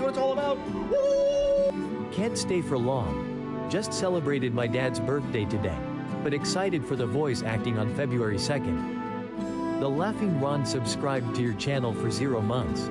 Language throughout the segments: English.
what it's all about. Woo! Can't stay for long. Just celebrated my dad's birthday today. But excited for the voice acting on February 2nd. The Laughing Ron subscribed to your channel for 0 months.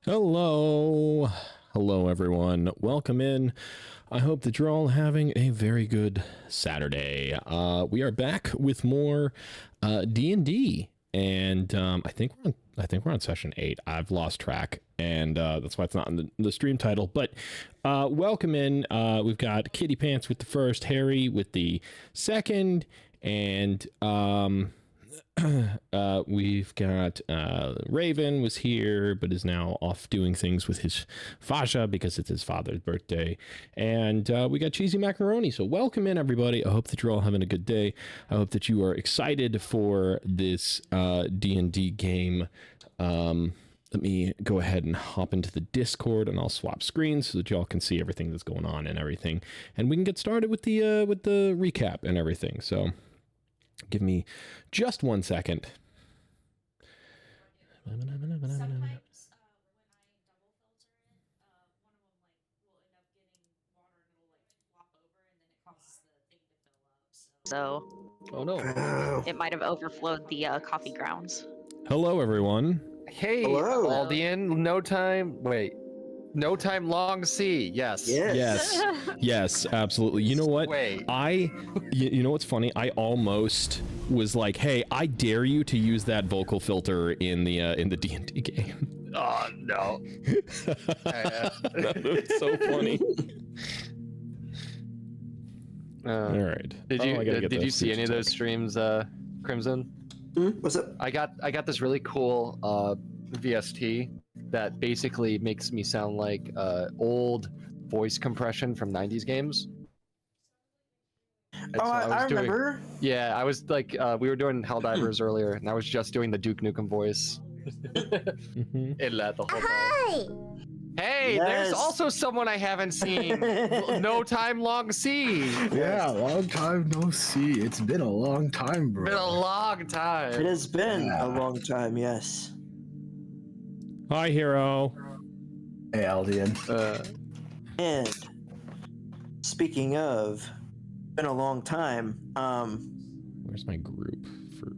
Hello. Hello, everyone. Welcome in. I hope that you're all having a very good Saturday. We are back with more D&D, and I think we're on session 8. I've lost track, and that's why it's not in the stream title. But welcome in. We've got Kitty Pants with the first, Harry with the second, and we've got Raven was here but is now off doing things with his Fasha because it's his father's birthday, and we got Cheesy Macaroni. So welcome in, everybody. I hope that you're all having a good day. I hope that you are excited for this D&D game. Let me go ahead and hop into the Discord, and I'll swap screens so that y'all can see everything that's going on and everything, and we can get started with the recap and everything. So give me just 1 second. Sometimes when I double filter it, one of them will end up getting water and it'll flop over and then it causes the thing to fill up. So Oh no. it might have overflowed the coffee grounds. Hello, everyone. Hey, Hello. Aldian, no time long C. Yes. Yes, absolutely. You know what? Wait. You know what's funny? I almost was like, "Hey, I dare you to use that vocal filter in the D&D game." Oh no. That's so funny. All right. Did you see any of those streams, Crimson? What's up? I got this really cool VST that basically makes me sound like old voice compression from 90s games. And Oh, so I remember. Yeah, I was like, we were doing Helldivers earlier, and I was just doing the Duke Nukem voice. It led the whole time. Hey, there's Yes. also someone I haven't seen. No time long see. Yeah, long time no see. It's been a long time, bro. Been a long It time. has been a long time, yes. Hi, Hero. Hey, Aldian. And speaking of been a long time, Where's my group for?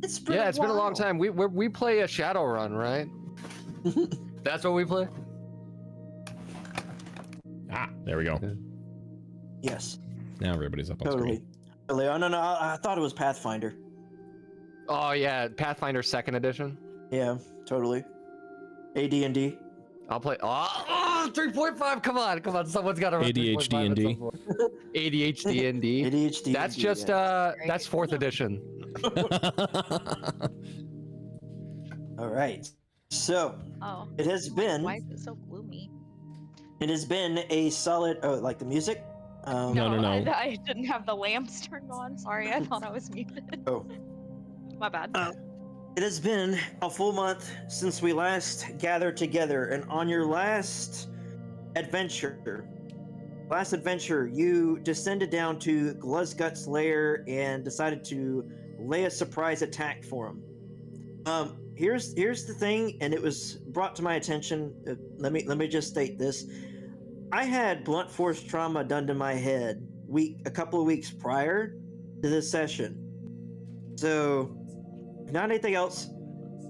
it's been Yeah, a it's been a long while. time. We play a Shadowrun, right? That's what we play. Ah, there we go. Yes, Now everybody's up on totally. screen. Totally. Oh no, I thought it was Pathfinder. Oh yeah, Pathfinder 2nd edition. Yeah, totally. AD&D. I'll play. Oh, 3.5. Come on. Someone's got to run ADHD 3.5 and at D. some point. ADHD and D. ADHD. That's just that's 4th edition. All right. So Oh, it has been. why is it so gloomy? It has been a solid. Oh, like the music. No. I didn't have the lamps turned on. Sorry, I thought I was muted. Oh. My bad. It has been a full month since we last gathered together, and on your last adventure, you descended down to Gluzgut's lair and decided to lay a surprise attack for him. Here's the thing, and it was brought to my attention. Let me just state this: I had blunt force trauma done to my head a couple of weeks prior to this session, so. Not anything else.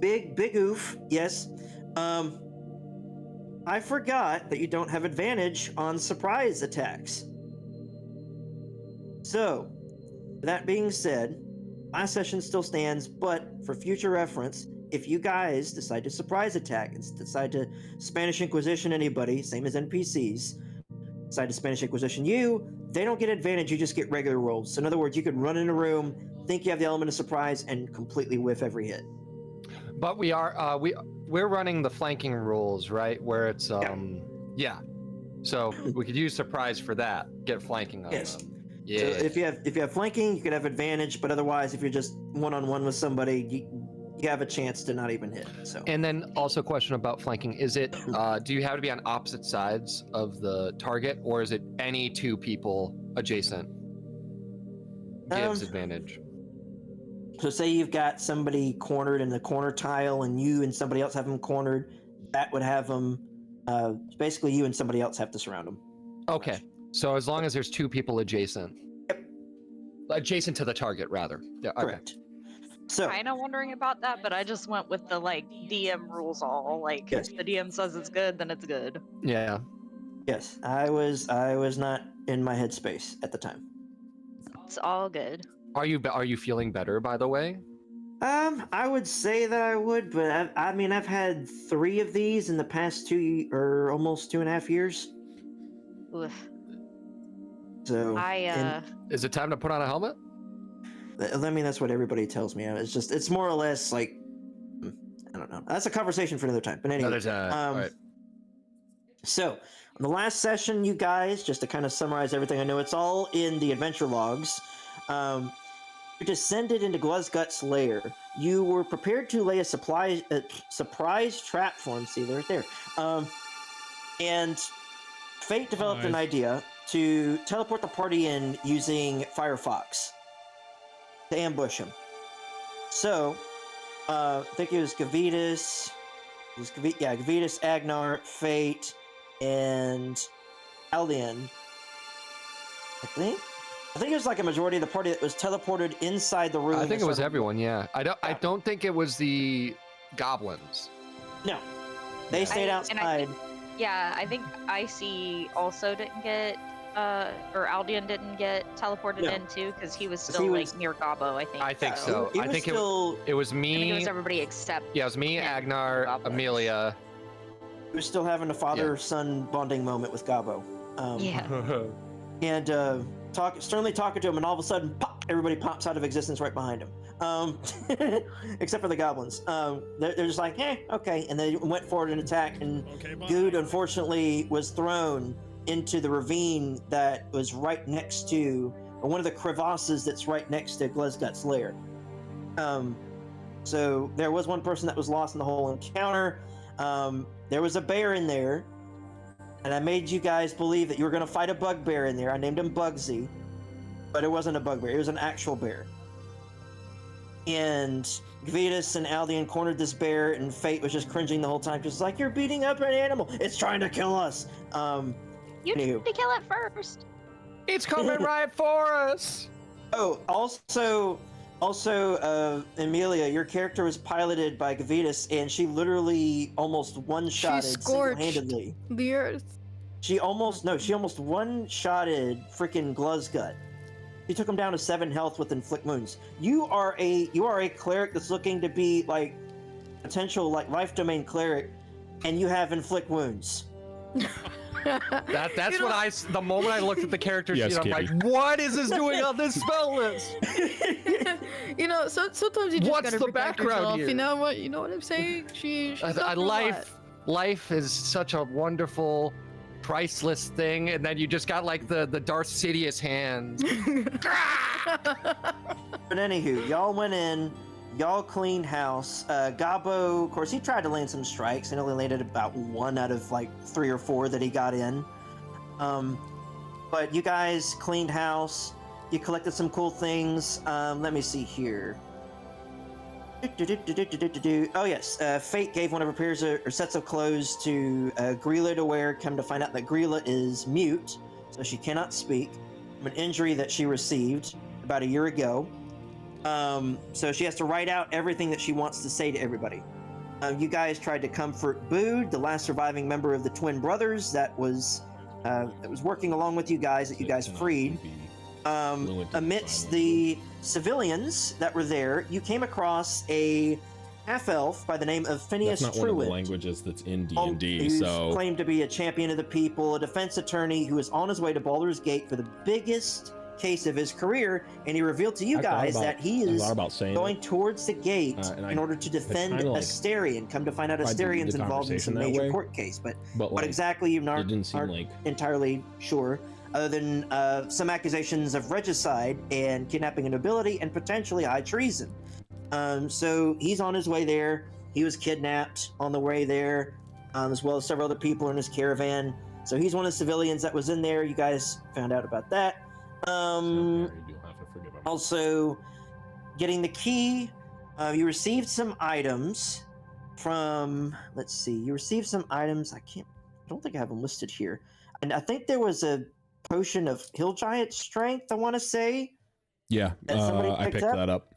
Big oof, yes. I forgot that you don't have advantage on surprise attacks. So, that being said, last session still stands, but for future reference, if you guys decide to surprise attack and decide to Spanish Inquisition anybody, same as NPCs, decide to Spanish Inquisition you, they don't get advantage, you just get regular rolls. So in other words, you could run in a room, think you have the element of surprise, and completely whiff every hit. But we are we're running the flanking rules, right? Where it's yeah. So we could use surprise for that. Get flanking on Yes. them. Yeah. So if you have flanking, you could have advantage, but otherwise, if you're just one-on-one with somebody, you have a chance to not even hit. So And then also a question about flanking. Is it do you have to be on opposite sides of the target, or is it any two people adjacent gives advantage? So say you've got somebody cornered in the corner tile, and you and somebody else have them cornered. That would have them. Basically, you and somebody else have to surround them. Okay. So as long as there's two people adjacent. Yep. Adjacent to the target, rather. Yeah. Okay. Correct. So Kind of wondering about that, but I just went with the like DM rules all. Like Yes. if the DM says it's good, then it's good. Yeah. yes, I was not in my headspace at the time. It's all good. Are you feeling better, by the way? I would say that I would, but I mean, I've had 3 of these in the past 2 or almost 2.5 years. Oof. So I Is it time to put on a helmet? I mean, that's what everybody tells me. It's more or less like, I don't know. That's a conversation for another time. But anyway, Another time. All right. So, on the last session, you guys, just to kind of summarize everything, I know it's all in the adventure logs. You descended into Gluzgut's lair. You were prepared to lay a surprise trap for him. See, they're right there. And Fate developed an idea to teleport the party in using Firefox to ambush him. So, I think it was Gavitas, Gavitas, Agnar, Fate, and Aldian. I think it was like a majority of the party that was teleported inside the room. I think and it was started- everyone. Yeah. I don't think it was the goblins. No, they stayed and I outside. yeah, I think Icy also didn't get or Aldian didn't get teleported No. in too because he was 'Cause still he like was- near Gabo. I think. I think He- so. he I was think still, it was I think it me. was everybody except. Yeah, it was me, Yeah, Agnar, goblins. Amelia. he was still having a father-son bonding moment with Gabo. Yeah. And sternly talking to him, and all of a sudden, pop! Everybody pops out of existence right behind him. Except for the goblins. They're just like, okay, and they went forward and attacked. And Good, unfortunately, was thrown into the ravine that was right next to, or one of the crevasses that's right next to Gluzgut's lair. So there was one person that was lost in the whole encounter. There was a bear in there, and I made you guys believe that you were going to fight a bugbear in there. I named him Bugsy, but it wasn't a bugbear. It was an actual bear. And Gavitas and Aldian cornered this bear, and Fate was just cringing the whole time, just like, you're beating up an animal. It's trying to kill us. You Anywho. need to kill it first. It's coming right for us. Oh, also, Amelia, your character was piloted by Gavitas, and she literally almost one-shotted scorched. single-handedly. The earth. She almost one-shotted freaking Gluzgut. She took him down to 7 health with inflict wounds. You are a cleric that's looking to be like potential like life domain cleric, and you have inflict wounds. That's You what the moment I looked at the character Yes, sheet, I'm Kitty. like, what is this doing on this spell list? You know, sometimes you just What's gotta the protect background yourself. here? You know what? You know what I'm saying? She's Life is such a wonderful, priceless thing, and then you just got like the Darth Sidious hands. But anywho, y'all went in, y'all cleaned house. Gabo, of course, he tried to land some strikes and only landed about 1 out of like 3 or 4 that he got in. But you guys cleaned house. You collected some cool things. Let me see here. Oh yes, Fate gave one of her pairs or sets of clothes to Grilla to wear. Come to find out that Grilla is mute, so she cannot speak from an injury that she received about a year ago. So she has to write out everything that she wants to say to everybody. You guys tried to comfort Bood, the last surviving member of the twin brothers that was working along with you guys that you guys freed. Amidst the civilians that were there, you came across a half-elf by the name of Phineas That's not one of the Truitt. languages that's in Oh, D&D, who's so claimed to be a champion of the people, a defense attorney who is on his way to Baldur's Gate for the biggest case of his career, and he revealed to you I thought guys about- that he I is thought about saying going it. towards the gate and in order to defend kinda like Asterion. Come to find out tried to lead Asterian's the involved in some conversation that major way, court case, but but what like, exactly you it aren't, didn't seem aren't like entirely sure, other than some accusations of regicide and kidnapping a nobility and potentially high treason. So he's on his way there. He was kidnapped on the way there, as well as several other people in his caravan. So he's one of the civilians that was in there. You guys found out about that. you do have to forgive him. Also, getting the key, you received some items from. Let's see. You received some items. I don't think I have them listed here. And I think there was a potion of Hill Giant strength. I want to say. Yeah, that somebody I picked picked up? that up.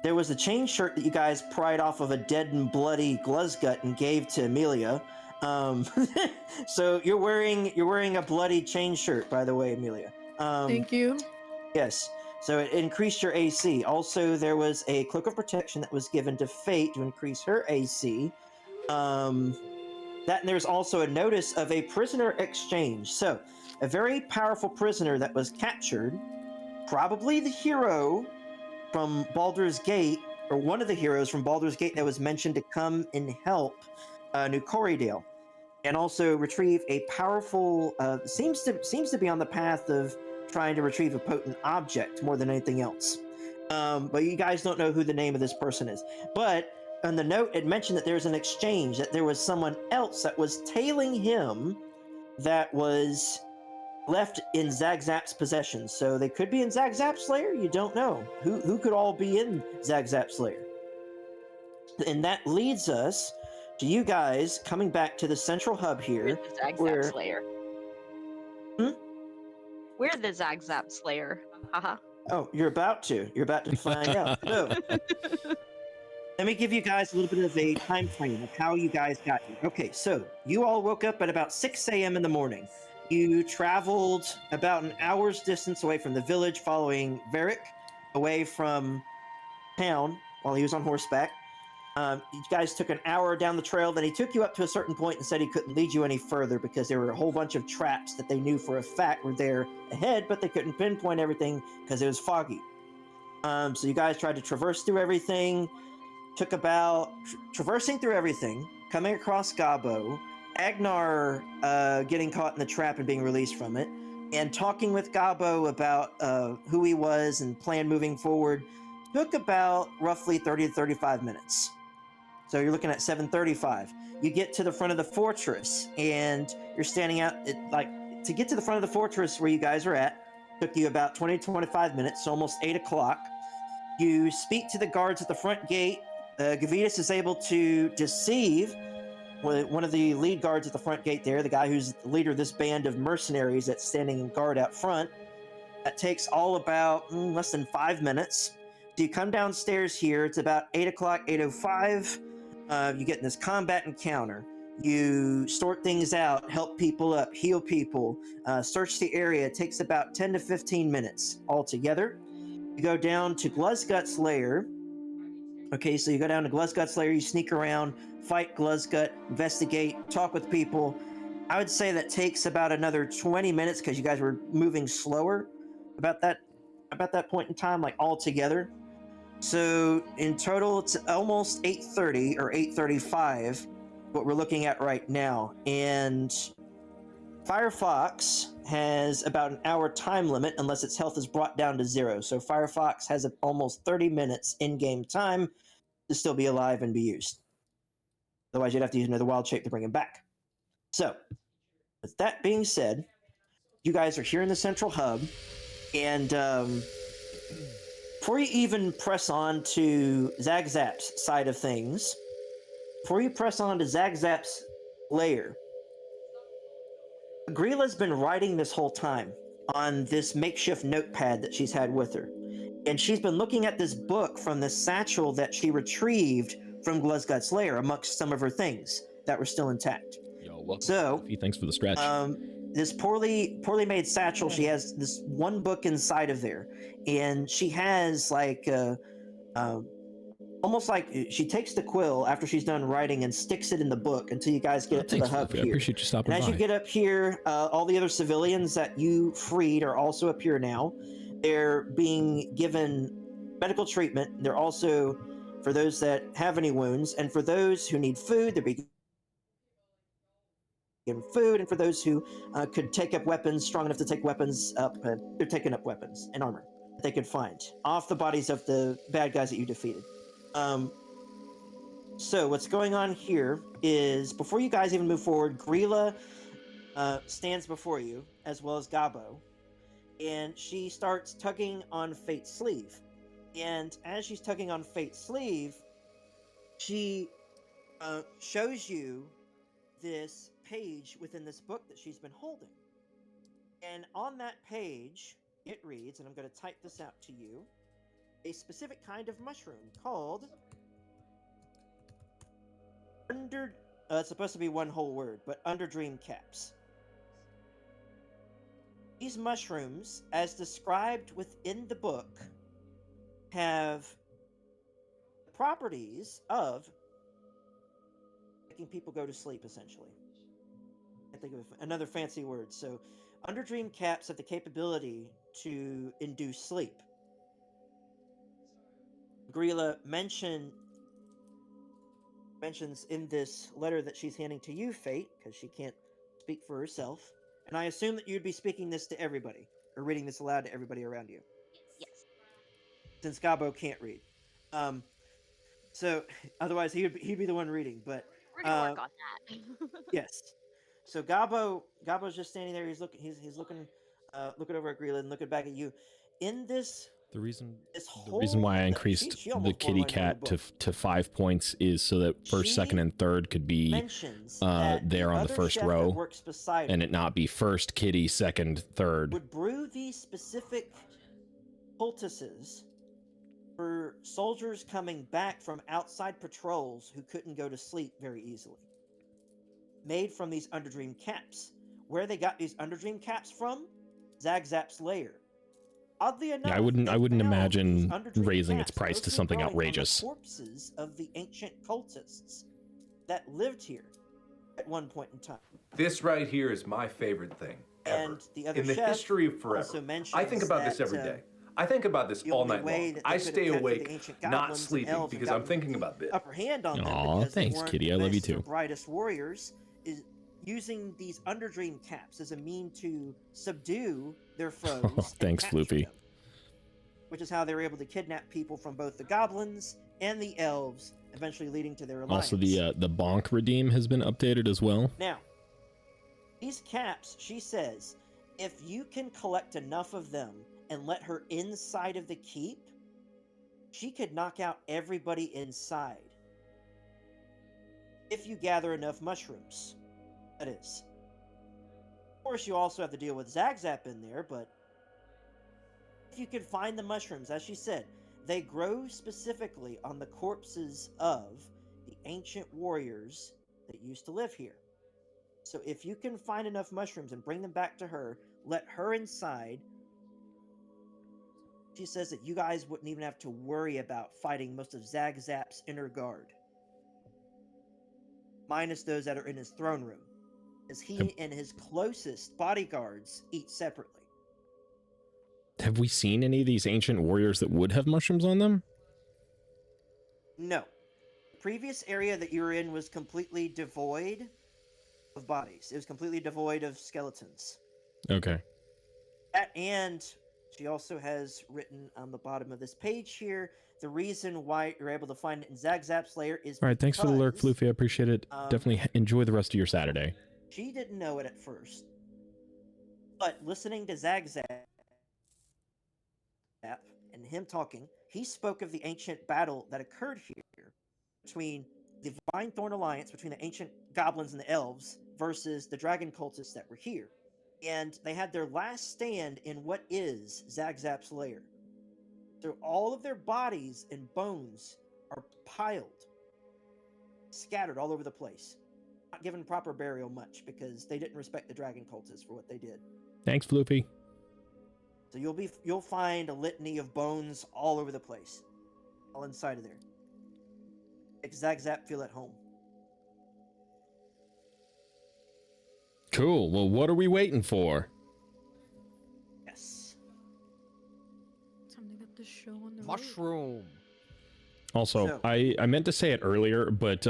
there was a chain shirt that you guys pried off of a dead and bloody Gluzgut and gave to Amelia. So you're wearing a bloody chain shirt, by the way, Amelia. Thank you. Yes. So it increased your AC. Also, there was a cloak of protection that was given to Fate to increase her AC. That and there's also a notice of a prisoner exchange. So, a very powerful prisoner that was captured, probably the hero from Baldur's Gate, or one of the heroes from Baldur's Gate that was mentioned to come and help New Corridale, and also retrieve a powerful. Seems to be on the path of trying to retrieve a potent object more than anything else. But you guys don't know who the name of this person is. But on the note, it mentioned that there's an exchange, that there was someone else that was tailing him that was left in Zagzap's possession. So they could be in Zagzap's lair. You don't know who could all be in Zagzap's lair. And that leads us to you guys coming back to the central hub here. We're the Zagzap where- Slayer. We're the Zagzap Slayer. Haha. Oh, you're about to find out. So, let me give you guys a little bit of a time frame of how you guys got here. Okay, so you all woke up at about 6 a.m. in the morning. You traveled about an hour's distance away from the village, following Varric away from town while he was on horseback. You guys took an hour down the trail, then he took you up to a certain point and said he couldn't lead you any further because there were a whole bunch of traps that they knew for a fact were there ahead, but they couldn't pinpoint everything because it was foggy. So you guys tried to traverse through everything. Took about traversing through everything, coming across Gabo, Agnar getting caught in the trap and being released from it, and talking with Gabo about who he was and plan moving forward. Took about roughly 30 to 35 minutes. So you're looking at 7:35. You get to the front of the fortress, and you're standing out. To get to the front of the fortress where you guys are at, took you about 20 to 25 minutes, so almost 8 o'clock. You speak to the guards at the front gate. Gavitas is able to deceive one of the lead guards at the front gate there, the guy who's the leader of this band of mercenaries that's standing in guard out front. That takes all about less than 5 minutes. So you come downstairs here. It's about 8 o'clock, 8:05. You get in this combat encounter. You sort things out, help people up, heal people, search the area. It takes about 10 to 15 minutes altogether. You go down to Gluzgut's lair. Okay, so you go down to Gluzgut's lair, you sneak around, fight Gluzgut, investigate, talk with people. I would say that takes about another 20 minutes because you guys were moving slower about that point in time, like all together. So in total, it's almost 8:30 or 8:35, what we're looking at right now. And Firefox has about an hour time limit unless its health is brought down to 0. So Firefox has almost 30 minutes in-game time to still be alive and be used. Otherwise, you'd have to use another wild shape to bring him back. So, with that being said, you guys are here in the central hub, and before you even press on to Zagzap's side of things, before you press on to Zagzap's lair, Greela's been writing this whole time on this makeshift notepad that she's had with her. And she's been looking at this book from the satchel that she retrieved from Gluzgut's lair amongst some of her things that were still intact. Yo, welcome. So, Sophie. Thanks for the stretch. This poorly made satchel, she has this one book inside of there. And she has like almost like she takes the quill after she's done writing and sticks it in the book until you guys get up to the Thanks, hub Sophie. I here. appreciate you stopping And as by. you get up here, all the other civilians that you freed are also up here now. They're being given medical treatment. They're also, for those that have any wounds, and for those who need food, they're being given food, and for those who could take up weapons, strong enough to take weapons up, they're taking up weapons and armor that they could find off the bodies of the bad guys that you defeated. So what's going on here is, before you guys even move forward, Greela stands before you, as well as Gabo, and she starts tugging on Fate's sleeve. And as she's tugging on Fate's sleeve, she shows you this page within this book that she's been holding. And on that page, it reads, and I'm going to type this out to you, a specific kind of mushroom called it's supposed to be one whole word, but underdream caps. These mushrooms, as described within the book, have the properties of making people go to sleep, essentially. I think of another fancy word. So, underdream caps have the capability to induce sleep. Grilla mentions in this letter that she's handing to you, Fate, because she can't speak for herself. And I assume that you'd be speaking this to everybody, or reading this aloud to everybody around you. Yes. Since Gabo can't read. So, otherwise he'd be the one reading, but... We're gonna work on that. Yes. So Gabo's just standing there, he's looking over at Grilla and looking back at you. In this... The reason whole why I she increased the almost kitty borderline wrote a cat book. to 5 points is so that first, She second, and third could be mentions that there on the other first chef that row, works beside and her it not be first kitty, second, third. would brew these specific poultices for soldiers coming back from outside patrols who couldn't go to sleep very easily. Made from these underdream caps. Where they got these underdream caps from? Zagzap's lair. Oddly enough, I wouldn't they imagine found these underdream raising its caps price to mostly something growing on the outrageous. corpses of the ancient cultists that lived here at one point in time. This right here is my favorite thing ever. And the other in the chef history of forever. also mentions I think about this that, every day. I think about this the all only night way long. that they I could have stay kept the awake, ancient not goblins and sleeping, elves and because I'm gotten thinking about this. upper hand on them Aw, because they thanks, weren't Kitty. I the love you best or too. brightest warriors is using these underdream caps as a mean to subdue their foes. and Thanks, capture Floofy. them, which is how they were able to kidnap people from both the goblins and the elves, eventually leading to their alliance. Also, the bonk redeem has been updated as well. Now, these caps, she says, if you can collect enough of them and let her inside of the keep, she could knock out everybody inside. If you gather enough mushrooms, that is. Of course, you also have to deal with Zagzap in there, but if you can find the mushrooms, as she said, they grow specifically on the corpses of the ancient warriors that used to live here. So if you can find enough mushrooms and bring them back to her, let her inside, she says that you guys wouldn't even have to worry about fighting most of Zagzap's inner guard. Minus those that are in his throne room. As he and his closest bodyguards eat separately. Have we seen any of these ancient warriors that would have mushrooms on them? No. The previous area that you were in was completely devoid of bodies. It was completely devoid of skeletons. Okay. That, and she also has written on the bottom of this page here, the reason why you're able to find it in Zagzap's lair is All right, thanks for the lurk, because Floofy. I appreciate it. Definitely enjoy the rest of your Saturday. she didn't know it at first. But listening to Zagzap and him talking, he spoke of the ancient battle that occurred here between the Vine Thorn Alliance, between the ancient goblins and the elves, versus the dragon cultists that were here. And they had their last stand in what is Zagzap's lair. So all of their bodies and bones are piled, scattered all over the place. Not given proper burial much because they didn't respect the dragon cultists for what they did. Thanks, Floofy. So you'll find a litany of bones all over the place, all inside of there. Make Zagzap feel at home. Cool. Well, what are we waiting for? Yes. Time to get this show on the road. Mushroom. Also, So- I meant to say it earlier, but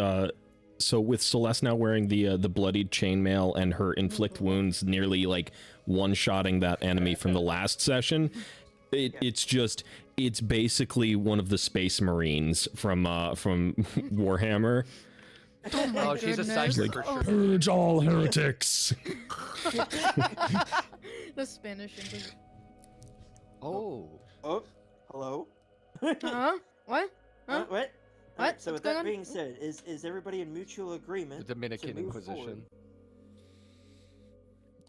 so with Celeste now wearing the bloodied chainmail and her inflict wounds nearly like one-shotting that enemy from the last session, it's basically one of the Space Marines from Warhammer. Oh, she's a goodness. psychic for sure. Purge all heretics. The Spanish Inquisition. Oh. Oh, hello. Huh? What? Huh? What? Alright, What? so What's with that going on? being said, is everybody in mutual agreement? The Dominican to move Inquisition.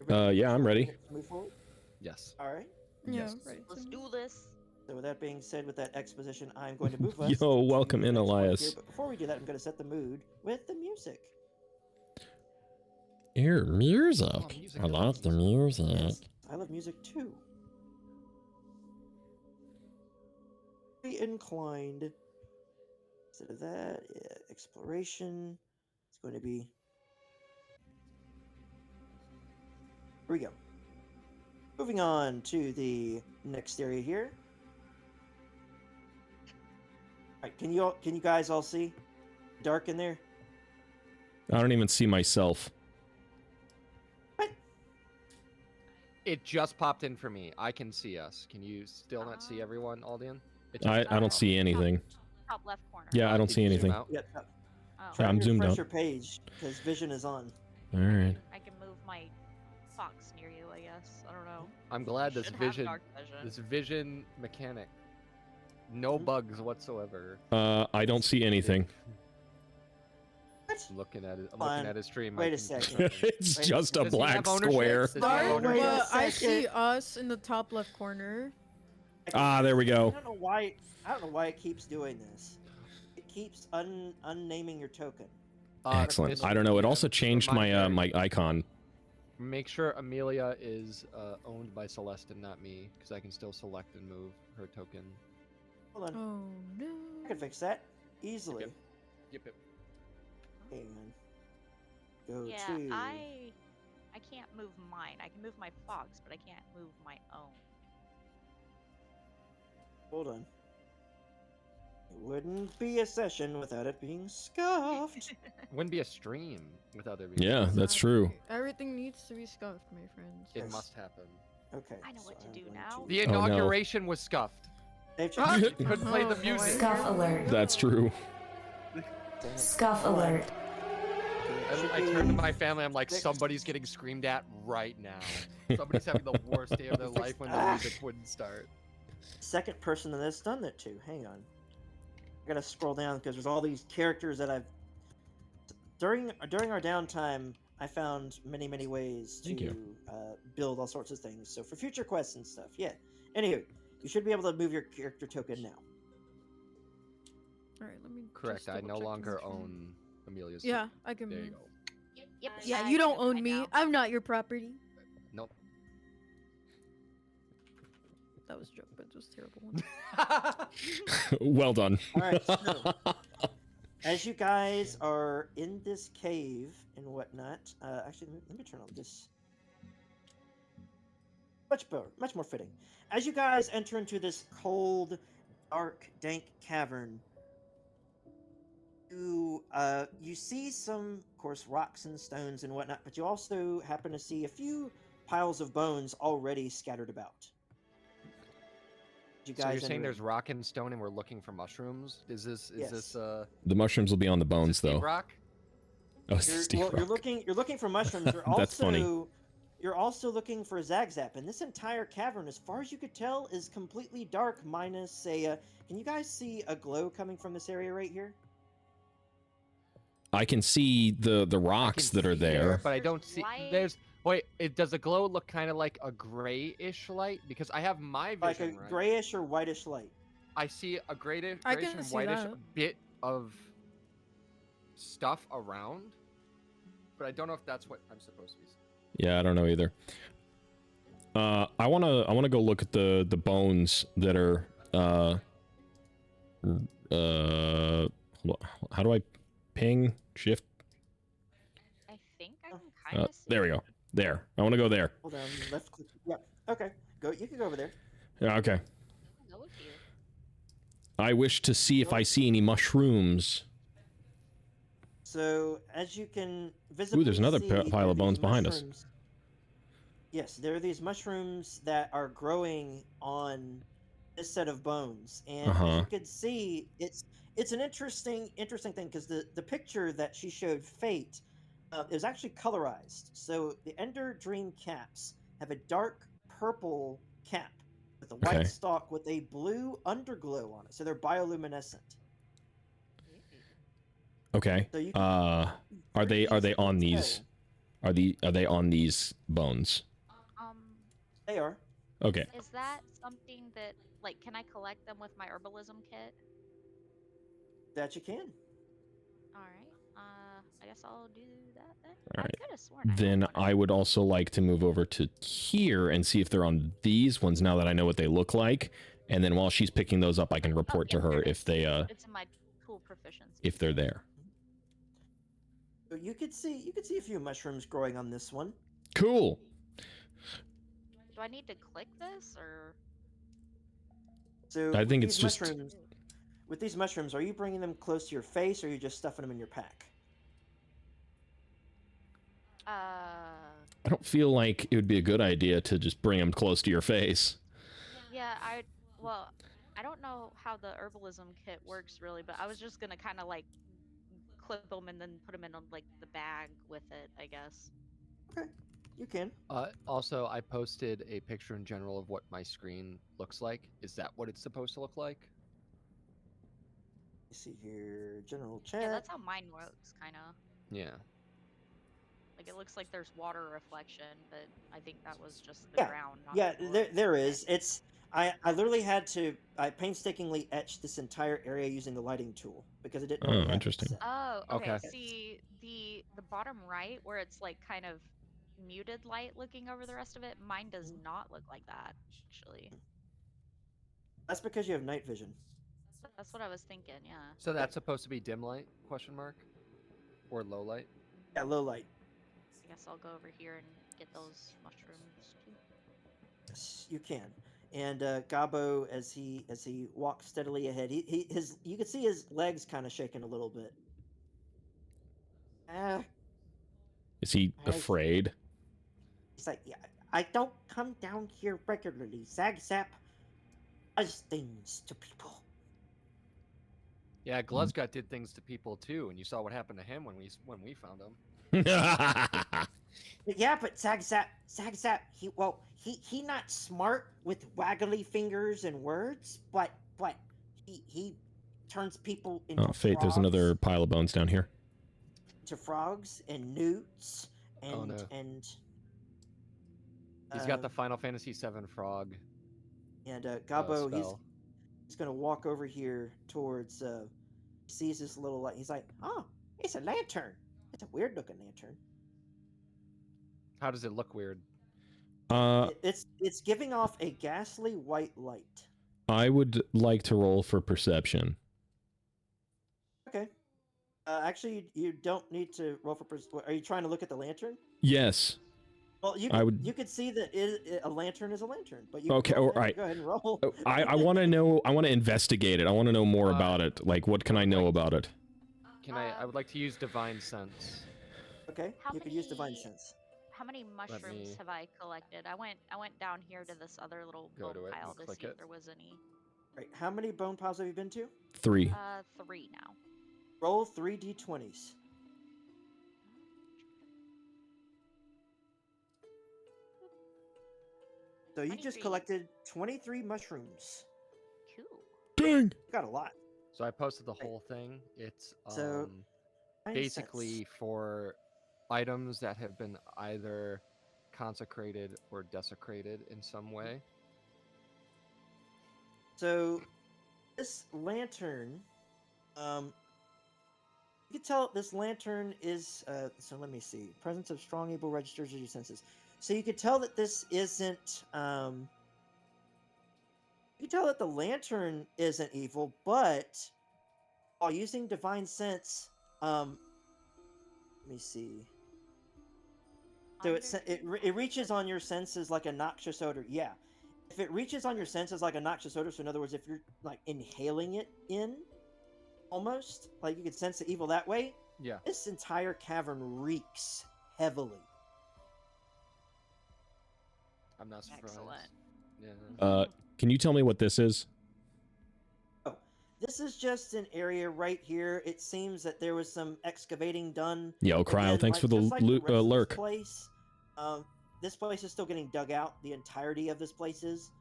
forward? Yeah, I'm ready. To move forward? Yes. All right. Yeah, Yes. right. Let's do this. So with that being said, with that exposition, I'm going to move us. Yo, into welcome the in, next point Elias. here, but before we do that, I'm going to set the mood with the music. Ear music. Oh, music I like the music. Yes, I love music too. Very inclined. Instead of that, yeah, exploration. It's going to be. Here we go. Moving on to the next area here. All right, can you guys all see? Dark in there? I don't even see myself. It just popped in for me. I can see us. Can you still not see everyone, Aldian? It I just- don't see anything. Top left corner. Yeah, I don't Did see you zoom anything. out? Yeah. Oh. Try I'm to zoomed refresh out. your page because vision is on. All right. I can move my fox near you, I guess. I don't know. I'm glad this Should have vision, dark vision. this vision mechanic, no Mhm. bugs whatsoever. I don't see anything. What? I'm looking at it. I'm Fine. looking at his stream. Wait I a can second. confirm. It's Wait, just a does he black have ownership? square. Does he have Wait, ownership? wait a But I see second. us in the top left corner. Ah, there we I go. don't know why. I don't know why it keeps doing this. It keeps unnaming your token. Excellent. this- I don't know. It also changed my reminder, my icon. Make sure Amelia is owned by Celeste and not me, because I can still select and move her token. Hold on. Oh no. I can fix that easily. Yep. Hang on. Go Yeah, to. I can't move mine. I can move my fox, but I can't move my own. Hold on. It wouldn't be a session without it being scuffed. Wouldn't be a stream without there being. Yeah, that's true. Exactly. Everything needs to be scuffed, my friends. It Yes. must happen. Okay. I know what to I'm do going now. The Oh, no. inauguration was scuffed. They've Ah, changed you it. couldn't play the Oh, music. boy. Scuff alert. That's true. Dang it. Scuff Hold on. alert. Okay, it I should turned to be- my family. I'm like, Six. somebody's getting screamed at right now. Somebody's having the worst day of their life when the Ah. music wouldn't start. Second person that's done that to. Hang on. I gotta scroll down because there's all these characters that I've. During our downtime, I found many ways Thank to you. build all sorts of things. So for future quests and stuff, yeah. Anywho, you should be able to move your character token now. All right, let me. Correct. just I no double-check longer this one. own Amelia's. Yeah, I can. There you go. Yep. Yeah, I you can don't move own mine me. now. I'm not your property. Nope. That was a joke, but it was a terrible one. Well done. All right. So, as you guys are in this cave and whatnot, actually, let me turn on this. Much more fitting. As you guys enter into this cold, dark, dank cavern, you see some, of course, rocks and stones and whatnot, but you also happen to see a few piles of bones already scattered about. You So you're guys saying enter there's in. rock and stone and we're looking for mushrooms? Is this Yes. is The mushrooms will be on the bones, Steve though. rock? Oh, You're, Steve well, you're Rock. looking for mushrooms. You're That's also funny. you're also looking for Zagzap, and this entire cavern, as far as you could tell, is completely dark. Minus a. Can you guys see a glow coming from this area right here? I can see the I rocks can that are see there. but I don't There's see. light. There's wait. Does the glow look kind of like a grayish light? Because I have my vision Like a right. grayish or whitish light. I see a grayish I can and see whitish that. bit of stuff around, but I don't know if that's what I'm supposed to be. Yeah, I don't know either. I wanna go look at the bones that are how do I ping shift? I think I can kind of see. There we go. There. I want to go there. Hold on, left click. Yeah. Okay. Go. You can go over there. Yeah, okay. I'll go with you. I wish to see if I see any mushrooms. So as you can visibly there's another see, pile there are of bones these behind us. mushrooms- Yes, there are these mushrooms that are growing on this set of bones, and as Uh-huh. you can see, it's an interesting thing because the picture that she showed Fate is actually colorized. So the Ender Dream caps have a dark purple cap with a white Okay. stalk with a blue underglow on it, so they're bioluminescent. Okay. So you can Are they easily on tell. these? Are they on these bones? Um, They are. Okay. Is that something that, like, can I collect them with my herbalism kit? That you can. All right. I guess I'll do that then. All I right. could have sworn I had Then one of I would also like to move over to here and see if they're on these ones now that I know what they look like. And then while she's picking those up, I can report to yeah, her there it if they It's in my tool proficiency. if they're there. So you could see a few mushrooms growing on this one. Cool. Do I need to click this or? So I think with it's these just- mushrooms, with these mushrooms, are you bringing them close to your face, or are you just stuffing them in your pack? I don't feel like it would be a good idea to just bring them close to your face. Yeah, well, I don't know how the herbalism kit works really, but I was just gonna kind of like clip them and then put them in like the bag with it, I guess. Okay, you can. Also, I posted a picture in general of what my screen looks like. Is that what it's supposed to look like? You see here, general chat. Yeah, that's how mine works, kind of. Yeah. Like it looks like there's water reflection, but I think that was just the Yeah, ground. Not yeah, the there is. It's I literally had to painstakingly etch this entire area using the lighting tool because it didn't. Oh, already have it interesting. set. Oh, okay. Okay. See the bottom right where it's like kind of muted light looking over the rest of it. Mine does not look like that actually. That's because you have night vision. That's what I was thinking. Yeah. So that's supposed to be dim light? Question mark? Or low light? Yeah, low light. I guess I'll go over here and get those mushrooms too. Yes, you can. And Gabo, as he walks steadily ahead, you can see his legs kind of shaking a little bit. Is he afraid? He's like, yeah, I don't come down here regularly. Zagzap does things to people. Yeah, Gluzgut did things to people too, and you saw what happened to him when we found him. Yeah, but Zagzap, he not smart with waggly fingers and words, but he turns people into Oh, Fate, there's frogs, another pile of bones down here. to frogs and newts and Oh, no. and. He's got the Final Fantasy VII frog. And Gabo, spell. he's gonna walk over here towards. He sees this little light. He's like, "Oh, it's a lantern. It's a weird looking lantern. How does it look weird? It's giving off a ghastly white light." I would like to roll for perception. Okay. Actually, you don't need to roll for. Are you trying to look at the lantern? Yes. Well, you I could see that a lantern is a lantern, but you Okay, can all right. go ahead and roll. I want to know. I want to investigate it. I want to know more about it. Like, what can I know about it? Can I would like to use Divine Sense. Okay, How you could use divine many- sense. How many mushrooms me- have I collected? I went down here to this other little Go bone to it pile and to click see if it. there was any. Right. How many bone piles have you been to? 3. 3 now. Roll 3d20s. So you just 23. collected 23 mushrooms. Cool. Dang. You got a lot. So I posted the whole thing. It's So, Nine basically cents. for items that have been either consecrated or desecrated in some way. So this lantern, you can tell this lantern is. So let me see. Presence of strong evil registers your senses. So you could tell that this isn't. You can tell that the lantern isn't evil, but while using divine sense, let me see. So it reaches on your senses like a noxious odor. Yeah, if it reaches on your senses like a noxious odor, so in other words, if you're like inhaling it in, almost like you could sense the evil that way. Yeah. This entire cavern reeks heavily. I'm not surprised. Excellent. Yeah. Can you tell me what this is? This is just an area right here. It seems that there was some excavating done. Yo, Cryo, Again, thanks for the just like rest of this lurk. place, this place is still getting dug out. The entirety of this place is.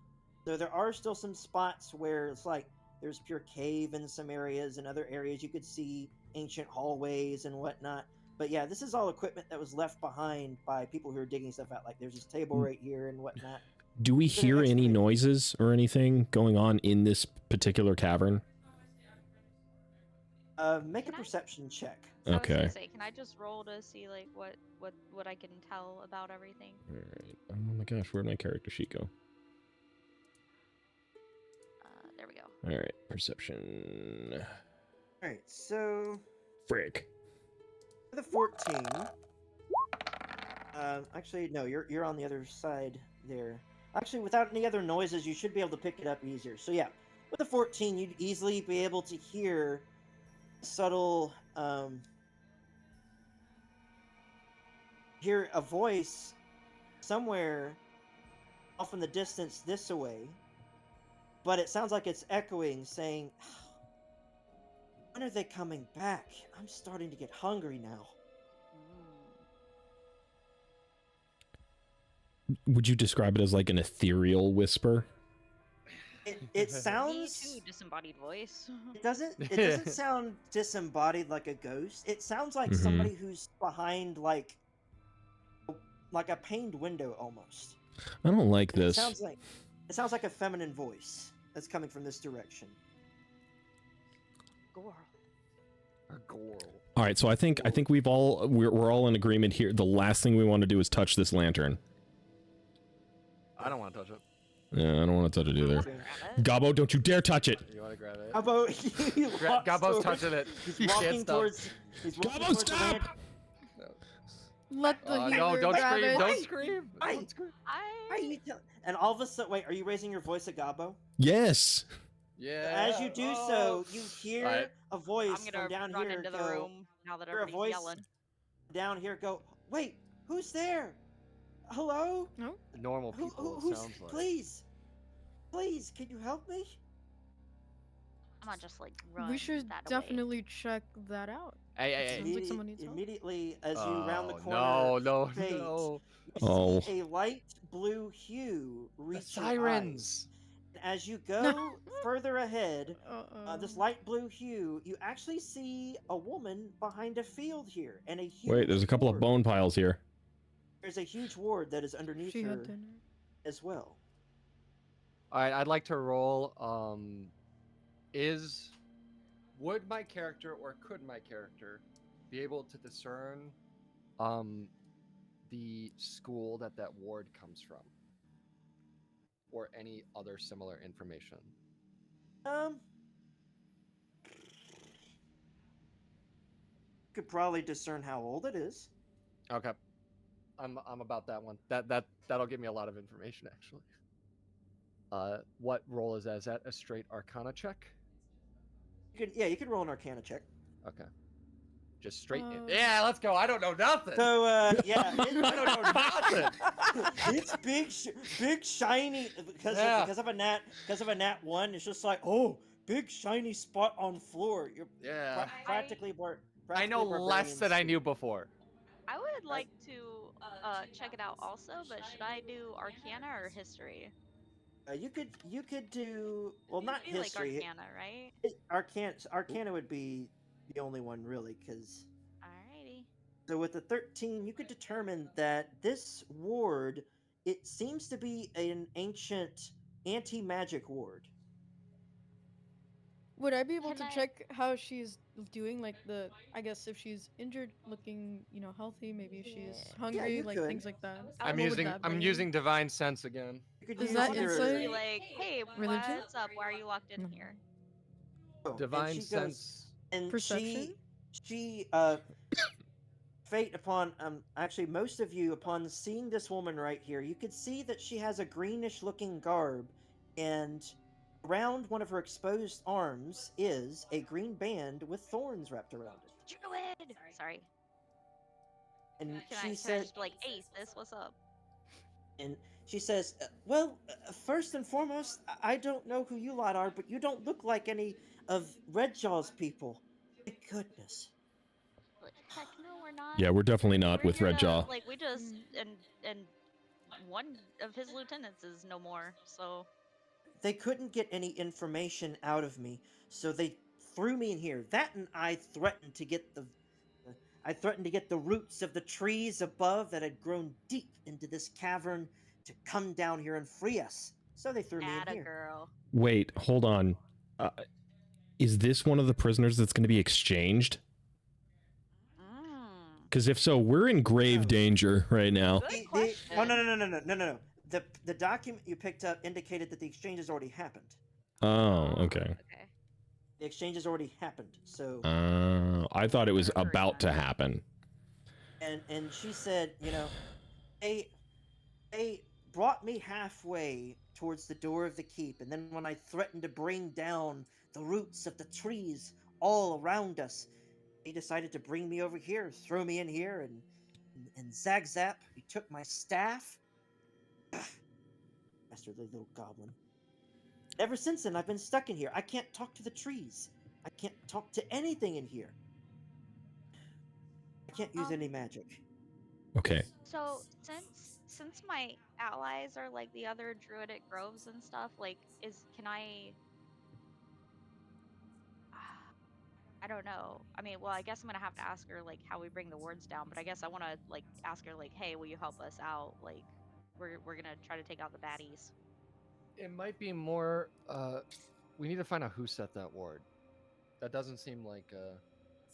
So there are still some spots where it's like there's pure cave in some areas, and other areas you could see ancient hallways and whatnot. But yeah, this is all equipment that was left behind by people who are digging stuff out. Like there's this table right here and whatnot. Do we Gonna hear any excavate. noises or anything going on in this particular cavern? Make a Can I- perception check. I was Okay. gonna say, can I just roll to see like what I can tell about everything? All right. Oh my gosh, where'd my character sheet go? There we go. All right, perception. All right, so Frick. for the 14. Actually, no, you're on the other side there. Actually, without any other noises, you should be able to pick it up easier. So yeah, with the 14, you'd easily be able to hear subtle, hear a voice somewhere off in the distance this way, but it sounds like it's echoing, saying, "When are they coming back? I'm starting to get hungry now." Would you describe it as like an ethereal whisper? It Me sounds. too, disembodied voice. It doesn't sound disembodied like a ghost. It sounds like Mhm. somebody who's behind like a paned window almost. I don't like And this. it sounds like a feminine voice that's coming from this direction. Gore. All right, so I think we're all in agreement here. The last thing we want to do is touch this lantern. I don't want to touch it. Yeah, I don't want to touch it either. Okay. Grab it. Gabo, don't you dare touch it. You want to grab it? How about he walks Gabbo's towards- touching it. He's He can't walking stop. towards. He's walking Gabo, towards the stop! lantern. Let the No, healer don't grab scream! it. Don't scream! Why? Don't scream! Why are you and all of a sudden, wait, are you raising your voice at Gabo? Yes. Yeah. As you do so, you hear Alright. a voice I'm gonna from down run here into the go. room now that Hear a everybody's voice yelling. down here go. Wait, who's there? Hello? Normal people. It Who's? sounds like. Please, can you help me? I'm gonna just like run. We should that away. definitely check that out. Hey, hey, Sounds hey. like someone needs help. Immediately, as you round the Oh, corner, no, fate, no. you Oh. see a light blue hue The reach your eyes. sirens. And as you go further ahead, Uh-oh. this light blue hue, you actually see a woman behind a field here, and a huge Wait, there's a couple of ward. bone piles here. There's a huge ward that is underneath She her had dinner. as well. All right, I'd like to roll. Would my character or could my character be able to discern, the school that ward comes from, or any other similar information? Could probably discern how old it is. Okay, I'm about that one. That'll give me a lot of information actually. What roll is that? Is that a straight Arcana check? You could roll an Arcana check. Okay. Just straight. Uh, Yeah, let's go. I don't know nothing. So yeah, I don't know nothing. it's big shiny because Yeah. of a nat 1. It's just like, oh, big shiny spot on floor. You're Yeah. practically I know less than I knew before. I would like to check it out also, but should I do Arcana or History? You could do not I feel history. like Arcana, right? Arcana would be the only one really, because Alrighty. so with the 13, you could determine that this ward, it seems to be an ancient anti-magic ward. Would I be able Can to I- check how she's doing? Like I guess if she's injured, looking, mayhealthy, maybe if she's Yeah. hungry, you like could. things like that. I'm What would that I'm bring? using divine sense again. You could Is use that your- insight? Be like, hey, Religion? what's up? Why are you locked in No. here? Oh, and Divine she goes- sense. and Perception? she fate upon actually most of you, upon seeing this woman right here, you could see that she has a greenish looking garb, and around one of her exposed arms is a green band with thorns wrapped around it. Druid! Sorry. And Can I she just says, be like, hey, sis, what's up? and she says, first and foremost, I don't know who you lot are, but you don't look like any of Redjaw's people. Thank goodness. Like, heck no, we're not. Yeah, we're definitely not We're with here Red to- Jaw. Like, we just, and one of his lieutenants is no more, so. They couldn't get any information out of me, so they threw me in here. That, and I threatened to get the roots of the trees above that had grown deep into this cavern to come down here and free us. So they threw me in Atta here. girl. Wait, hold on. Is this one of the prisoners that's going to be exchanged? Mm. Because if so, we're in grave No. danger right now. Good Oh question. no. The document you picked up indicated that the exchange has already happened. Oh, Ah, okay. Okay. The exchange has already happened. So I thought it was Very about to nice. happen. and she said, they brought me halfway towards the door of the keep, and then when I threatened to bring down the roots of the trees all around us, they decided to bring me over here, throw me in here, and Zagzap, he took my staff. Master the little goblin. Ever since then, I've been stuck in here. I can't talk to the trees. I can't talk to anything in here. I can't use any magic. Okay. So since my allies are like the other druidic groves and stuff, like can I I don't know. I mean, well, I guess I'm gonna have to ask her like how we bring the wards down, but I guess I want to like ask her like, hey, will you help us out? Like, we're gonna try to take out the baddies. It might be more. We need to find out who set that ward. That doesn't seem like a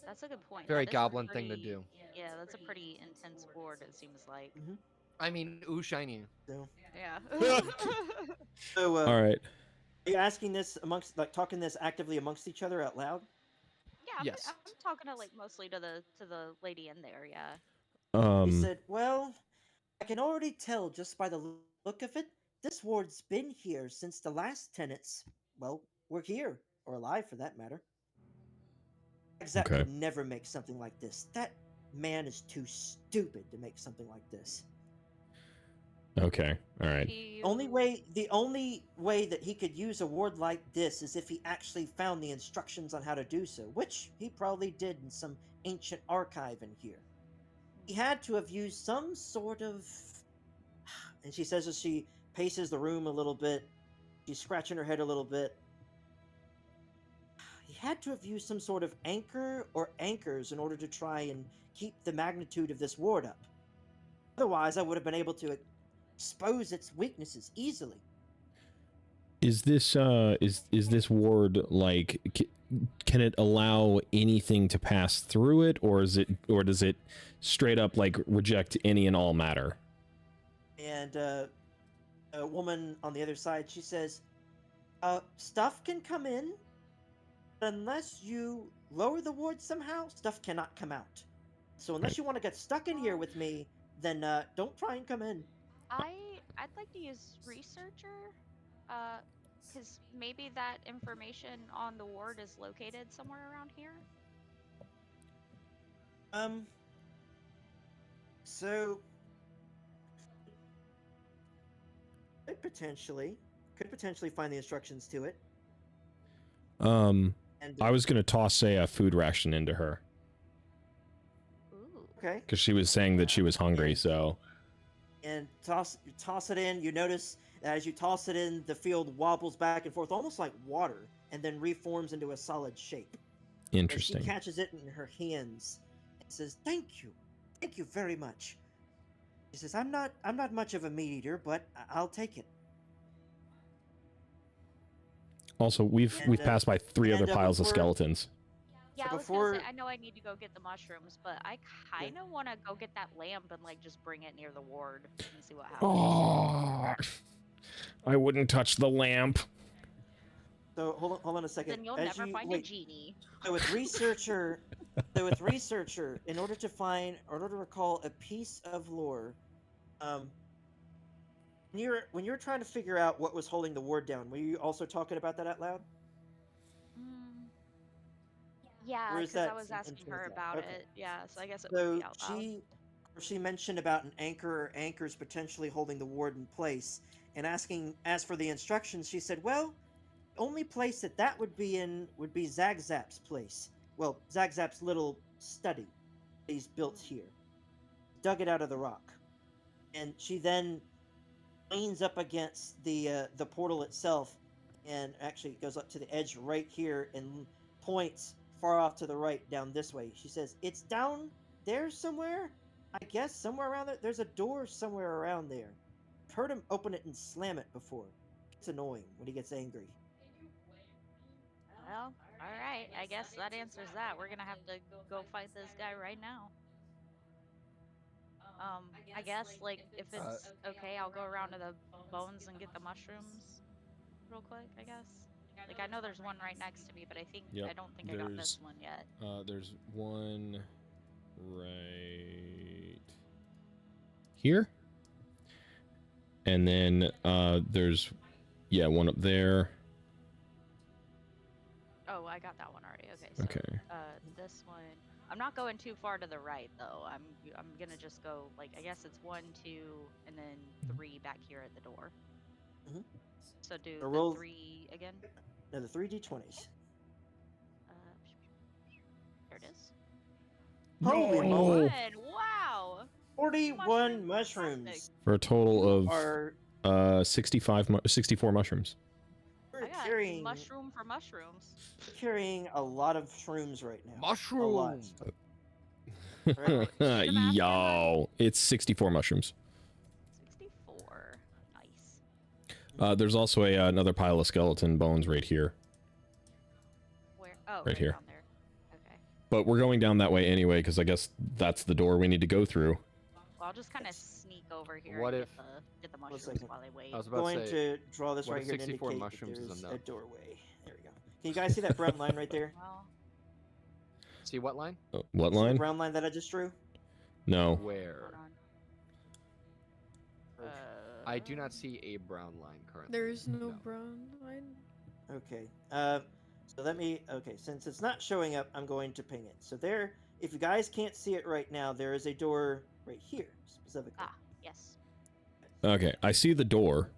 That's a good point. very That is a goblin thing to pretty- do. Yeah, that's a pretty intense ward. It seems like. I mean, ooh, shiny. So, Yeah. so All right. are you asking this amongst, like, talking this actively amongst each other out loud? Yeah, I'm, Yes. I'm talking to like mostly to the lady in there. Yeah. He said, well, I can already tell just by the look of it, this ward's been here since the last tenants, well, were here, or alive for that matter. Zap Okay. could never make something like this. That man is too stupid to make something like this. Okay. All right. The only way that he could use a ward like this is if he actually found the instructions on how to do so, which he probably did in some ancient archive in here. He had to have used some sort of... And she says as she paces the room a little bit, she's scratching her head a little bit. He had to have used some sort of anchor or anchors in order to try and keep the magnitude of this ward up. Otherwise, I would have been able to expose its weaknesses easily. Is this is this ward like can it allow anything to pass through it, or does it straight up like reject any and all matter? And a woman on the other side, she says, stuff can come in, but unless you lower the ward somehow, stuff cannot come out. So unless you want to get stuck in here with me, then don't try and come in. I'd like to use researcher, because maybe that information on the ward is located somewhere around here. So could potentially find the instructions to it. And I was gonna toss a food ration into her Ooh. okay. because she was saying that she was hungry. So And toss it in. You notice that as you toss it in, the field wobbles back and forth, almost like water, and then reforms into a solid shape. interesting. And she catches it in her hands and says, "Thank you very much." She says, "I'm not much of a meat eater, but I'll take it." Also, we've And, passed by 3 other and, piles of before- skeletons. Yeah, So I was gonna before- say I know I need to go get the mushrooms, but I kind of want to go get that lamp and like just bring it near the ward and see what happens. Oh, I wouldn't touch the lamp. So hold on a second. Then you'll As never you- find a wait, genie. So with researcher, in order to recall a piece of lore, when you're trying to figure out what was holding the ward down, were you also talking about that out loud? Yeah, Or is because I that was some asking intro her of that? about Okay. it. Yeah, so I guess it would So be out loud. she mentioned about an anchor or anchors potentially holding the ward in place, and as for the instructions, she said, "Well, the only place that would be in would be Zagzap's place. Well, Zagzap's little study he's built here. Dug it out of the rock." And she then leans up against the portal itself, and actually goes up to the edge right here and points far off to the right down this way. She says, "It's down there somewhere. I guess somewhere around there. There's a door somewhere around there. heard him open it and slam it before. It's annoying when he gets angry. Well, all right. I guess that answers that. We're gonna have to go fight this guy right now. I guess like if it's okay, I'll go around to the bones and get the mushrooms real quick. I guess. Like I know there's one right next to me, but I don't think I got this one yet. There's one right here, and then there's one up there. Oh, I got that one already. Okay. So, Okay. This one. I'm not going too far to the right though. I'm gonna just go like I guess it's 1, 2, and then 3 back here at the door. Mhm. So do So the roll- 3 again. No, the 3d20s. There it is. Holy No. moly! 41! Wow. 41 Mushrooms, mushrooms. For a total Are of 64 mushrooms. we're I got carrying mushroom for mushrooms. carrying a lot of shrooms right now. Mushroom. Right. Yo, it's 64 mushrooms. 64. Nice. There's also another pile of skeleton bones right here. Where? Oh, Right here. down there. Okay. But we're going down that way anyway, because I guess that's the door we need to go through. Well, I'll just kind of sneak over here What and if- get the One mushrooms second. while I wait. I was about Going to say, to draw this what right if here to 64 indicate mushrooms that is there's a enough? doorway. There we go. Can you guys see that brown line right there? Well, see what line? What See the line? brown line that I just drew? No. Where? hold on. I do not see a brown line currently. There's no brown line. Okay. So let me. Okay, since it's not showing up, I'm going to ping it. So there, if you guys can't see it right now, there is a door right here specifically. Ah, yes. Okay, I see the door.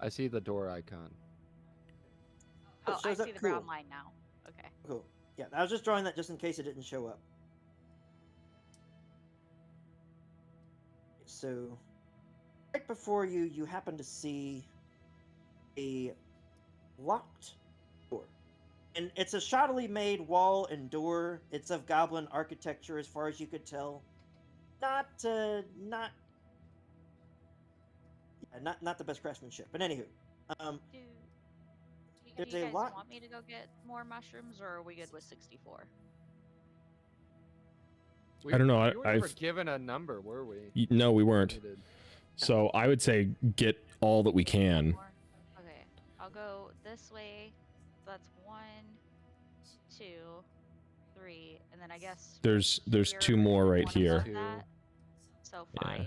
I see the door icon. Oh, Oh, I shows up see the brown cool. line now. Okay. Cool. Yeah, I was just drawing that just in case it didn't show up. So, right before you, you happen to see a locked door. And it's a shoddily made wall and door. It's of goblin architecture as far as you could tell. Not yeah, not the best craftsmanship. But anywho, Do There's you a guys lot- want me to go get more mushrooms, or are we good with 64? I don't know, We were never I've- given a number, were we? No, we weren't. We did. So I would say get all that we can. More? Okay, I'll go this way. So that's 1, 2, 3, and then I guess There's here 2 more and right one here. above Two. that. So Yeah. 5.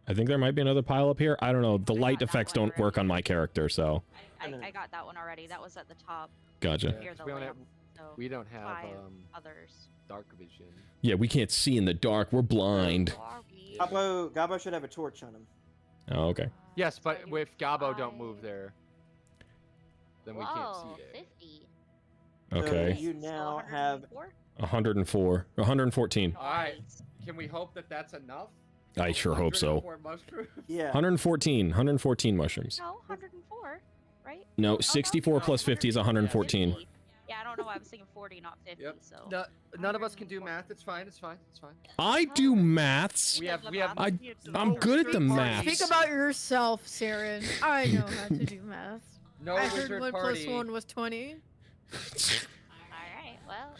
I think there might be another pile up here. I don't know. The I light got that effects one don't work on already. my character, so I got that one already. That was at the top gotcha. Yeah, near 'cause the we don't lamp. have, So we don't have 5 others. dark vision. Yeah, we can't see in the dark. We're blind. Who are we? Gabo should have a torch on him. Oh, okay. Yes, so but I do if Gabo don't move 5. there, then we Whoa, can't see there. 50. Okay. You So now have 104? 104. 114. Alright. Nice. Can we hope that that's enough? I sure hope so. 104 mushrooms? yeah. 114 mushrooms. No, 104, right? No, Oh, 64 plus 50 is 114. 50. Yeah, I don't know why I was thinking 40, not 50. Yep. So No, none of us can do math. It's fine. It's fine. It's fine. I do maths. We have I'm good at the math. Speak about yourself, Saren. I know how to do math. no I heard wizard 1 party. plus 1 was 20. all right. Well,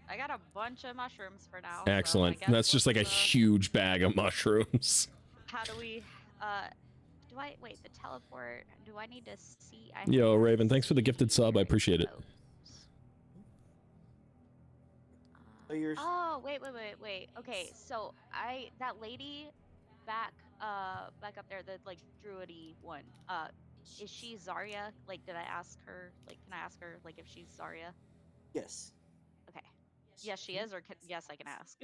I got a bunch of mushrooms for now. so I Excellent. guess That's just like a let's, huge bag of mushrooms. How do we? Do I wait the teleport? Do I need to see? I Yo, have to Raven, thanks for the gifted see sub. I where appreciate it. goes. So you're Oh, wait. Okay, so that lady back up there, the like druidy one. Is she Zarya? Like, did I ask her? Like, can I ask her like if she's Zarya? yes. Okay. Yes, she is, or yes, I can ask.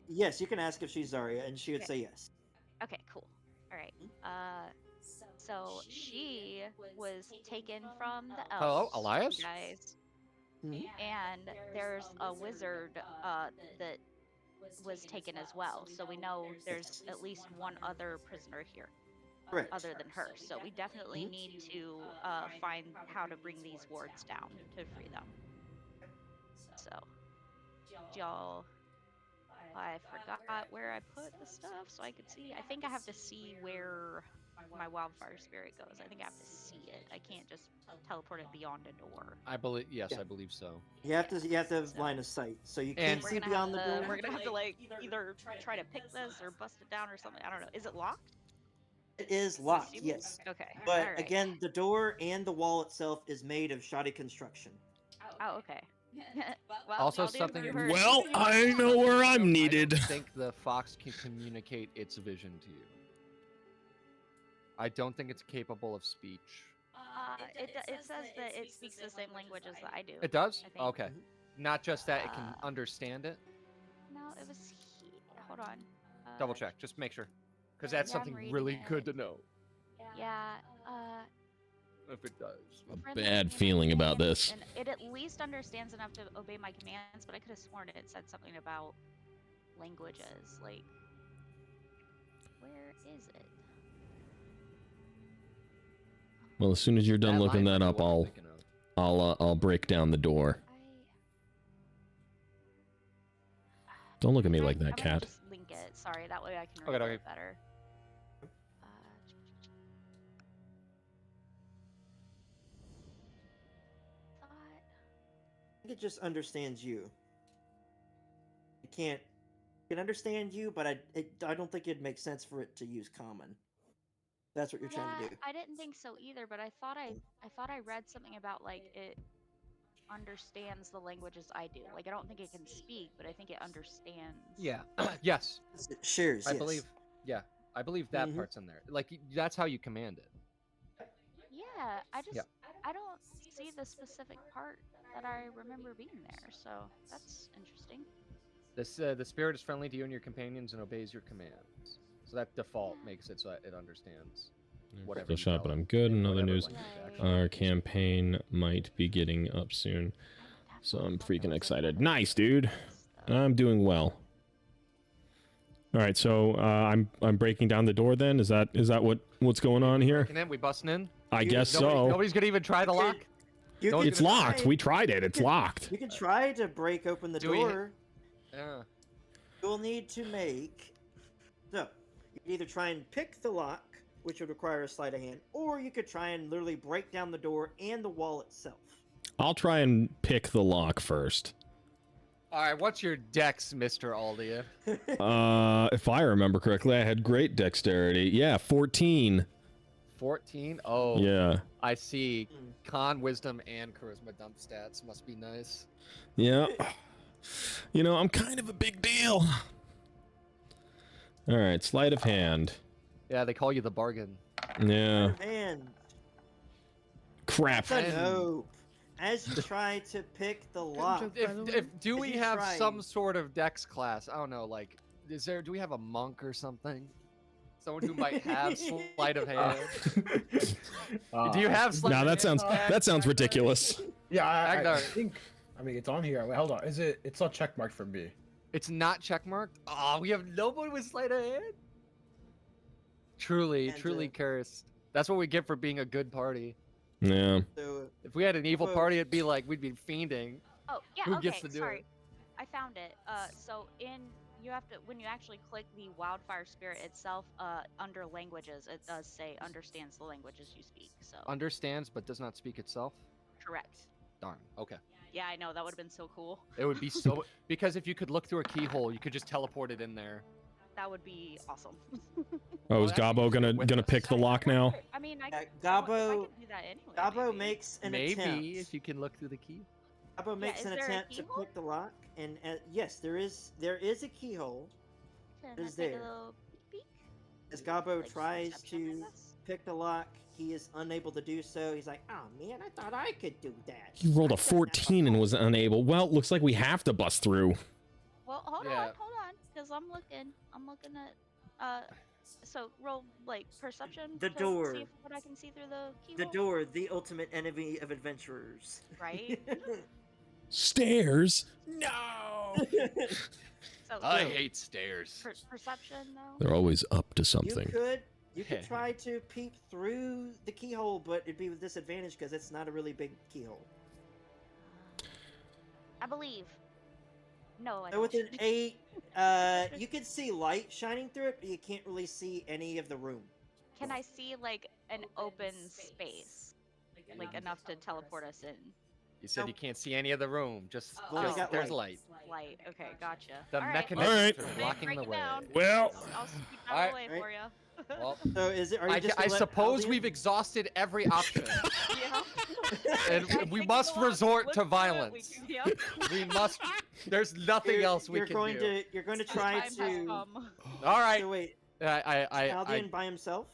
Yes, you can ask if she's Zarya, and she would Okay. say yes. Okay, cool. All right. So she was taken from the elves. Hello, Elias? you guys. Mhm. And there's a wizard that was taken as well. So we know there's at least one other prisoner here Correct. other than her. So we definitely Mhm. need to find how to bring these wards down to free them. So, do y'all I forgot where I put the stuff so I could see. I think I have to see where my wildfire spirit goes. I think I have to see it. I can't just teleport it beyond a door. I believe yes, Yeah. I believe so. You have to have So- line of sight, so you And- can't see beyond the door. We're gonna have to like either try to pick this or bust it down or something. I don't know. Is it locked? It is locked, Assume- yes. Okay. But alright. again, the door and the wall itself is made of shoddy construction. Oh, okay. Well, Also y'all do something- what you heard. Well, I know where I'm needed. I don't think the fox can communicate its vision to you. I don't think it's capable of speech. It says that it speaks the same language as I do. It does? I think. Okay. Not just that it can Uh, understand it. No, it was. Hold on. Double check. Just make sure. Because that's yeah, I'm something reading really good it. to know. Yeah. If it does. A Friendly bad feeling about this. And it at least understands enough to obey my commands, but I could have sworn it said something about languages. Like, where is it? Well, as soon as you're done That looking line that might up, be what I'm thinking of. I'll break down the door. Don't look at me I'm like gonna that, cat. Just link it. Sorry, that way I can Okay, read okay. it better. Thought. I think it just understands you. It can't. It can understand you, but I don't think it'd make sense for it to use common. That's what you're trying to do. I didn't think so either, but I thought I read something about like it understands the languages I do. Like I don't think it can speak, but I think it understands. Yeah. Yes. It shares. I yes. believe. Yeah. I believe that Mhm. part's in there. Like that's how you command it. Yeah, I just Yeah. I don't see the specific part that I remember being there, so that's interesting. This the spirit is friendly to you and your companions and obeys your commands. So that default makes it so that it understands whatever. Still you shut, tell but it, I'm good. in In other whatever news, language it Right. actually our understands. campaign might be getting up soon. So I'm freaking excited. Nice, dude. I'm doing well. All right, so I'm breaking down the door. Then is that what's going on here? Breaking in, we busting in. I guess Nobody, so. Nobody's gonna even try the Okay. lock. You No, can It's locked. try- We tried it. It's you can- locked. You can try to break open the Do we- door. Yeah. You'll need to make. So, you can either try and pick the lock, which would require a sleight of hand, or you could try and literally break down the door and the wall itself. I'll try and pick the lock first. All right. What's your dex, Mr. Aldia? If I remember correctly, I had great dexterity. Yeah, 14. 14. Oh. Yeah. I see. Mm. Con, wisdom, and charisma dump stats must be nice. Yeah. You know, I'm kind of a big deal. All right, sleight of hand. Yeah, they call you the bargain. Yeah. And Crap. so And- no. As you try to pick the lock, joke. By the way, Do if we you have try- some sort of dex class? I don't know. Like, do we have a monk or something? Someone who might have sleight of hand. Do you have sleight Now of that hand? sounds ridiculous. Yeah, I Agnar. think. I mean, it's on here. Wait, hold on. Is it? It's not checkmarked for me. It's not checkmarked. Oh, we have nobody with sleight of hand. Truly, And, truly cursed. That's what we get for being a good party. Yeah. so If we had an evil Well- party, it'd be like we'd be fiending. Oh yeah. Who okay. gets to do sorry. it? I found it. So you have to when you actually click the wildfire spirit itself, under languages, it does say understands the languages you speak. So Understands but does not speak itself. correct. Darn. Okay. Yeah, I know that would have been so cool. It would be so because if you could look through a keyhole, you could just teleport it in there. That would be awesome. Oh, is that's Gabo gonna with gonna us. pick the lock now? I mean, I Yeah, could, I Gabo- could do that anyway. Gabo maybe. makes an Maybe attempt. if you can look through the key. Gabo makes is an there a attempt to keyhole? pick the lock, and yes, there is a keyhole. Can It is I take there. a little peek? As Gabo Like tries perception, I to guess? pick the lock, he is unable to do so. He's like, "Oh man, I thought I could do that." He rolled I a couldn't have 14 and was unable. Well, looks like we have to bust through. Well, hold Yeah. on, because I'm looking at so roll like perception. The to door. See if, what I can see through the The keyhole. door, the ultimate enemy of adventurers. Right. Stairs? No. So I No. hate stairs. perception though. They're always up to you something. could try to peep through the keyhole, but it'd be with disadvantage because it's not a really big keyhole. I believe. No, I So don't. with an 8, you can see light shining through it, but you can't really see any of the room. Can I see like an open space, like enough to teleport us in? You said you can't see any of the room. Just, Well, we Oh. got there's light. light. Light. Okay, gotcha. The All right. mechanisms Alright. are blocking Break the it way. down. Well, I'll sweep out Alright. the way Right. for you. Well, So are you just I gonna let suppose Aldian- we've exhausted every option, Yeah. and we must resort to violence. Yep. We must. There's nothing else we you're can going do. You're going to The try time has to. come. All right. So wait, I, Aldian by himself?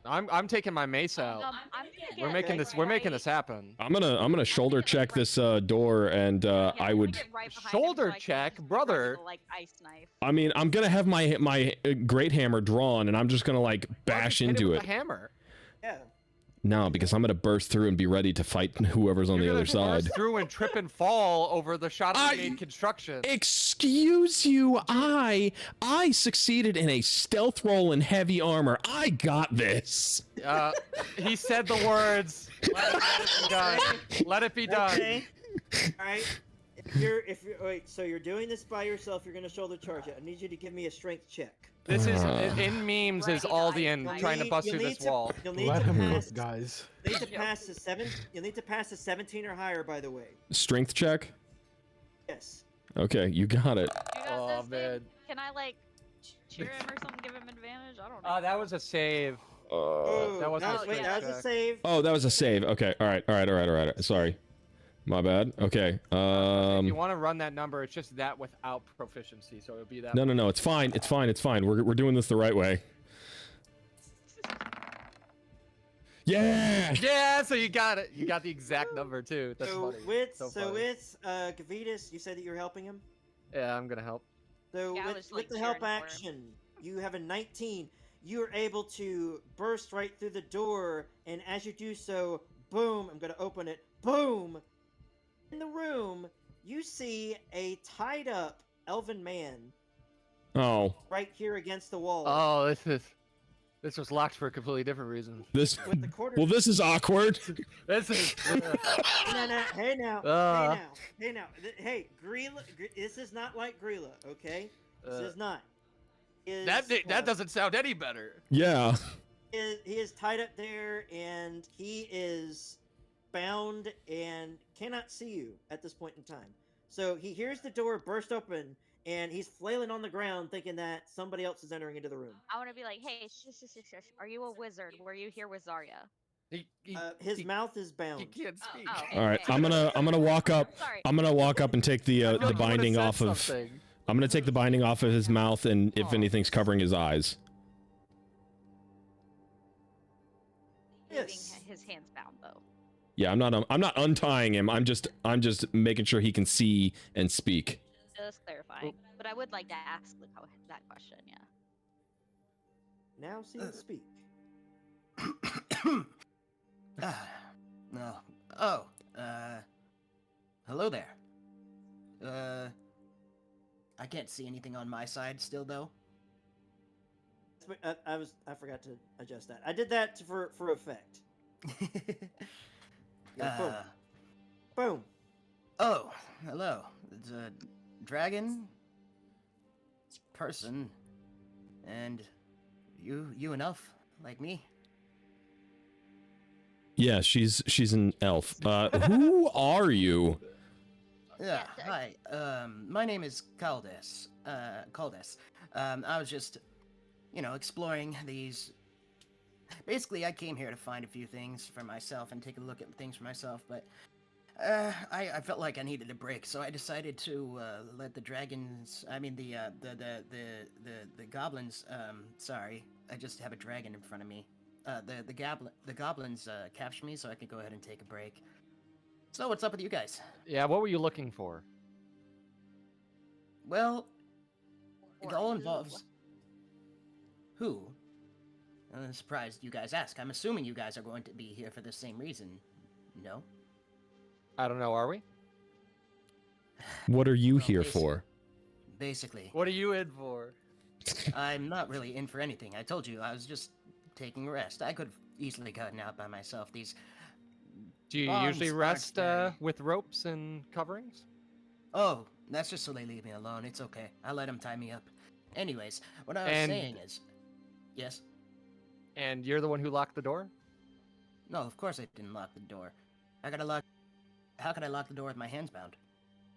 I'm taking my mace out. I'm gonna We're get making this. We're making this happen. I'm gonna shoulder check this door, and Yeah, I I'm would. gonna get right behind him Shoulder so I can check, just brother. run the, like ice knife. I mean, I'm gonna have my great hammer drawn, and I'm just gonna like bash Hit him into with it. a hammer. Yeah. No, because I'm gonna burst through and be ready to fight whoever's on the You're other gonna burst side. through and trip and fall over the shot I- grenade construction. Excuse you, I succeeded in a stealth roll in heavy armor. I got this. He said the words. Let it be done. Let it be done. Okay. All right. If you're wait, so you're doing this by yourself. You're gonna shoulder charge it. I need you to give me a strength check. This is Uh. in memes is Right, Aldian You'll trying to need- bust you'll through need this to- wall. You'll need Let to him pass. look, guys. You'll need to pass a 7. You'll need to pass a 17 or higher. By the way. Strength check. Yes. Okay, you got it. You got Oh this, man. babe? Can I like cheer him or something? Give him advantage? I don't know. That was a save. That wasn't a wait, strength that was a check. save. Oh, that was a save. Okay. All right. Sorry. My bad. Okay. If you want to run that number, it's just that without proficiency, so it would be that. No. It's fine. We're doing this the right way. Yeah. Yeah, so you got it. You got the exact number too. That's So funny. with funny. Gavitas, you said that you're helping him. Yeah, I'm gonna help. So Yeah, I with, was, like, the help cheering for him. action, you have a 19. You are able to burst right through the door, and as you do so, boom! I'm gonna open it. Boom! In the room, you see a tied-up elven man Oh, right here against the wall. Oh, this was locked for a completely different reason. this. With the quarter. Well, this is awkward. This is. Hey now. Uh. Hey now. Hey, Grilla. This is not like Grilla, okay? This Uh, is not. Is, that doesn't sound any better. Yeah. He is tied up there, and he is bound and cannot see you at this point in time. So he hears the door burst open, and he's flailing on the ground, thinking that somebody else is entering into the room. I want to be like, hey, shush. Are you a wizard? Were you here with Zarya? His he- mouth is bound. He can't speak. Oh, okay, All right. okay. I'm gonna walk up. Sorry. I'm gonna walk up and take the I feel like you would've binding said off of. something. I'm gonna take the binding off of his mouth, and if Aw. anything's covering his eyes. Leaving Yes. his hands bound though. Yeah, I'm not untying him. I'm just making sure he can see and speak. Just clarifying. But I would like to ask that question. Yeah. Now see him speak. No. Oh, hello there. I can't see anything on my side still, though. I forgot to adjust that. I did that for effect. Yeah, boom. Boom. Oh, hello. It's a dragon person, and you enough like me. Yeah, she's an elf. Who are you? Yeah. Yeah, Hi. My name is Caldes. Caldes. I was just, exploring these. Basically, I came here to find a few things for myself and take a look at things for myself, but I felt like I needed a break, so I decided to let the dragons. I mean, the goblins. Sorry, I just have a dragon in front of me. The goblins capture me, so I could go ahead and take a break. So, what's up with you guys? Yeah, what were you looking for? Well, it Or all who? involves who? I'm surprised you guys ask. I'm assuming you guys are going to be here for the same reason. No? I don't know. Are we? What are you Well, here for? Basically, What are you in for? I'm not really in for anything. I told you I was just taking a rest. I could have easily gotten out by myself. These. Do you Bonds usually aren't rest very- with ropes and coverings? Oh, That's just so they leave me alone. It's okay. I let them tie me up. Anyways, what I was And- saying is, yes. And you're the one who locked the door? No, of course I didn't lock the door. How could I lock the door with my hands bound?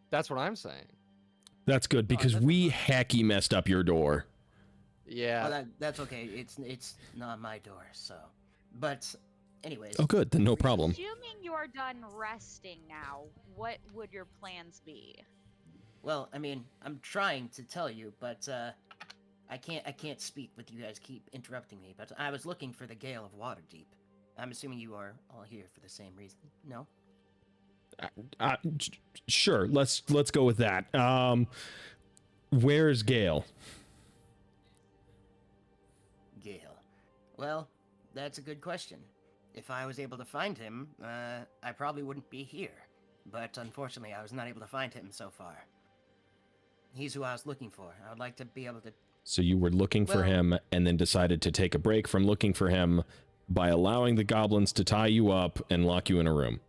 That's what I'm saying. That's good because that's we hacky messed up your door. Yeah. Well, that's okay. It's not my door, so. But, anyways. Oh, good. Then no problem. Assuming you are done resting now, what would your plans be? Well, I mean, I'm trying to tell you, but I can't speak with you guys keep interrupting me. But I was looking for the Gale of Waterdeep. I'm assuming you are all here for the same reason. No? Sure. Let's go with that. Where's Gale? Gale. Well, that's a good question. If I was able to find him, I probably wouldn't be here. But unfortunately, I was not able to find him so far. He's who I was looking for. I would like to be able to. So you were looking for Well- him and then decided to take a break from looking for him by allowing the goblins to tie you up and lock you in a room.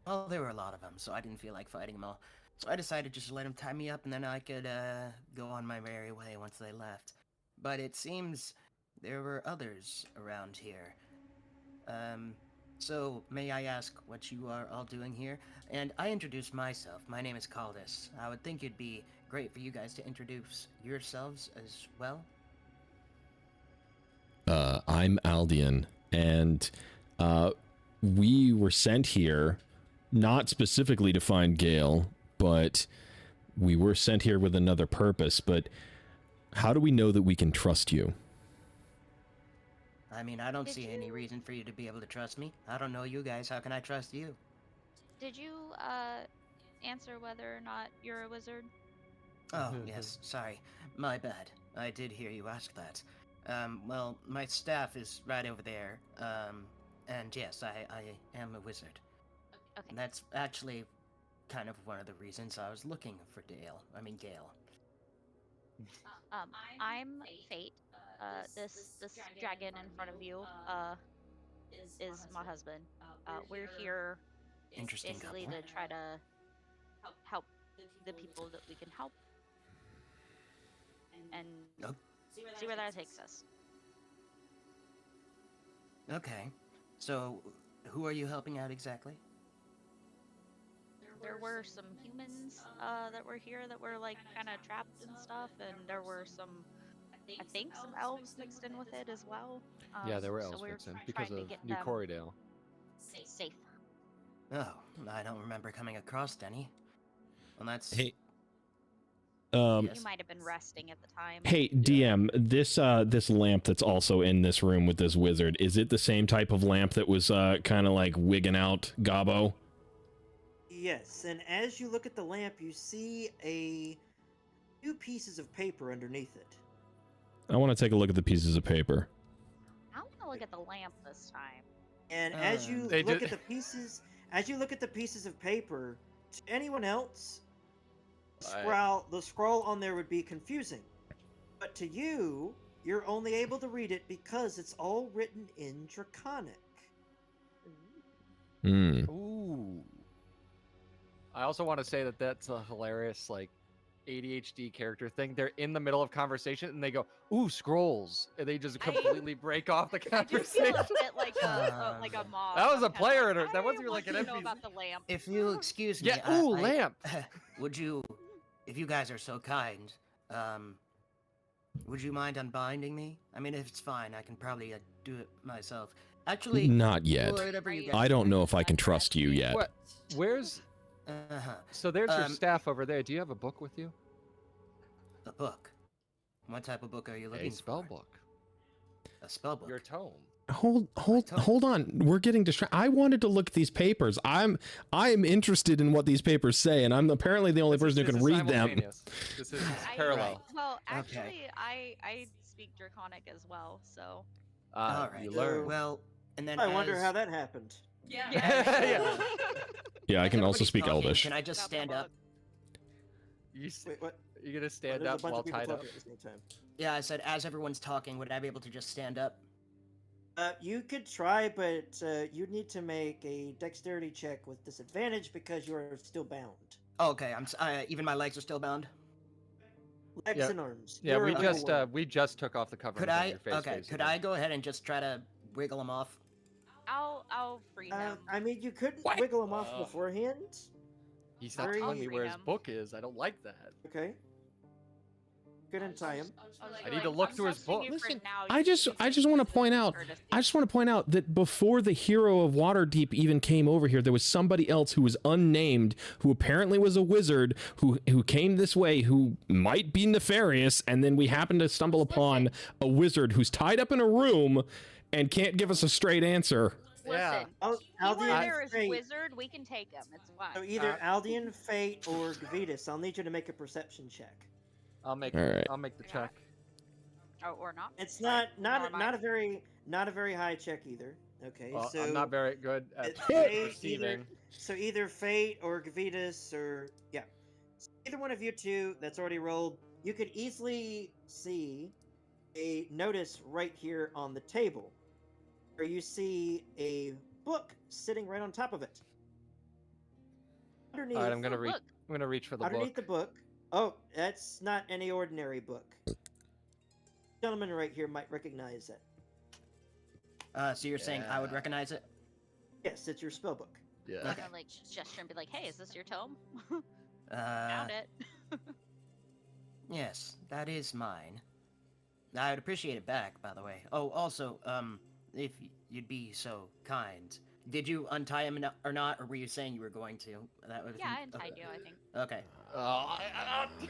Well, there were a lot of them, so I didn't feel like fighting them all. So I decided just to let them tie me up, and then I could go on my merry way once they left. But it seems there were others around here. So may I ask what you are all doing here? And I introduced myself. My name is Caldus. I would think it'd be great for you guys to introduce yourselves as well. I'm Aldian, and we were sent here not specifically to find Gale, but we were sent here with another purpose. But how do we know that we can trust you? I mean, I don't Did see any reason for you to be able to trust me. I don't know you guys. How can I trust you? Did you answer whether or not you're a wizard? Oh, yes, sorry. My bad. I did hear you ask that. Well, my staff is right over there. And yes, I am a wizard. Okay. And that's actually kind of one of the reasons I was looking for Gale. I'm Fate. This dragon in front of you is my husband. We're here Interesting basically couple. to try to help the people that we can help and Oh. see where that takes us. Okay. So, who are you helping out exactly? There were some humans that were here that were like kind of trapped and stuff, and there were some, I think, some elves mixed in with it as well. Yeah, there were so elves we're mixed in trying because to of get New them Corridale. safe. Oh, I don't remember coming across any. Well, that's... Hey, Yes. You might have been resting at the time. hey, DM, this lamp that's also in this room with this wizard, is it the same type of lamp that was kind of like wigging out Gabo? Yes, and as you look at the lamp, you see a few pieces of paper underneath it. I want to take a look at the pieces of paper. I want to look at the lamp this time. And as you They look ju- at the pieces, of paper, to anyone else, the scroll on there would be confusing. But to you, you're only able to read it because it's all written in Draconic. Hmm. Ooh. I also want to say that that's a hilarious, like, ADHD character thing. They're in the middle of conversation and they go, "Ooh, scrolls," and they just completely break off the I just feel conversation. a bit like a mob. That was a I'm kinda player like, in her- that I wasn't even want like an to know NPC. about the lamp. If you excuse me, Yeah. Ooh, lamp. Would you, if you guys are so kind, would you mind unbinding me? I mean, if it's fine, I can probably do it myself. Actually, Not yet. whatever you Are guys I don't know if I can trust you yet. What? Where's? Uh-huh. So there's your Um, staff over there. Do you have a book with you? A book. What type of book are you looking A spell for? book. A spell book. Your tome. Hold on. We're getting distracted. I wanted to look at these papers. I'm interested in what these papers say, and I'm apparently the only person who This can is read them. simultaneous. This is I- parallel. Well, Okay. actually, I speak Draconic as well, so. All right. You learn. Well, and then I wonder as- how that happened. Yeah. Yeah. Yeah, I as can also everybody's speak talking, Elvish. Can I just Got the stand up? book. Wait, what? You're gonna Oh, stand there's a up bunch while of people tied up. talking at the same time. Yeah, I said as everyone's talking, would I be able to just stand up? You could try, but you need to make a dexterity check with disadvantage because you are still bound. Oh, okay, even my legs are still bound. Legs Yeah. and arms. Yeah, You're we a just little we just took off the covering Could on I? your face. Okay, basically. could I go ahead and just try to wiggle them off? I'll free him. I mean, you couldn't What? wiggle them off beforehand. He's not telling me where where his his book is. I don't like that. Okay. Good untie him. I need to look through his book. Listen, I just want to point out, that before the hero of Waterdeep even came over here, there was somebody else who was unnamed, who apparently was a wizard, who came this way, who might be nefarious, and then we happened to stumble upon a wizard who's tied up in a room and can't give us a straight answer. Listen, Al- he were Aldian there as Fate. wizard, we can take him. It's fine. So either Aldian, Fate, or Gavitas. I'll need you to make a perception check. I'll make All right. I'll make the check. Or not. It's Fine. not Nor am not I. a very high check either. Okay, Well, so I'm not very good at it's Fate, receiving. either Fate or Gavitas or yeah, so either one of you two that's already rolled. You could easily see a notice right here on the table, where you see a book sitting right on top of it. Underneath, All right, I'm gonna reach. Look. I'm gonna reach for the underneath book. the book. Oh, that's not any ordinary book. Gentleman right here might recognize it. So you're saying I would Yeah. recognize it? Yes, it's your spell book. Yeah. I'm gonna like gesture and be like, "Hey, is this your tome?" Uh, Found it. yes, that is mine. I would appreciate it back, by the way. Oh, also, if you'd be so kind, did you untie him or not, or were you saying you were going to? That would Yeah, I untied you. I think. Okay.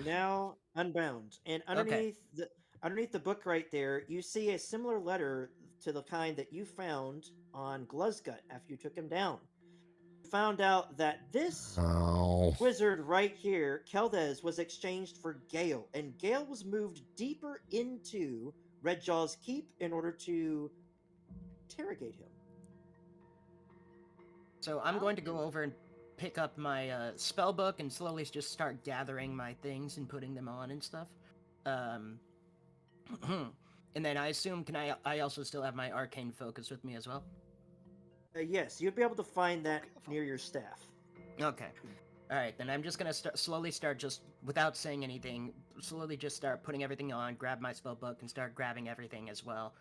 Now unbound, and underneath the book right there, you see a similar letter to the kind that you found on Gluzgut after you took him down. You found out that this Oh. wizard right here, Keldez, was exchanged for Gale, and Gale was moved deeper into Redjaw's Keep in order to interrogate him. So I'm going to go over and pick up my spell book and slowly just start gathering my things and putting them on and stuff. And then I assume I also still have my arcane focus with me as well? Yes, you'll be able to find that near your staff. Okay. All right, then I'm just gonna slowly start just without saying anything. Slowly just start putting everything on. Grab my spell book and start grabbing everything as well.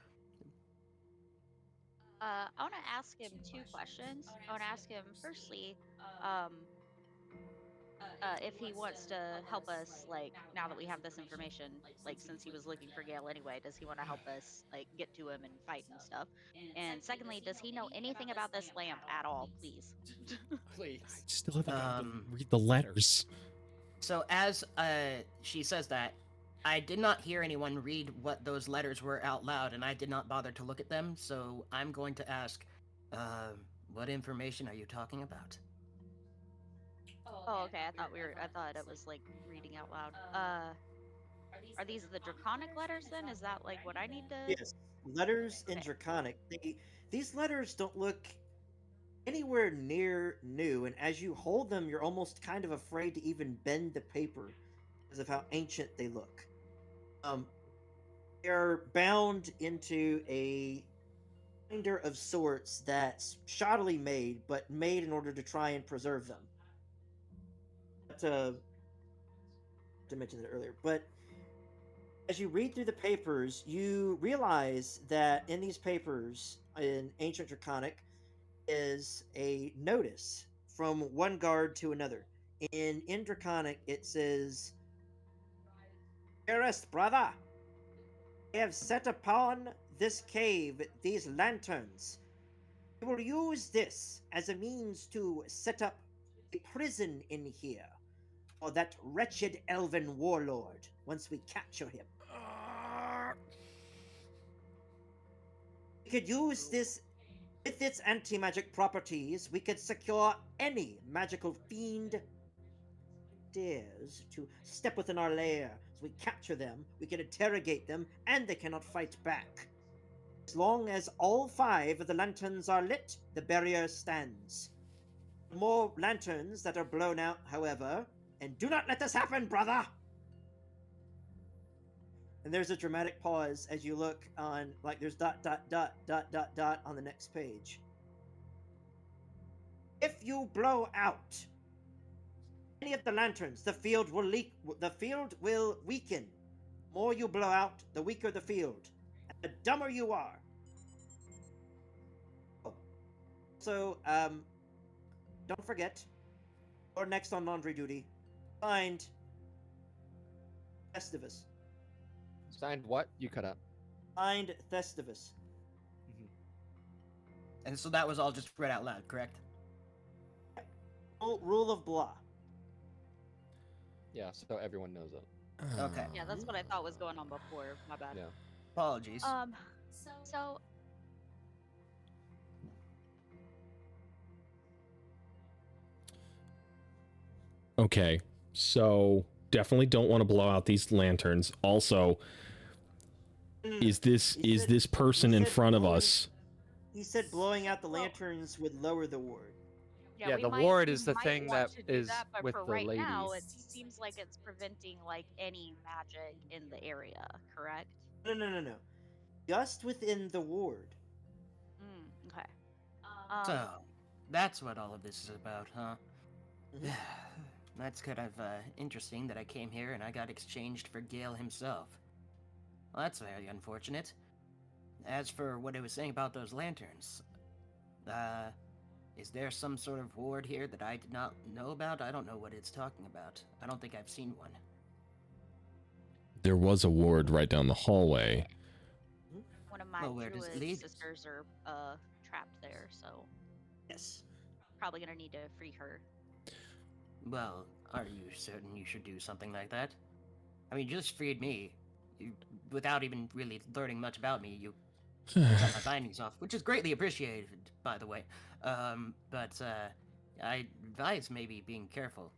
I want to ask him two questions. I want to ask him firstly, if he wants to help us, like now that we have this information, like since he was looking for Gale anyway, does he want to help us like get to him and fight and stuff? And secondly, does he know anything about this lamp at all? Please. Please. I still haven't gotten to read the letters. So as she says that, I did not hear anyone read what those letters were out loud, and I did not bother to look at them. So I'm going to ask, what information are you talking about? Oh, okay. I thought it was like reading out loud. Are these the draconic letters then? Is that like what I need to? Yes, letters in Okay. Draconic. These letters don't look anywhere near new, and as you hold them, you're almost kind of afraid to even bend the paper because of how ancient they look. They're bound into a binder of sorts that's shoddily made, but made in order to try and preserve them. But, to mention it earlier, but as you read through the papers, you realize that in these papers, in Ancient Draconic, is a notice from one guard to another. In Draconic, it says, "Dearest brother, I have set upon this cave these lanterns. We will use this as a means to set up a prison in here for that wretched elven warlord once we capture him. We could use this with its anti-magic properties. We could secure any magical fiend dares to step within our lair. So we capture them, we can interrogate them, and they cannot fight back. As long as all 5 of the lanterns are lit, the barrier stands. More lanterns that are blown out, however, and do not let this happen, brother! And there's a dramatic pause as you look on, like there's dot dot dot dot dot dot on the next page. If you blow out any of the lanterns, the field will leak. The field will weaken. The more you blow out, the weaker the field, and the dumber you are. Oh. So, don't forget, you're next on laundry duty. Find Festivus. Signed what? You cut up. Find Festivus. And so that was all just read out loud, correct? Rule of blah. Yeah, so everyone knows it. Okay. Yeah, that's what I thought was going on before. My bad. Yeah. Apologies. So Okay, so definitely don't want to blow out these lanterns. Also, is this person in front of us? He said blowing out the lanterns would lower the ward. Yeah, we the might- ward we is the might thing want that to do is that, but with for the right now, ladies. it seems like it's preventing like any magic in the area. Correct? No. Just within the ward. Okay. So, that's what all of this is about, huh? Mhm. That's kind of interesting that I came here and I got exchanged for Gale himself. Well, that's very unfortunate. As for what I was saying about those lanterns, is there some sort of ward here that I did not know about? I don't know what it's talking about. I don't think I've seen one. There was a ward right down the hallway. One of my Well, where does it druid lead? sisters are trapped there, so Yes. probably gonna need to free her. Well, are you certain you should do something like that? I mean, you just freed me. Without even really learning much about me, you cut my bindings off, which is greatly appreciated, by the way. But I advise maybe being careful.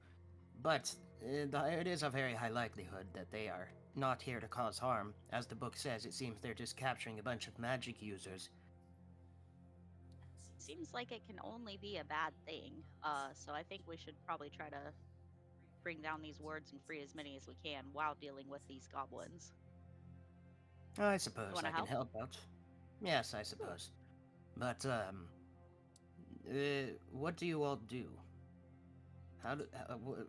But it is a very high likelihood that they are not here to cause harm. As the book says, it seems they're just capturing a bunch of magic users. Seems like it can only be a bad thing. So I think we should probably try to bring down these wards and free as many as we can while dealing with these goblins. I suppose wanna I can help? help out. Yes, I suppose. But what do you all do?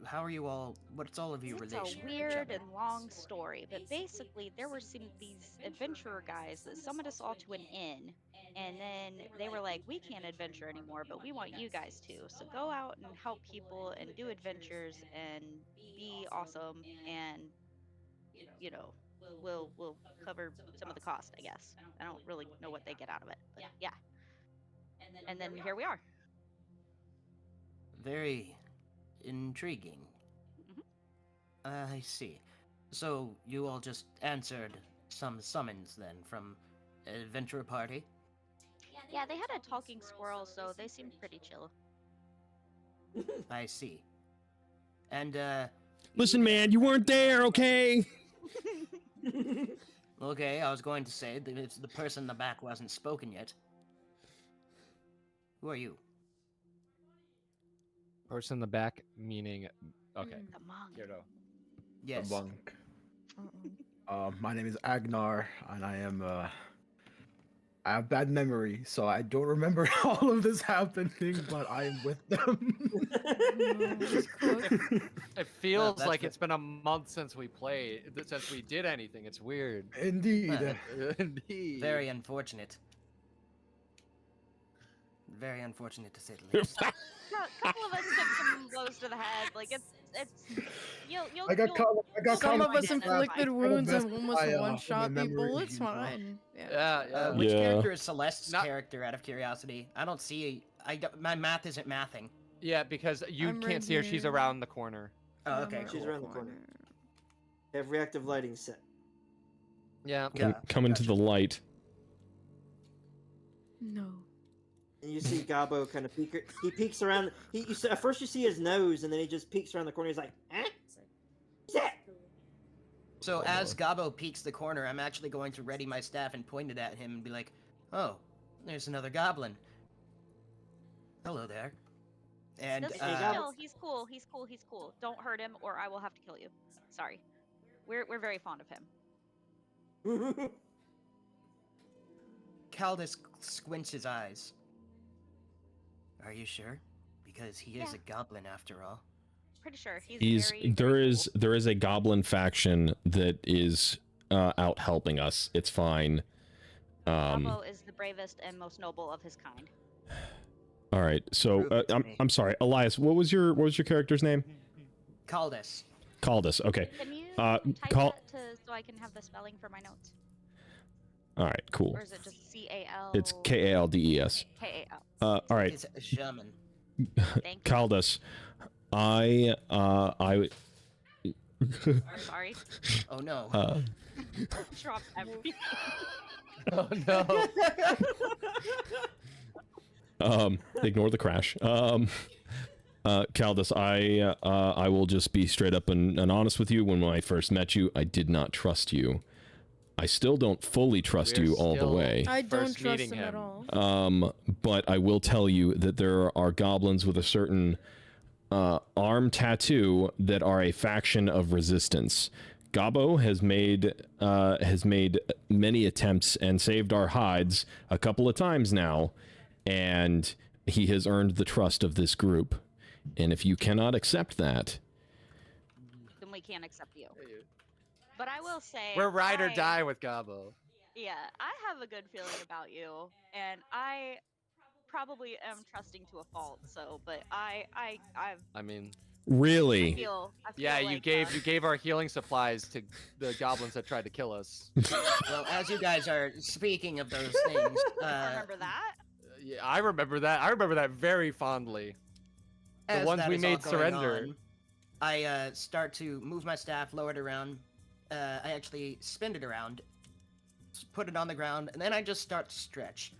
How are you all? What's all of your It's relation? a weird and long story, but basically there were these adventurer guys that summoned us all to an inn, and then they were like, "We can't adventure anymore, but we want you guys to. So go out and help people and do adventures and be awesome, and you know, we'll cover some of the cost, I guess. I don't really know what they get out of it, but yeah. And then here we are. Very intriguing. I see. So you all just answered some summons then from an adventurer party? Yeah, they had a talking squirrel, so they seemed pretty chill. I see. And Listen, man, you weren't there, okay? okay, I was going to say that it's the person in the back who hasn't spoken yet. Who are you? Person in the back, meaning. Okay. The monk. Gyardo. Yes. The monk. My name is Agnar, and I am I have bad memory, so I don't remember all of this happening, but I am with them. It feels that's like the- it's been a month since we played, since we did anything. It's weird. Indeed. Indeed. Very unfortunate. Very unfortunate to say the least. A couple of us took some blows to the head. Like it's you'll I got caught. I got Some caught of by us the trap. inflicted I wounds got and one messed was by, one my shot people. memory, It's you know. fine. Yeah. Yeah. Which Yeah. character is Celeste's Not- character, out of curiosity? I don't see. My math isn't mathing. Yeah, because you I'm can't right see her. She's here. around the corner. Oh, okay, She's cool. around the corner. They have reactive lighting set. Yeah. Yeah, Come into the light. No. And you see Gabo kind of peek. He peeks around. At first you see his nose, and then he just peeks around the corner. He's like, "Huh? What's that?" So as Gabo peeks the corner, I'm actually going to ready my staff and point it at him and be like, "Oh, there's another goblin. Hello there." And Just Gabo- chill. He's cool. He's cool. He's cool. Don't hurt him, or I will have to kill you. Sorry. We're very fond of him. Caldus squints his eyes. Are you sure? Because he is Yeah. a goblin after all. Pretty sure He's there is a goblin faction that is out helping us. It's fine. Bravo is the bravest and most noble of his kind. All right. So Prove it to me. I'm sorry, Elias. What was your character's name? Caldus. Caldus. Okay. Can you Uh, type call- that so I can have the spelling for my notes? All right. Cool. Or is it just C-A-L? It's Kaldes. K-A-L. All right. It's German. Thank you. Caldus. I I'm sorry. Oh no. Drop everything. Oh no. Ignore the crash. Caldus, I will just be straight up and honest with you. When I first met you, I did not trust you. I still don't fully trust We're you all the still- way. I don't First trust meeting him at him. all. But I will tell you that there are goblins with a certain arm tattoo that are a faction of resistance. Gabo has made many attempts and saved our hides a couple of times now, and he has earned the trust of this group. And if you cannot accept that, Then we can't accept you. But I will say... We're ride or I- die with Gabo. Yeah, I have a good feeling about you, and I probably am trusting to a fault. So, but I I really, feel. yeah, you like, gave our healing supplies to the goblins that tried to kill us. Well, as you guys are speaking of those things, remember that? Yeah, I remember that. I remember that very fondly. The as ones that we is all made going surrender. on, I start to move my staff, lower it around. I actually spin it around, put it on the ground, and then I just start to stretch.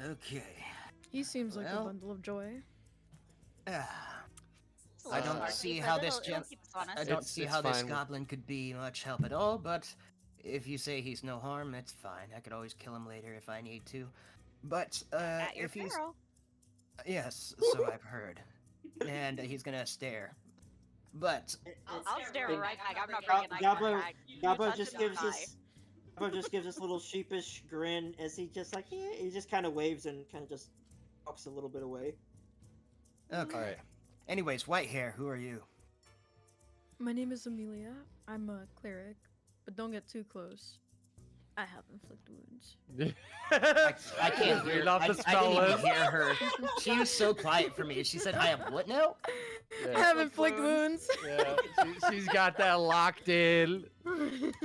Okay. He seems like a Well- bundle of joy. It's a I little don't snarky, see but how this it'll keep us honest. I don't It's- see it's how this fine. goblin could be much help at all, but if you say he's no harm, it's fine. I could always kill him later if I need to. But At your if he's peril. yes, so I've heard, and he's gonna stare. But I'll stare And right back. I'm not Ga- bringing eye Gabo- contact. You Gabo touch just it, I'll gives die. us. Gabo just gives us a little sheepish grin as he just like he just kind of waves and kind of just walks a little bit away. okay. All right. Anyways, white hair, who are you? My name is Amelia. I'm a cleric, but don't get too close. I have inflict wounds. I can't hear. Read off I the spell didn't even list. hear her. She was so quiet for me. She said, "I have what now?" I have inflict wounds. Yeah, she's got that locked in.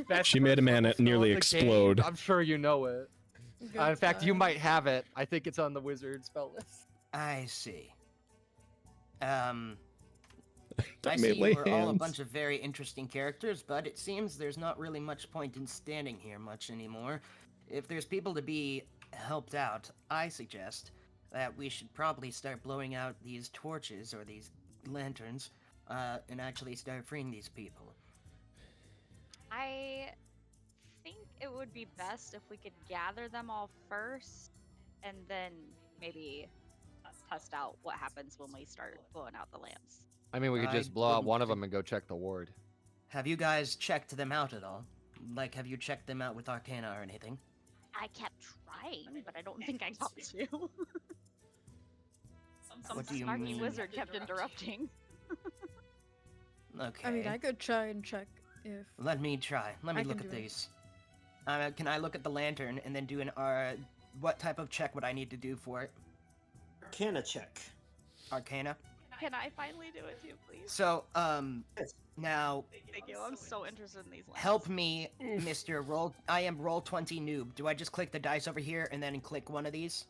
Best She made a man spell nearly in the game. explode. I'm sure you know it. Good In fact, you times. might have it. I think it's on the wizard spell list. I see. I Don't see melee you are all a hands. bunch of very interesting characters, but it seems there's not really much point in standing here much anymore. If there's people to be helped out, I suggest that we should probably start blowing out these torches or these lanterns, and actually start freeing these people. I think it would be best if we could gather them all first, and then maybe test out what happens when we start blowing out the lamps. I mean, we could I just blow out wouldn't one of think- them and go check the ward. Have you guys checked them out at all? Like, have you checked them out with Arcana or anything? I kept trying, but I don't think I got to. Some What do you snarky mean? wizard kept interrupting. Okay. I mean, I could try and check if. Let me try. Let me I look can at do it. these. Can I look at the lantern and then do an what type of check would I need to do for it? Arcana check. Arcana. Can I finally do it too, please? So, Yes. now Thank you. I'm so interested in these lamps. help me, Mr. Roll. I am Roll 20 noob. Do I just click the dice over here and then click one of these?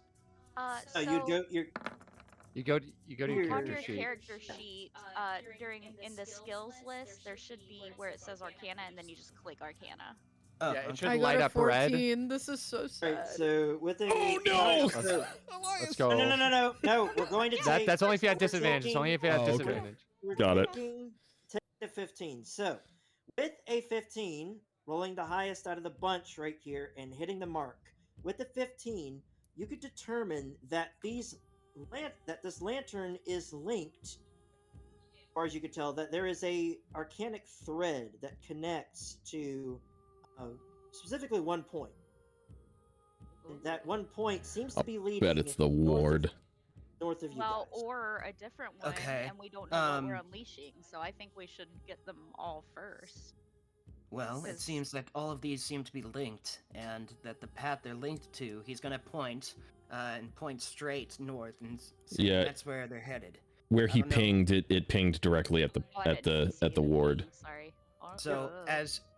So You'd go. You're You go to your Here. on character your sheet. character sheet, in the skills list, there should be where it says Arcana, and then you just click Arcana. Oh, Yeah, it okay. should I got light a up red. 14. This is so sad. right. So with a Oh, no! so- Let's go. no. We're going to take. That's only if you had we're disadvantage. It's only if you had Oh, okay. disadvantage. We're Got it. taking 10 to 15. So, with a 15, rolling the highest out of the bunch right here and hitting the mark, with the 15, you could determine that this lantern is linked far as you could tell, that there is a arcanic thread that connects to specifically one point. And that one point seems to be leading. Bet it's the ward. North of you Well, guys. or a different one, Okay, and we don't know what we're unleashing. So I think we should get them all first. Well, it Because- seems that all of these seem to be linked, and that the path they're linked to, he's gonna point, and point straight north, and say Yeah. that's where they're headed. Where he don't know. pinged it pinged directly at the Oh, I didn't see the ward. ping, Sorry. Oh, So ugh.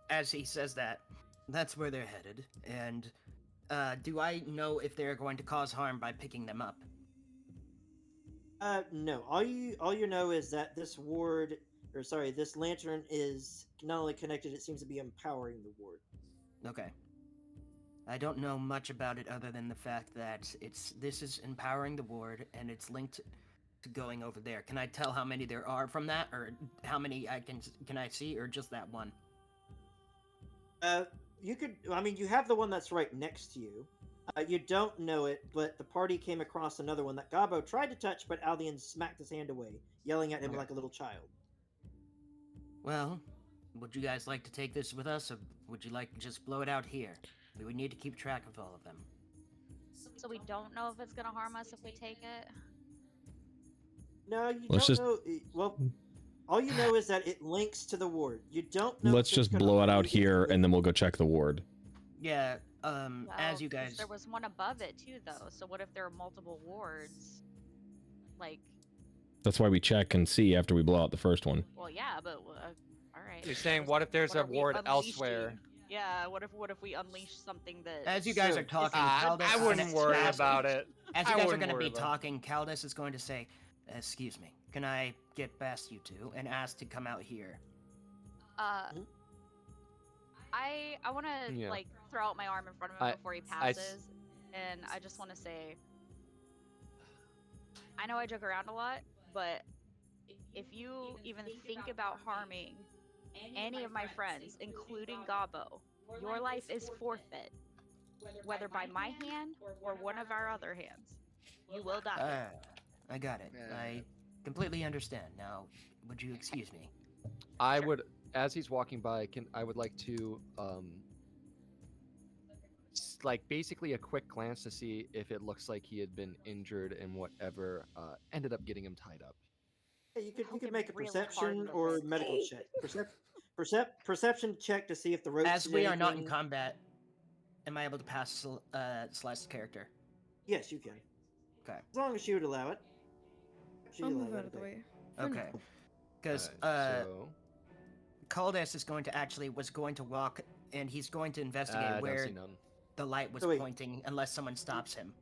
as he says that, that's where they're headed. And do I know if they're going to cause harm by picking them up? No. All you know is that this ward, or sorry, this lantern is not only connected, it seems to be empowering the ward. Okay. I don't know much about it other than the fact that this is empowering the ward and it's linked to going over there. Can I tell how many there are from that, or how many can I see, or just that one? You could. I mean, you have the one that's right next to you. You don't know it, but the party came across another one that Gabo tried to touch, but Aldian smacked his hand away, yelling at him Okay. like a little child. Well, would you guys like to take this with us, or would you like to just blow it out here? We would need to keep track of all of them. So we don't know if it's gonna harm us if we take it. No, you Let's don't just- know. Well, all you know is that it links to the ward. You don't know. Let's if it's just gonna blow it out immediately here, link- and then we'll go check the ward. Yeah, Well, as you 'cause guys... There was one above it too, though. So what if there are multiple wards? Like, That's why we check and see after we blow out the first one. well, yeah, but all right. You're saying, what if there's What a are we ward elsewhere? unleashing? Yeah. What if we unleash something that? As you guys So, are talking, I Caldas is wouldn't gonna worry ask- about it. As I you guys are wouldn't going to worry be about it. talking, Caldas is going to say, "Excuse me, can I get past you two and ask to come out here?" Hmm? I want to Yeah. like throw out my arm in front of him before he I s- passes, and I just want to say, I know I joke around a lot, but if you even think about harming any of my friends, including Gabo, your life is forfeit, whether by my hand or one of our other hands. You will die. I got it. Yeah. I completely understand. Now, would you excuse me? I would, as he's walking by, I would like to, like basically a quick glance to see if it looks like he had been injured and whatever ended up getting him tied up. Yeah, you could Poke him make a really hard perception in the or ribs. medical check. Perception check to see if the ropes. As did we are not in anything. combat, am I able to pass Celeste's character? Yes, you can. Okay. As long as she would allow it. She I'll would move allow out of the I think. way. for Okay. now. Because So, Caldas is going to was going to walk, and he's going to investigate I don't where see none. the light was So wait. pointing, unless someone stops him.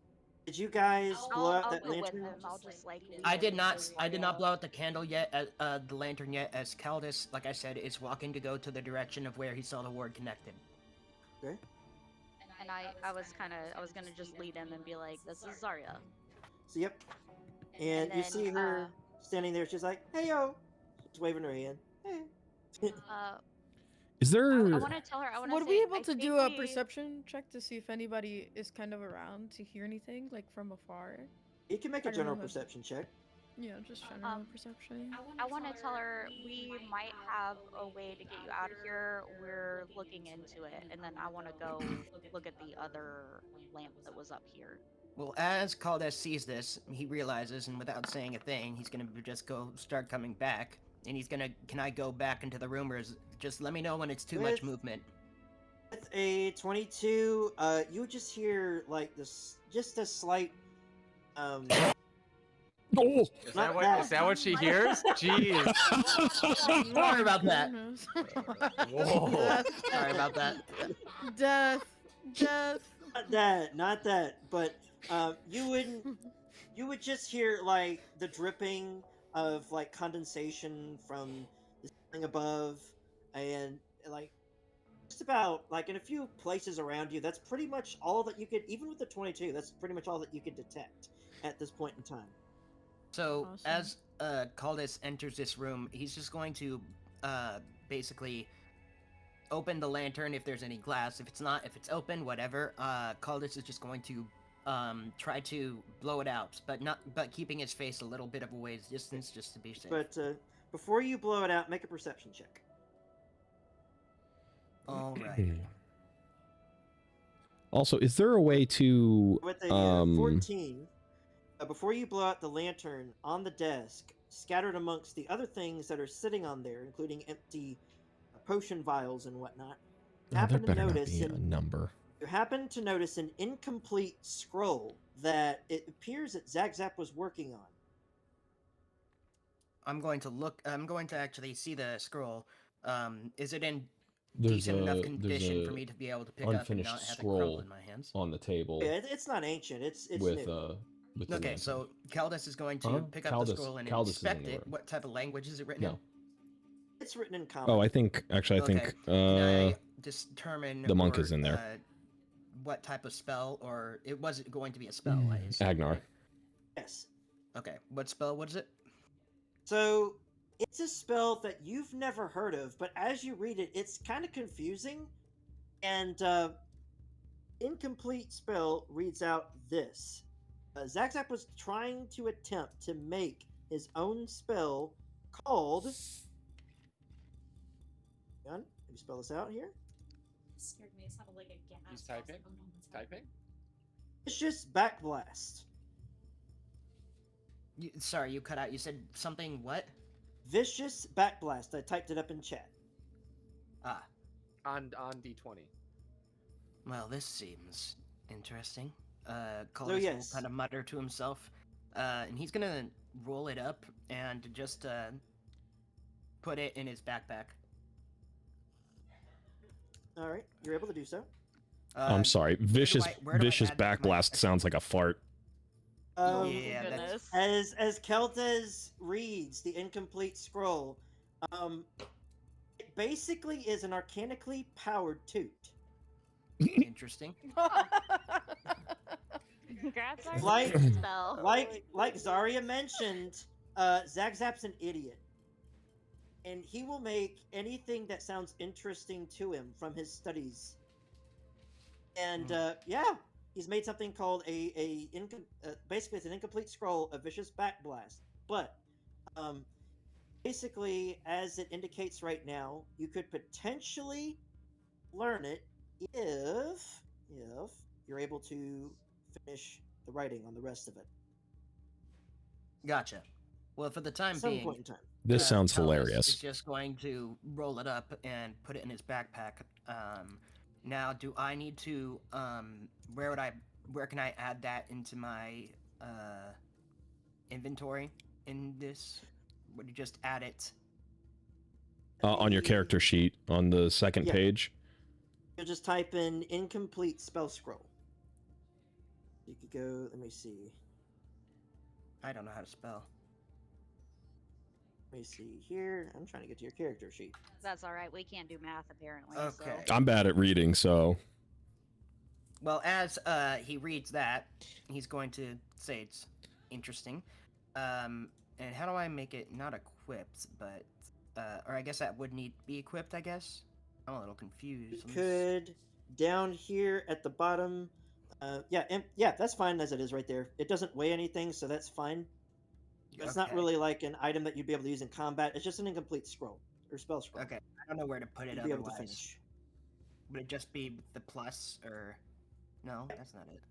Did you guys blow out I'll that go with lantern? him. I'll just like. leave I him did in not. his I did not wall. blow out the candle yet. The lantern yet, as Caldas, like I said, is walking to go to the direction of where he saw the ward connected. Okay. And I was gonna just lead him and be like, "This is Zarya." So yep. And you then, see her standing there. She's like, "Hey yo," just waving her hand. Hey. Is there? I want to tell her. I want to. Would we be able to do a perception check to see if anybody is kind of around to hear anything, like from afar? You can make a I don't general know. perception check. Yeah, just general Um, perception. I want to tell her we might have a way to get you out of here. We're looking into it, and then I want to go look at the other lamp that was up here. Well, as Caldas sees this, he realizes, and without saying a thing, he's gonna just start coming back, and he's gonna. Can I go back into the room, or just let me know when it's too much With- movement? With a 22, you just hear like this, just a slight, Oh! Not Is that. that what she hears? Jeez. Sorry about that. Goodness. Whoa. Sorry about that. Death. not that, but you would just hear like the dripping of like condensation from the ceiling above, and like just about like in a few places around you. That's pretty much all that you could, even with the 22. That's pretty much all that you could detect at this point in time. So Awesome. as Caldas enters this room, he's just going to basically open the lantern if there's any glass. If it's not, if it's open, whatever. Caldas is just going to try to blow it out, but keeping his face a little bit of a ways distance just to be safe. But before you blow it out, make a perception check. All right. Also, is there a way to With a 14, before you blow out the lantern on the desk, scattered amongst the other things that are sitting on there, including empty potion vials and whatnot, there happen to better not notice be a number. you happen to notice an incomplete scroll that it appears that Zagzap was working on. I'm going to actually see the scroll. Is it in There's decent enough a condition for me to be able to pick up and unfinished not have it crumble scroll in my hands? on the table Yeah, it's not ancient. It's with new. with the Okay, lantern. so Caldus is going to Huh? pick up the scroll and Caldus is in inspect the it. room. What type of language is it written No. It's written in common. Oh, I think actually I Okay. think Can I determine the monk or, is in there. What type of spell, or it wasn't going to be a spell? I assume, Agnar. right? Yes. Okay, what spell? What is it? So it's a spell that you've never heard of, but as you read it, it's kind of confusing. And incomplete spell reads out this. Zagzap was trying to attempt to make his own spell called... Hang on, let me spell this out here. Scared me. It sounded like a gas. He's typing? Typing? It's just Backblast. Sorry, you cut out. You said something. What? Vicious Backblast. I typed it up in chat. Ah. On D20. Well, this seems interesting. Caldus So, yes. will kind of mutter to himself, and he's gonna roll it up and just put it in his backpack. All right, you're able to do so. I'm sorry. Vicious where do I vicious add that to my backblast sounds like a fart. Yeah, that's as Keltez reads the incomplete scroll, it basically is an arcanically powered toot. interesting. Congrats on Like- the spell. Like Zarya mentioned, Zagzap's an idiot, and he will make anything that sounds interesting to him from his studies. And yeah, he's made something called basically it's an incomplete scroll of vicious backblast. But basically, as it indicates right now, you could potentially learn it if you're able to finish the writing on the rest of it. Gotcha. Well, for the time At some being, point in time. This sounds Caldus hilarious. is just going to roll it up and put it in his backpack. Now, do I need to where can I add that into my inventory in this? Would you just add it? On your character sheet on the second Yeah. page. You'll just type in incomplete spell scroll. You could go, let me see. I don't know how to spell. Let me see here. I'm trying to get to your character sheet. That's all right. We can't do math apparently. Okay. So. I'm bad at reading, so Well, as he reads that, he's going to say it's interesting. And how do I make it not equipped, but or I guess that would need to be equipped, I guess? I'm a little confused. You Let me could, down here at the bottom, yeah, that's fine as it is right there. It doesn't weigh anything, so that's fine. It's not Okay. really like an item that you'd be able to use in combat. It's just an incomplete scroll, or spell scroll. Okay, I don't know where to put it You'd be able to otherwise. finish. Would it just be the plus, or... No, that's not it.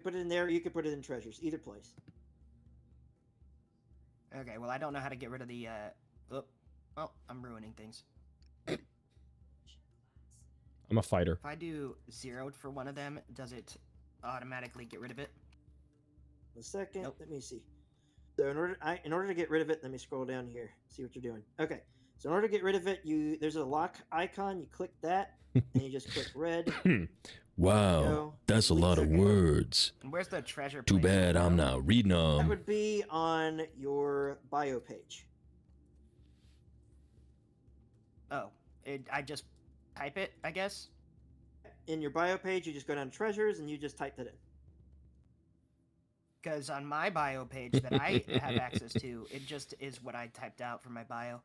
Put it in there, you could put it in treasures, either place. Okay, well, I don't know how to get rid of the, Oh, I'm ruining things. I'm a fighter. If I do 0'd for one of them, does it automatically get rid of it? A second, Nope. let me see. So in order to get rid of it, let me scroll down here, see what you're doing. Okay, so in order to get rid of it, there's a lock icon. You click that, and you just click red. Wow, Go. that's a lot of words. And where's the treasure Too place? bad I'm not reading That them. would be on your bio page. Oh, I just type it, I guess? In your bio page, you just go down to treasures, and you just type that in. Because on my bio page that I have access to, it just is what I typed out for my bio.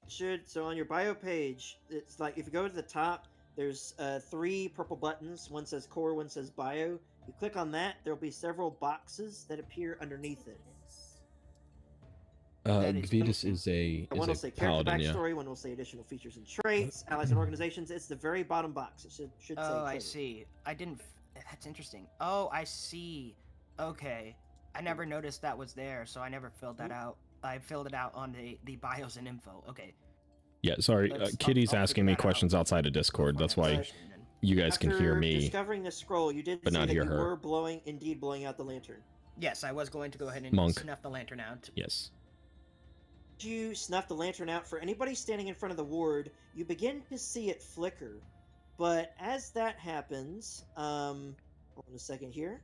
So on your bio page, it's like if you go to the top, There's 3 purple buttons. One says core, one says bio. You click on that, there'll be several boxes that appear underneath it. Gavitas is a One will say character paladin, yeah. backstory, one will say additional features and traits, allies and organizations. It's the very bottom box. It should say Oh, I trade. see. I didn't. That's interesting. Oh, I see. Okay. I never noticed that was there, so I never filled that out. I filled it out on the bios and info. Okay. Yeah, sorry. Let's- Kitty's I'll asking figure me that out. questions outside of Discord. That's why But you guys can hear after me. discovering the scroll, you did but see not that hear you her. were indeed blowing out the lantern. Yes, I was going to go ahead and Monk. snuff the lantern out. Yes. As you snuff the lantern out, for anybody standing in front of the ward, you begin to see it flicker. But as that happens, hold on a second here.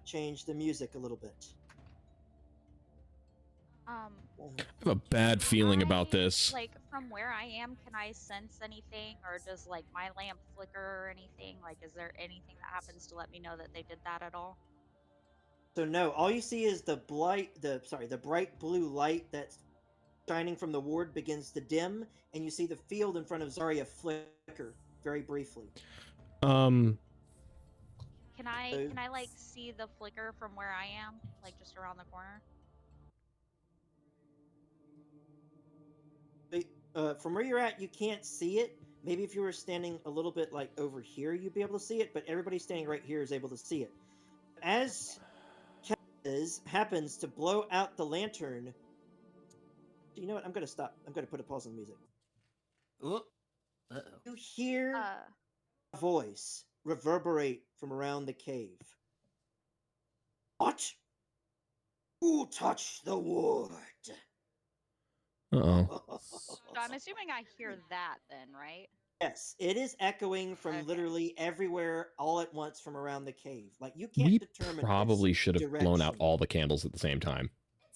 Change the music a little bit. Um, I have a bad feeling about this. Like, from where I am, can I sense anything, or does like my lamp flicker or anything? Like, is there anything that happens to let me know that they did that at all? So no, all you see is the bright blue light that's shining from the ward begins to dim, and you see the field in front of Zarya flicker very briefly. Can I like see the flicker from where I am, like just around the corner? From where you're at, you can't see it. Maybe if you were standing a little bit like over here, you'd be able to see it, but everybody standing right here is able to see it. As Kez happens to blow out the lantern, you know what? I'm gonna stop. I'm gonna put a pause on the music. Ooh. Uh-oh. You hear a voice reverberate from around the cave. What? Who touched the ward? Uh-oh. So I'm assuming I hear that then, right? Yes, it is echoing from Okay. literally everywhere all at once from around the cave. Like you can't We determine probably its should have blown out direction. all the candles at the same time.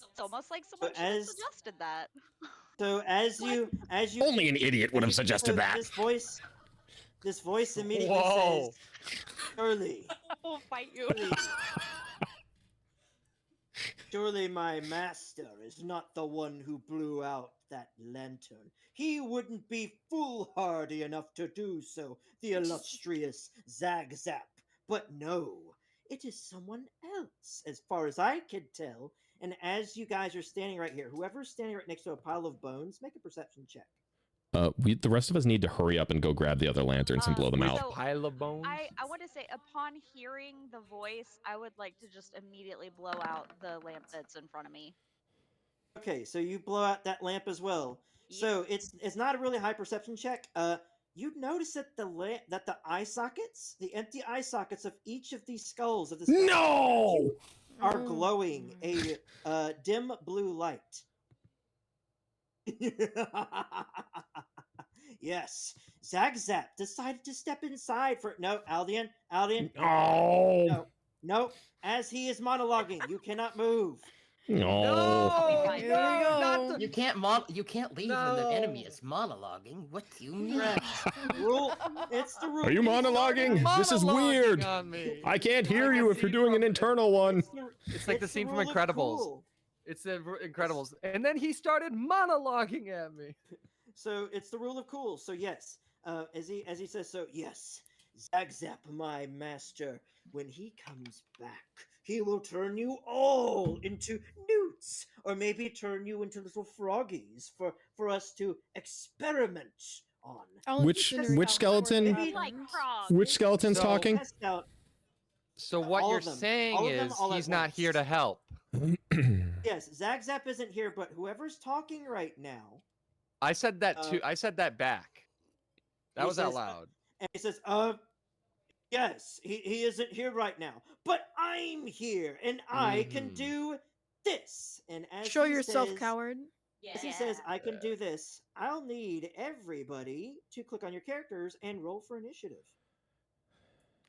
It's almost like someone should have suggested that. So as you Only an idiot would have suggested that. This voice immediately Whoa. says, "Surely, I will fight you. surely my master is not the one who blew out that lantern. He wouldn't be foolhardy enough to do so, the illustrious Zagzap. But no, it is someone else, as far as I can tell. And as you guys are standing right here, whoever's standing right next to a pile of bones, make a perception check. The rest of us need to hurry up and go grab the other lanterns and blow them out. So Pile of bones. I want to say, upon hearing the voice, I would like to just immediately blow out the lamp that's in front of me. Okay, so you blow out that lamp as well. So it's not a really high perception check. You notice that the eye sockets, the empty eye sockets of each of these skulls of the No! are glowing a dim blue light. Yes, Zagzap decided to step inside for Aldian. Oh. No. As he is monologuing, you cannot move. No. Here we go. You can't you can't leave when the enemy is monologuing. What do you mean? Rule. It's the rule. Are you monologuing? This is weird. On me. I can't hear you if you're doing an internal one. It's like the It's scene from rule of Incredibles. cool. It's the Incredibles, and then he started monologuing at me. So it's the rule of cool. So yes, as he says, so yes, Zagzap, my master, when he comes back, he will turn you all into newts, or maybe turn you into little froggies for us to experiment on. I'll Which incinerate which out skeleton? before it Maybe like happens. frogs. Which skeleton's So- talking? Test out. So what All you're of them. saying All of them is all at he's not once. here to help. Yes, Zagzap isn't here, but whoever's talking right now, I said that too. I said that back. That He was out says, loud. and he says, yes, he isn't here right now, but I'm here, and I can Mhm. do this. And as Show he yourself, says, coward. As he says, I can do this, I'll need everybody to click on your characters and roll for initiative.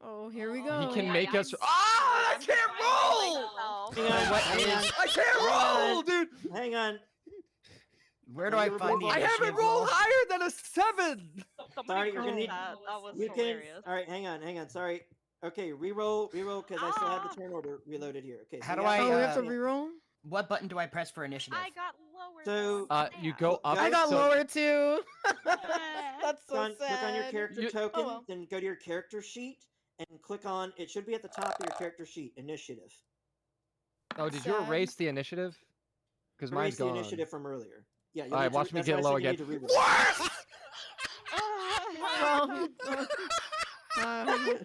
Oh, here we go. He can yeah, make yeah. us. Ah! I can't roll. I can't roll, dude. Hang on. Where do I You're find the rolling. I haven't initiative rolled roll? higher than a 7. Sorry, you're gonna need. That was You can. hilarious. All right, hang on. Sorry. Okay, reroll, because I still have the turn order reloaded here. Okay. How you do have I, Oh, we have to yeah. reroll? What button do I press for initiative? I got lower So You go up. I got so- lower too. Eh. That's so sad. click on your character You- token, well. then go to your character sheet and click on. It should be at the top of your character sheet. Initiative. Oh, did you Sad. erase the initiative? Because mine's Erase the gone. initiative from earlier. Yeah. All right, watch me that's get why I low said you again. need to reroll. Well,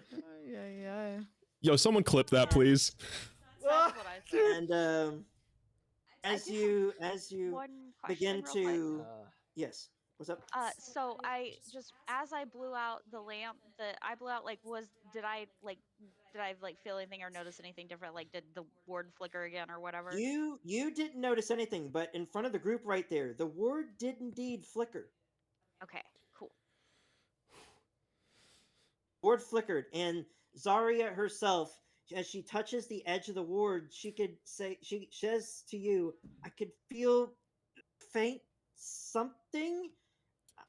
yeah. Yo, someone clip that, please. That's what I said. And as you One begin question real quick. to yes, what's up? So I just as I blew out the lamp that I blew out, like did I feel anything or notice anything different? Like did the ward flicker again or whatever? You didn't notice anything, but in front of the group right there, the ward did indeed flicker. Okay, cool. Ward flickered, and Zarya herself, as she touches the edge of the ward, she says to you, "I could feel faint something.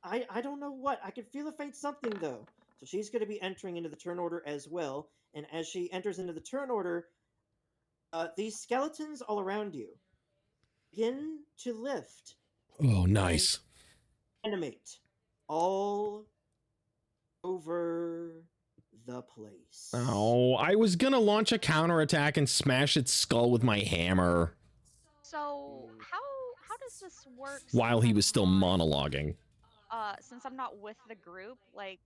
I don't know what. I could feel a faint something though." So she's going to be entering into the turn order as well. And as she enters into the turn order, these skeletons all around you begin to lift, Oh, nice. animate, all over the place. Oh, I was gonna launch a counterattack and smash its skull with my hammer So how does this work? while since he I'm was still not- monologuing. Since I'm not with the group, like,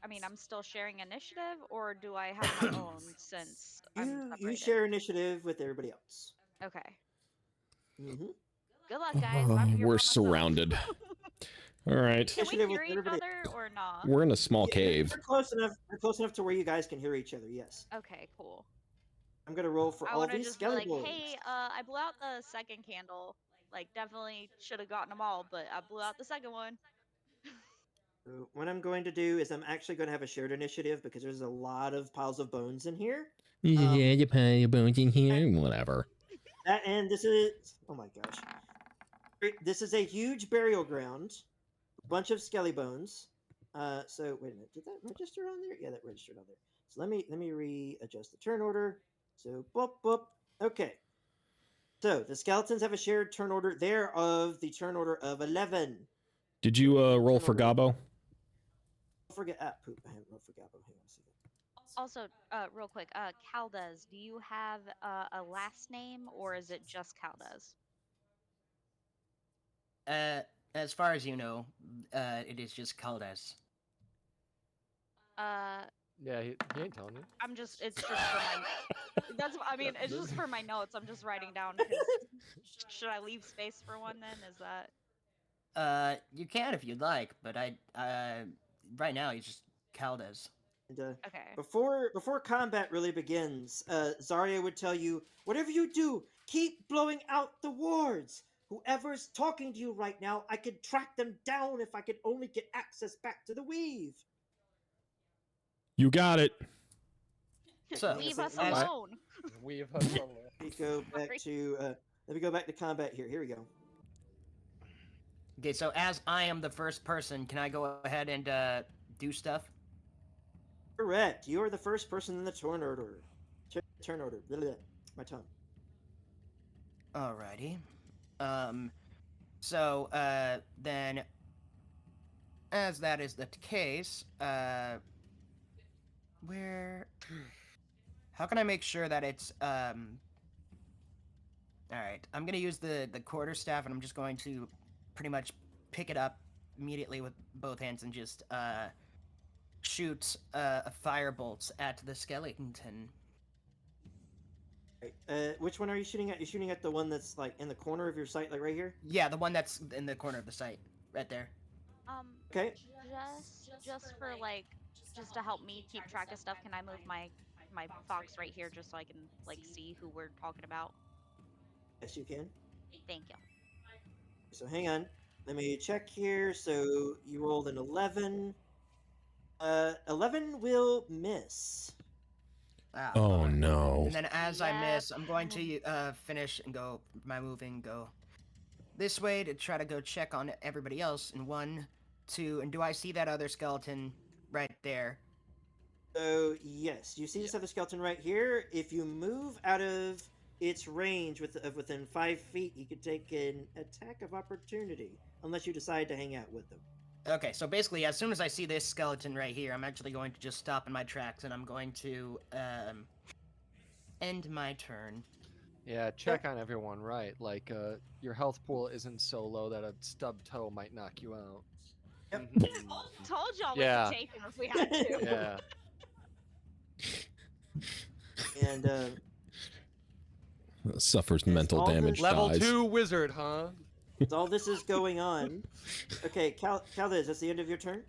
I mean, I'm still sharing initiative, or do I have my own since I'm You separated? share initiative with everybody else. Okay. Mm-hmm. Good luck, guys. I'm here by We're myself. surrounded. All right. Can we Initiative hear with each everybody. other or not? We're in a small Yeah, cave. We're close enough. We're close enough to where you guys can hear each other. Yes. Okay, cool. I'm gonna roll for I all want to these just be like, skeletons. hey, I blew out the second candle. Like, definitely should have gotten them all, but I blew out the second one. So what I'm going to do is I'm actually going to have a shared initiative because there's a lot of piles of bones in here. Yeah, you put your bones in here. Whatever. And this is, oh my gosh, this is a huge burial ground, a bunch of skelly bones. So wait a minute, did that register on there? Yeah, that registered on there. So let me readjust the turn order. So boop boop. Okay. So the skeletons have a shared turn order. They're of the turn order of 11. Did you roll for Gabo? Don't forget, poop. I haven't rolled for Gabo. Hang on a second. Also, real quick, Caldez, do you have a last name, or is it just Caldez? As far as you know, it is just Caldes. Yeah, he ain't telling you. It's just for my, it's just for my notes. I'm just writing down, 'cause should I leave space for one then? Is that? You can if you'd like, but right now he's just Caldes. And, Okay. Before combat really begins, Zarya would tell you, whatever you do, keep blowing out the wards. Whoever's talking to you right now, I could track them down if I could only get access back to the weave. You got it. So, Leave us as- alone. We've Let me go back to combat here. Here we go. Okay, so as I am the first person, can I go ahead and do stuff? Correct. You are the first person in the turn order. Turn order. Blah, blah, blah. My tongue. Alrighty. So, then, as that is the case, how can I make sure that it's, alright, I'm gonna use the quarterstaff, and I'm just going to pretty much pick it up immediately with both hands and just, shoot, firebolts at the skeleton. Right. Which one are you shooting at? You're shooting at the one that's like in the corner of your sight, like right here? Yeah, the one that's in the corner of the site, right there. Okay. Just for like, just to help me keep track of stuff, can I move my fox right here just so I can like see who we're talking about? Yes, you can. Thank you. So hang on. Let me check here. So you rolled an 11. 11 will miss. Ah, Oh bummer. no. And then as I Yeah. miss, I'm going to finish and go my moving, go this way to try to go check on everybody else. In 1, 2, and do I see that other skeleton right there? So yes, you see this other skeleton right here. If you move out of its range of within 5 feet, he could take an attack of opportunity, unless you decide to hang out with him. Okay, so basically, as soon as I see this skeleton right here, I'm actually going to just stop in my tracks, and I'm going to end my turn. Yeah, check on everyone, right? Like, your health pool isn't so low that a stub toe might knock you out. Yep. Told y'all Yeah. we could take him if we had to. Yeah. And Suffers Yes, mental all damage. this- Level dies. 2 wizard, huh? as all this is going on, okay, Caldiz, that's the end of your turn.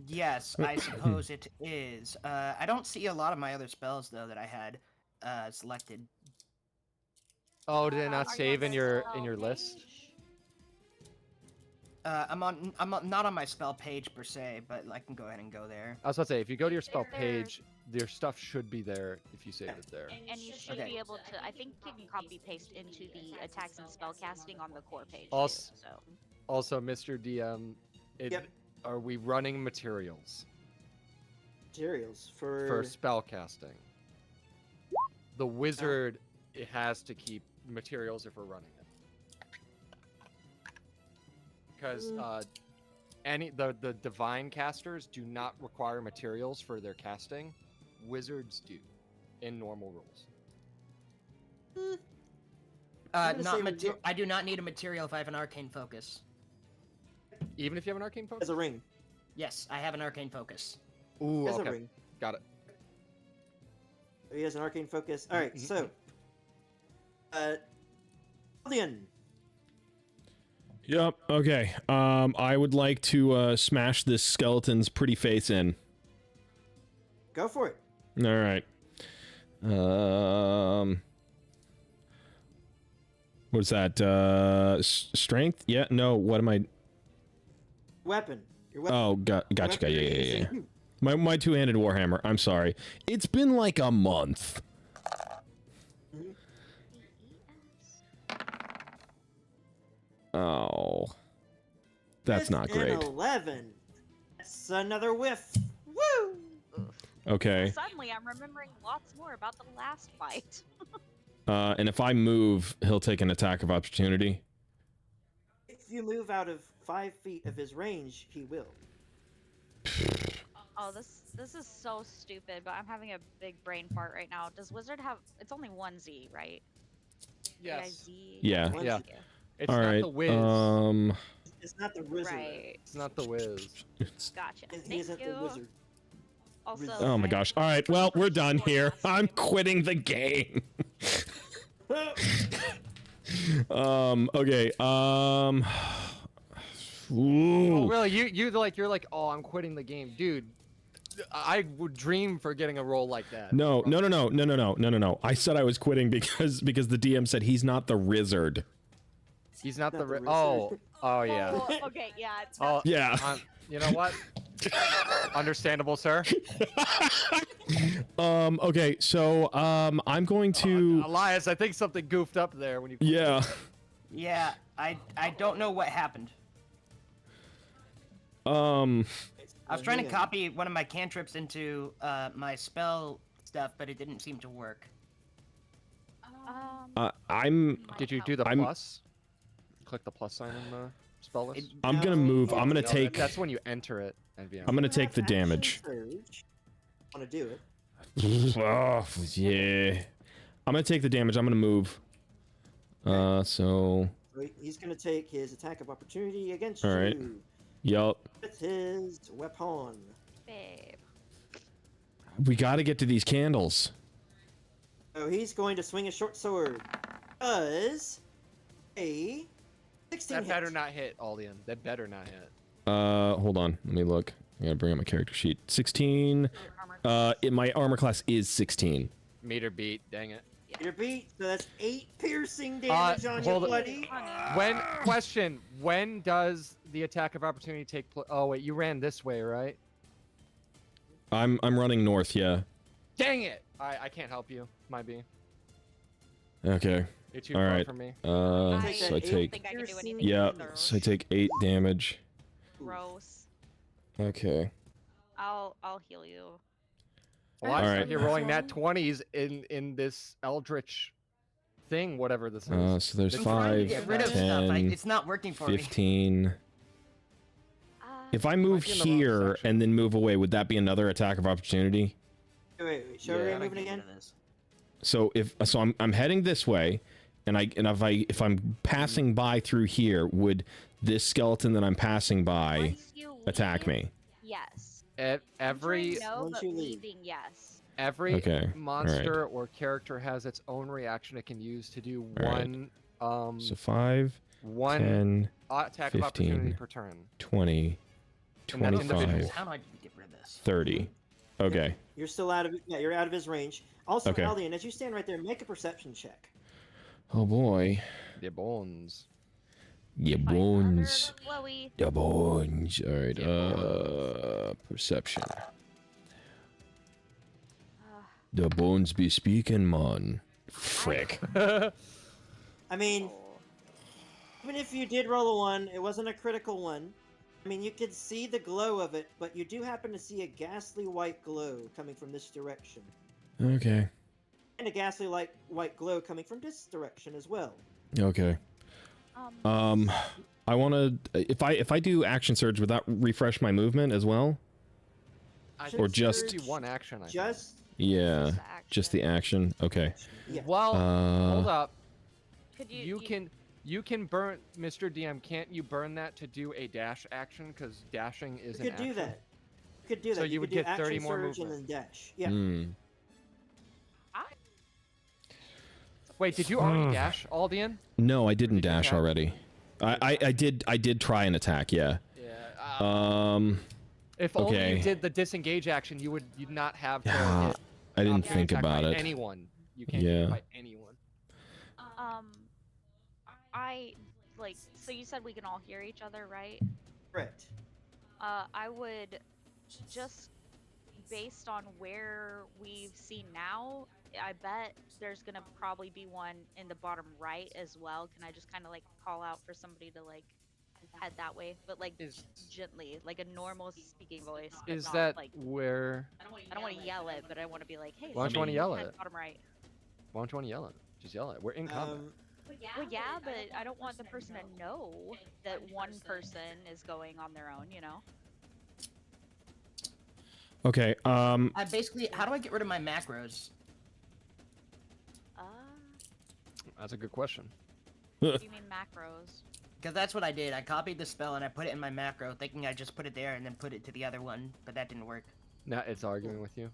Yes, I suppose it is. I don't see a lot of my other spells though that I had selected. Oh, did it not Are you save on in the your spell list? page? Not on my spell page per se, but I can go ahead and go there. I was about to say, if you go to your spell There- page, your stuff should be there if you saved it there. And you should Okay. be able to. I think you can copy paste into the attacks and spell casting on the core page. too, Also- so Also, Mr. DM, Yep. are we running materials Materials for spell casting? The wizard, it has to keep materials if we're running it. Because the divine casters do not require materials for their casting. Wizards do, in normal rules. I'm gonna say I do not need a material if I have an arcane focus. Even if you have an arcane as focus? a ring. Yes, I have an arcane focus. Ooh, As a okay. ring. Got it. He has an arcane focus. All right, so Aldian. Yep. Okay. I would like to smash this skeleton's pretty face in. Go for it. All right. What's that? Strength? Yeah. No. What am I? Weapon. Your weapon. Oh, gotcha. Weapon Yeah. is- My two-handed warhammer. I'm sorry. It's been like a month. Oh, that's not Fifth and great. 11. That's another whiff. Woo! Okay. suddenly, I'm remembering lots more about the last fight. And if I move, he'll take an attack of opportunity. If you move out of 5 feet of his range, he will. Oh, this is so stupid, but I'm having a big brain fart right now. Does Wizard have? It's only one Z, right? Yes. A-I-Z? Yeah. One Yeah. Z. It's All not right. the whiz. It's not the wizard. Right. It's not the whiz. Gotcha. He Thank isn't you. the wizard. Also, Oh my I- gosh. All right. Well, we're done here. I'm quitting the game. Okay. Ooh. Oh, really? You're like, oh, I'm quitting the game, dude. I would dream for getting a role like that. No. I said I was quitting because the DM said he's not the wizard. He's not Not the. the wizard. Oh yeah. Oh, okay, yeah. It's Oh Yeah. You know what? Understandable, sir. Okay. So I'm going to. Elias, I think something goofed up there when you. Yeah. Yeah, I don't know what happened. I was trying to copy one of my cantrips into my spell stuff, but it didn't seem to work. I'm Did you do the I'm- plus? Click the plus sign on the spell list. I'm gonna move. I'm gonna No, take. That's when you enter it. NVM. I'm gonna take the damage. Want to do it? Oh, yeah. I'm gonna take the damage. I'm gonna move. So. So he's going to take his attack of opportunity against All right. you Yup. with his weapon. babe. We gotta get to these candles. So he's going to swing a short sword. Does a 16 That better hit. not hit, Aldian. That better not hit. Hold on. Let me look. I gotta bring up my character sheet. 16. My armor class is 16. Meter beat. Dang it. Your beat, so that's 8 piercing damage on you, hold it. buddy. When does the attack of opportunity take place? Oh wait, you ran this way, right? I'm running north. Yeah. Dang it! I can't help you. Might be. Okay. You're too All far right. from me. So I don't take. think I can do Piercing. anything Yeah. either. So I take 8 damage. Gross. Okay. I'll heal you. Well, All I'm right. stuck here rolling nat 20s in this eldritch thing, whatever this is. So there's I'm trying to 5, get rid of stuff. 10, It's not working for me. 15. If I move be in the wrong here section. and then move away, would that be another attack of opportunity? Wait. Show her Yeah. moving again. So I'm heading this way, and if I'm passing by through here, would this skeleton that I'm passing by Once you attack leave, me? Yes. Every No, Once but you leave. leaving, yes. Okay, monster or character has its own reaction it can use to do Alright. one So 5, one 10, attack of opportunity 15. per turn. 20, And that's 25, individual. How do I get rid of this? 30. Okay. You're still out of you're out of his range. Also, Okay. Aldian, as you stand right there, make a perception check. Oh boy. The bones. Yeah, Find bones. other Chloe. The bones. All right. Perception. The bones be speaking, man. Frick. I mean, Oh. even if you did roll a 1, it wasn't a critical one. I mean, you could see the glow of it, but you do happen to see a ghastly white glow coming from this direction. Okay. And a ghastly white glow coming from this direction as well. Okay. Um, I want to. If I do action surge, would that refresh my movement as well? Or just- do one action. I think. Just Yeah. the Just the action. Okay. yeah. Well, hold up. Could You can burn, Mr. DM. Can't you burn that to do a dash action? Because dashing is You an could do action. that. You could do that. So you could would do get action 30 more surge and movement. then dash. Yeah. Hmm. Wait, did you already dash, Aldian? No, I didn't Did you dash attack? already. I did try an attack. Yeah. Yeah. If only Okay. you did the disengage action, you'd not have to. Yeah, hit I didn't opportunity think attack about by it. Anyone. You can't Yeah. hit by anyone. So you said we can all hear each other, right? Correct. I would just based on where we've seen now, I bet there's gonna probably be one in the bottom right as well. Can I just kind of like call out for somebody to like head that way, but like gently, like a normal speaking voice? But Is not, that like where? I don't want to yell it, but I want to be like, hey, Why don't you wanna somebody yell head it? bottom right. Why don't you want to yell it? Just yell it. We're in combat. Well, yeah, but I don't want the person to know that one person is going on their own, you know? Okay. I basically, how do I get rid of my macros? That's a good question. What do you mean macros? Because that's what I did. I copied the spell and I put it in my macro, thinking I just put it there and then put it to the other one, but that didn't work. Now it's arguing with you.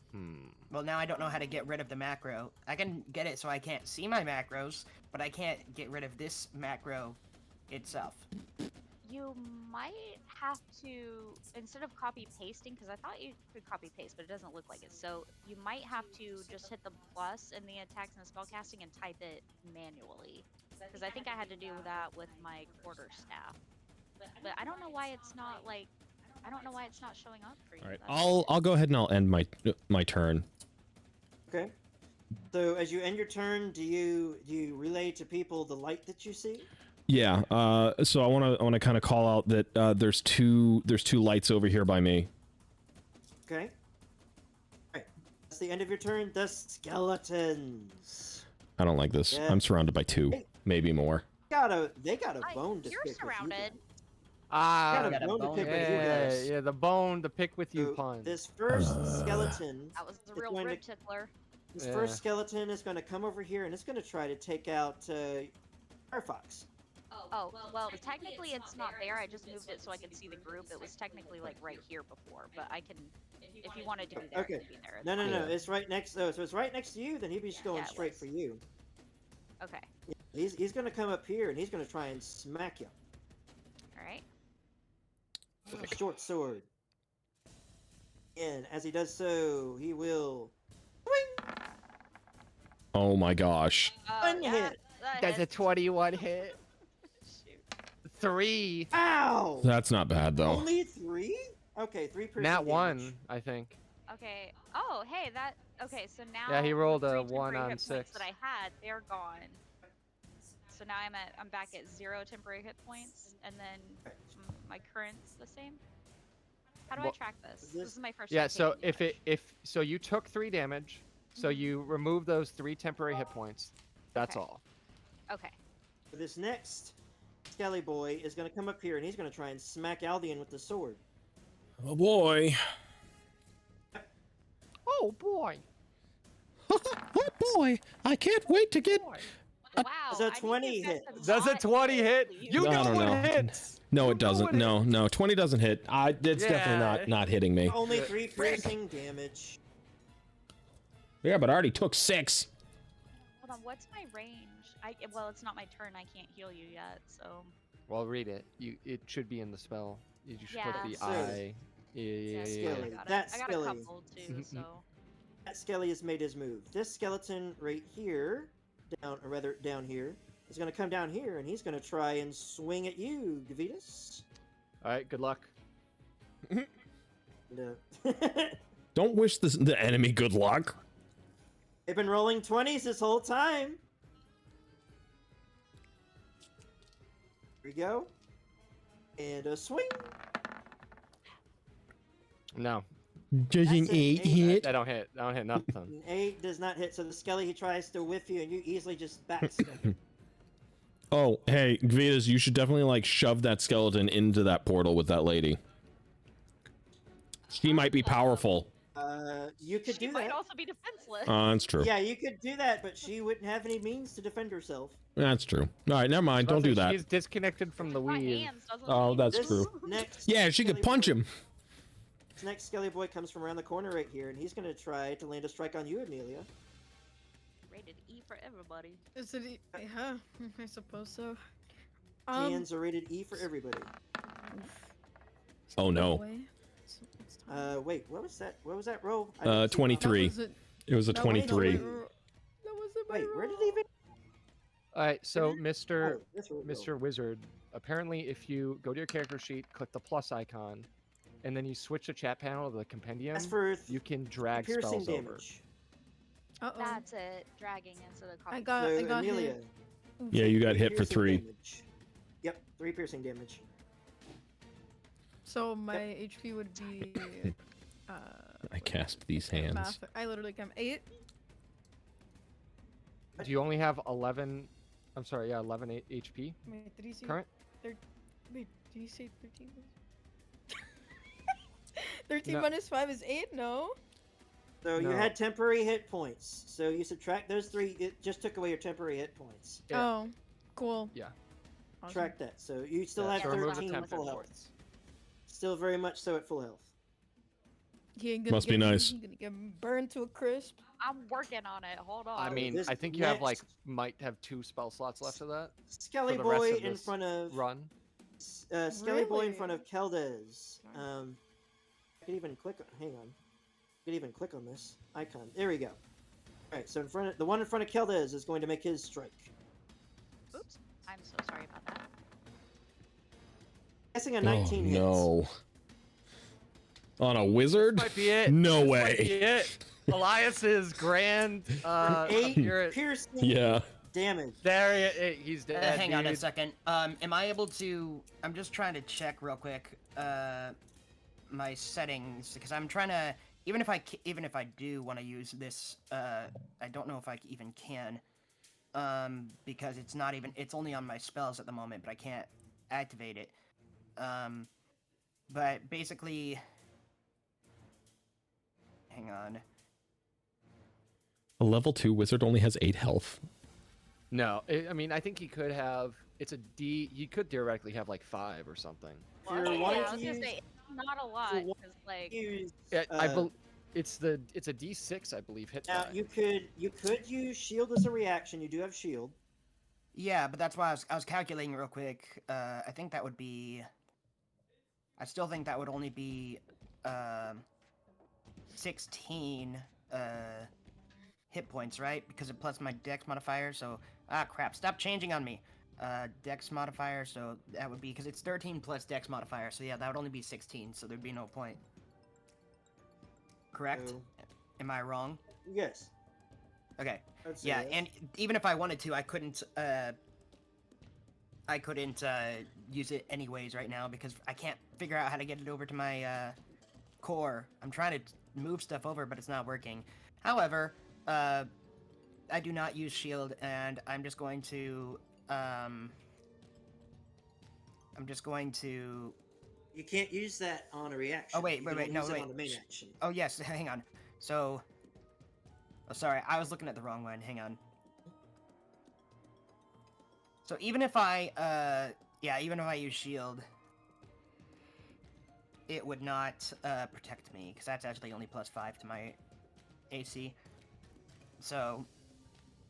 Well, now I don't know how to get rid of the macro. I can get it so I can't see my macros, but I can't get rid of this macro itself. You might have to, instead of copy pasting, because I thought you could copy paste, but it doesn't look like it. So you might have to just hit the plus in the attacks and spellcasting and type it manually. Because I think I had to do that with my quarterstaff. But I don't know why it's not like, I don't know why it's not showing up for you. All right. That's- I'll go ahead and I'll end my turn. Okay. So as you end your turn, do you relay to people the light that you see? Yeah. So I want to kind of call out that there's two lights over here by me. Okay. Alright. That's the end of your turn. The skeletons. I don't like this. Yeah. I'm surrounded by 2, maybe more. They got a bone to You're pick with you surrounded. guys. Ah, Got a bone to pick with you yeah, guys. yeah, the bone, the pick with you So pun. This first skeleton. That was the is real going rib to- tickler. This Yeah. first skeleton is going to come over here and it's going to try to take out Firefox. Oh, well, technically it's not there. I just moved it so I could see the group. It was technically like right here before, but I can, if you wanted to be there, Okay. it could be there. It's No, no, fine. no. It's right next. So it's right next to you. Then he'd be just going Yeah, it straight was. for you. Okay. He's going to come up here and he's going to try and smack you. All right. With a short sword. And as he does so, he will. Oh my gosh. One yeah, hit. that That's a hits. 21 hit. Shoot. 3. Ow! That's not bad though. Only 3? Okay, 3 percent. Nat 1, I think. Okay. Oh, hey, that. Okay, so now. Yeah, he rolled the a 3 1 temporary on hit 6. points that I had, they're gone. So now I'm back at 0 temporary hit points, and then my current's the same. How do I Well- track this? This- This is my first Yeah. time So taking damage. if so, you took 3 damage. So you remove those 3 temporary hit points. That's Okay. all. Okay. This next Skelly boy is going to come up here and he's going to try and smack Aldian with the sword. Oh boy. Oh boy. Oh boy. I can't wait to get. Wow. Does a I need 20 you guys hit? to Does a not 20 hit? please. You I know don't what know. hits. No, You it know doesn't. what No, no. 20 doesn't hit. It's definitely Yeah. not hitting me. Only Yeah. 3 piercing damage. Yeah, but I already took 6. Hold on. What's my range? Well, it's not my turn. I can't heal you yet. So. Well, read it. It should be in the spell. You should Yeah. put the So- I. Yeah. Skelly. I got, That's I got a Skelly. couple too. Mhm. So. That Skelly has made his move. This skeleton right here, or rather down here, is going to come down here and he's going to try and swing at you, Gavitas. All right. Good luck. And, Don't wish the enemy good luck. they've been rolling 20s this whole time. Here we go. And a swing. No. Doesn't That's an 8 8. hit? That don't hit. That don't hit nothing. An 8 does not hit, so the Skelly he tries to whiff you and you easily just backstep him. Oh, hey, Vitas, you should definitely like shove that skeleton into that portal with that lady. She might be powerful. You could She do might that. also be defenseless. That's true. Yeah, you could do that, but she wouldn't have any means to defend herself. That's true. All right, never mind. Don't do that. She's disconnected from the My weave. hands doesn't Oh, mean- that's This true. Next Yeah, she could Skelly punch boy- him. This next Skelly boy comes from around the corner right here, and he's going to try to land a strike on you, Amelia. Rated E for everybody. Is it? Yeah, I suppose so. Hands are rated E for everybody. Oh no. Boy. It's time. Wait, what was that? What was that roll? I didn't see it. 23. That was it. It was a No, 23. That wasn't my Wait, where did roll. it even? All right. So, Oh, Mr. this roll. Mr. Wizard, apparently, if you go to your character sheet, click the plus icon, and then you switch the chat panel to the compendium, That's for you can drag piercing spells over. damage. Uh-oh. That's it. Dragging into the copy. I got So, Amelia, hit. Yeah, you got hit for piercing 3. damage. Yep, 3 piercing damage. So my HP would be. I cast these hands. Math. I literally come 8. Do you only have 11? I'm sorry. Yeah, 11 HP Wait, did he say? current. Wait, did you say 13? 13 No. minus 5 is 8? No. So you No. had temporary hit points. So you subtract those 3. It just took away your temporary hit points. Yeah. Oh, cool. Yeah. Awesome. Track that. So you still Yeah, have so remove the 13 temp full hit health. points. Still very much so at full health. He ain't gonna Must be get, nice. He gonna get burned to a crisp. I'm working on it. Hold on. I mean, this I think you have like next- might have 2 spell slots left of that Skelly for the rest boy of in this front of run. Skelly boy in front Really? of Keldez. I could even click. Hang on. I could even click on this icon. There we go. All right. So in front of the one in front of Keldez is going to make his strike. Oops. I'm so sorry about that. Guessing a 19 oh, hits. no. On a wizard? Might be it. No This way. might be it. Elias's grand. 8 you're- piercing Yeah. damage. There he's dead. Hang on a dude. second. Am I able to? I'm just trying to check real quick. My settings because I'm trying to. Even if I do want to use this, I don't know if I even can. Because it's not even. It's only on my spells at the moment, but I can't activate it. But basically. Hang on. A level 2 wizard only has 8 health. No, I mean I think he could have. It's a D. He could theoretically have like 5 or something. If you're Yeah, wanting I to was gonna use- say it's not a lot want because like use, Yeah, uh, it's a D6 I believe hit Now die. you could use shield as a reaction. You do have shield. Yeah, but that's why I was calculating real quick. I think that would be. I still think that would only be 16 hit points, right? Because it plus my dex modifier. So crap! Stop changing on me. Dex modifier. So that would be because it's 13 plus dex modifier. So yeah, that would only be 16. So there'd be no point. Correct? So, Am I wrong? yes. Okay. I'd say Yeah, yes. and even if I wanted to, I couldn't use it anyways right now because I can't figure out how to get it over to my core. I'm trying to move stuff over, but it's not working. However, I do not use shield, and I'm just going to You can't use that on a reaction. Oh, wait, You wait, can wait, only no, use it wait. on the main action. Oh, yes, hang on. So, oh, sorry, I was looking at the wrong one. Hang on. So even if I, even if I use shield, it would not protect me, because that's actually only +5 to my AC. So,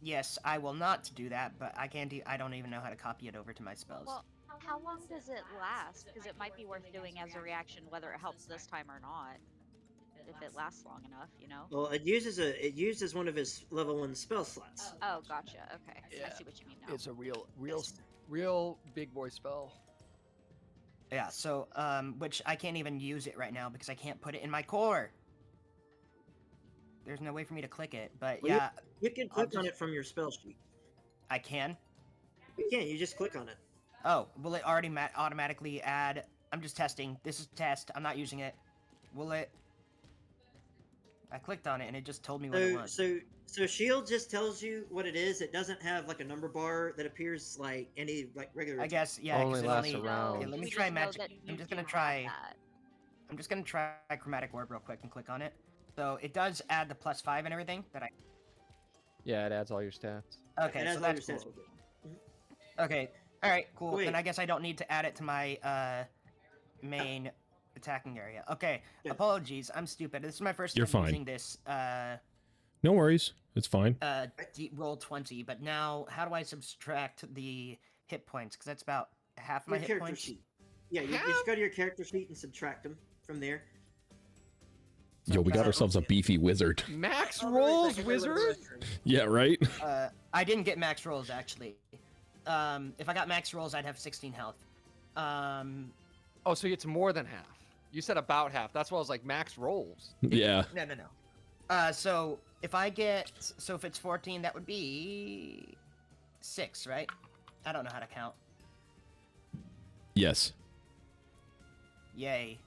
yes, I will not do that, but I can't. I don't even know how to copy it over to my spells. Well, how long does it last? Because it might be worth doing as a reaction, whether it helps this time or not. If it lasts long enough, you know. Well, it uses one of his level 1 spell slots. Oh, gotcha. Okay, Yeah. I see what you mean now. It's a real big boy spell. Yeah. So, which I can't even use it right now because I can't put it in my core. There's no way for me to click it, but Well, yeah, You can click on it from your spell sheet. I can. You can. You just click on it. Oh, will it already automatically add? I'm just testing. This is a test. I'm not using it. Will it? I clicked on it and it just told me what it was. So shield just tells you what it is. It doesn't have like a number bar that appears like any like regular. I guess yeah. Only 'cause it lasts only, around. Okay, let me We try just know magic. that I'm you just gonna do try. have that. I'm just gonna try chromatic orb real quick and click on it. So it does add the +5 and everything that I. Yeah, it adds all your stats. Okay, It has so all your that's stats cool. with it. Okay, all right, cool. Wait. Then I guess I don't need to add it to my main attacking area. Okay, Yeah. apologies. I'm stupid. This is my first You're time fine. using this No worries. It's fine. roll 20. But now, how do I subtract the hit points? Because that's about half my Your hit character points. sheet. Yeah, you just go to your character sheet and subtract them from there. Yo, we got ourselves a beefy wizard. Max Oh, rolls, wait, wizard. Yeah, right? I didn't get max rolls actually. If I got max rolls, I'd have 16 health. Oh, so it's more than half. You said about half. That's why I was like max rolls. Yeah. No. So if I get, so if it's 14, that would be 6, right? I don't know how to count. Yes. Yay.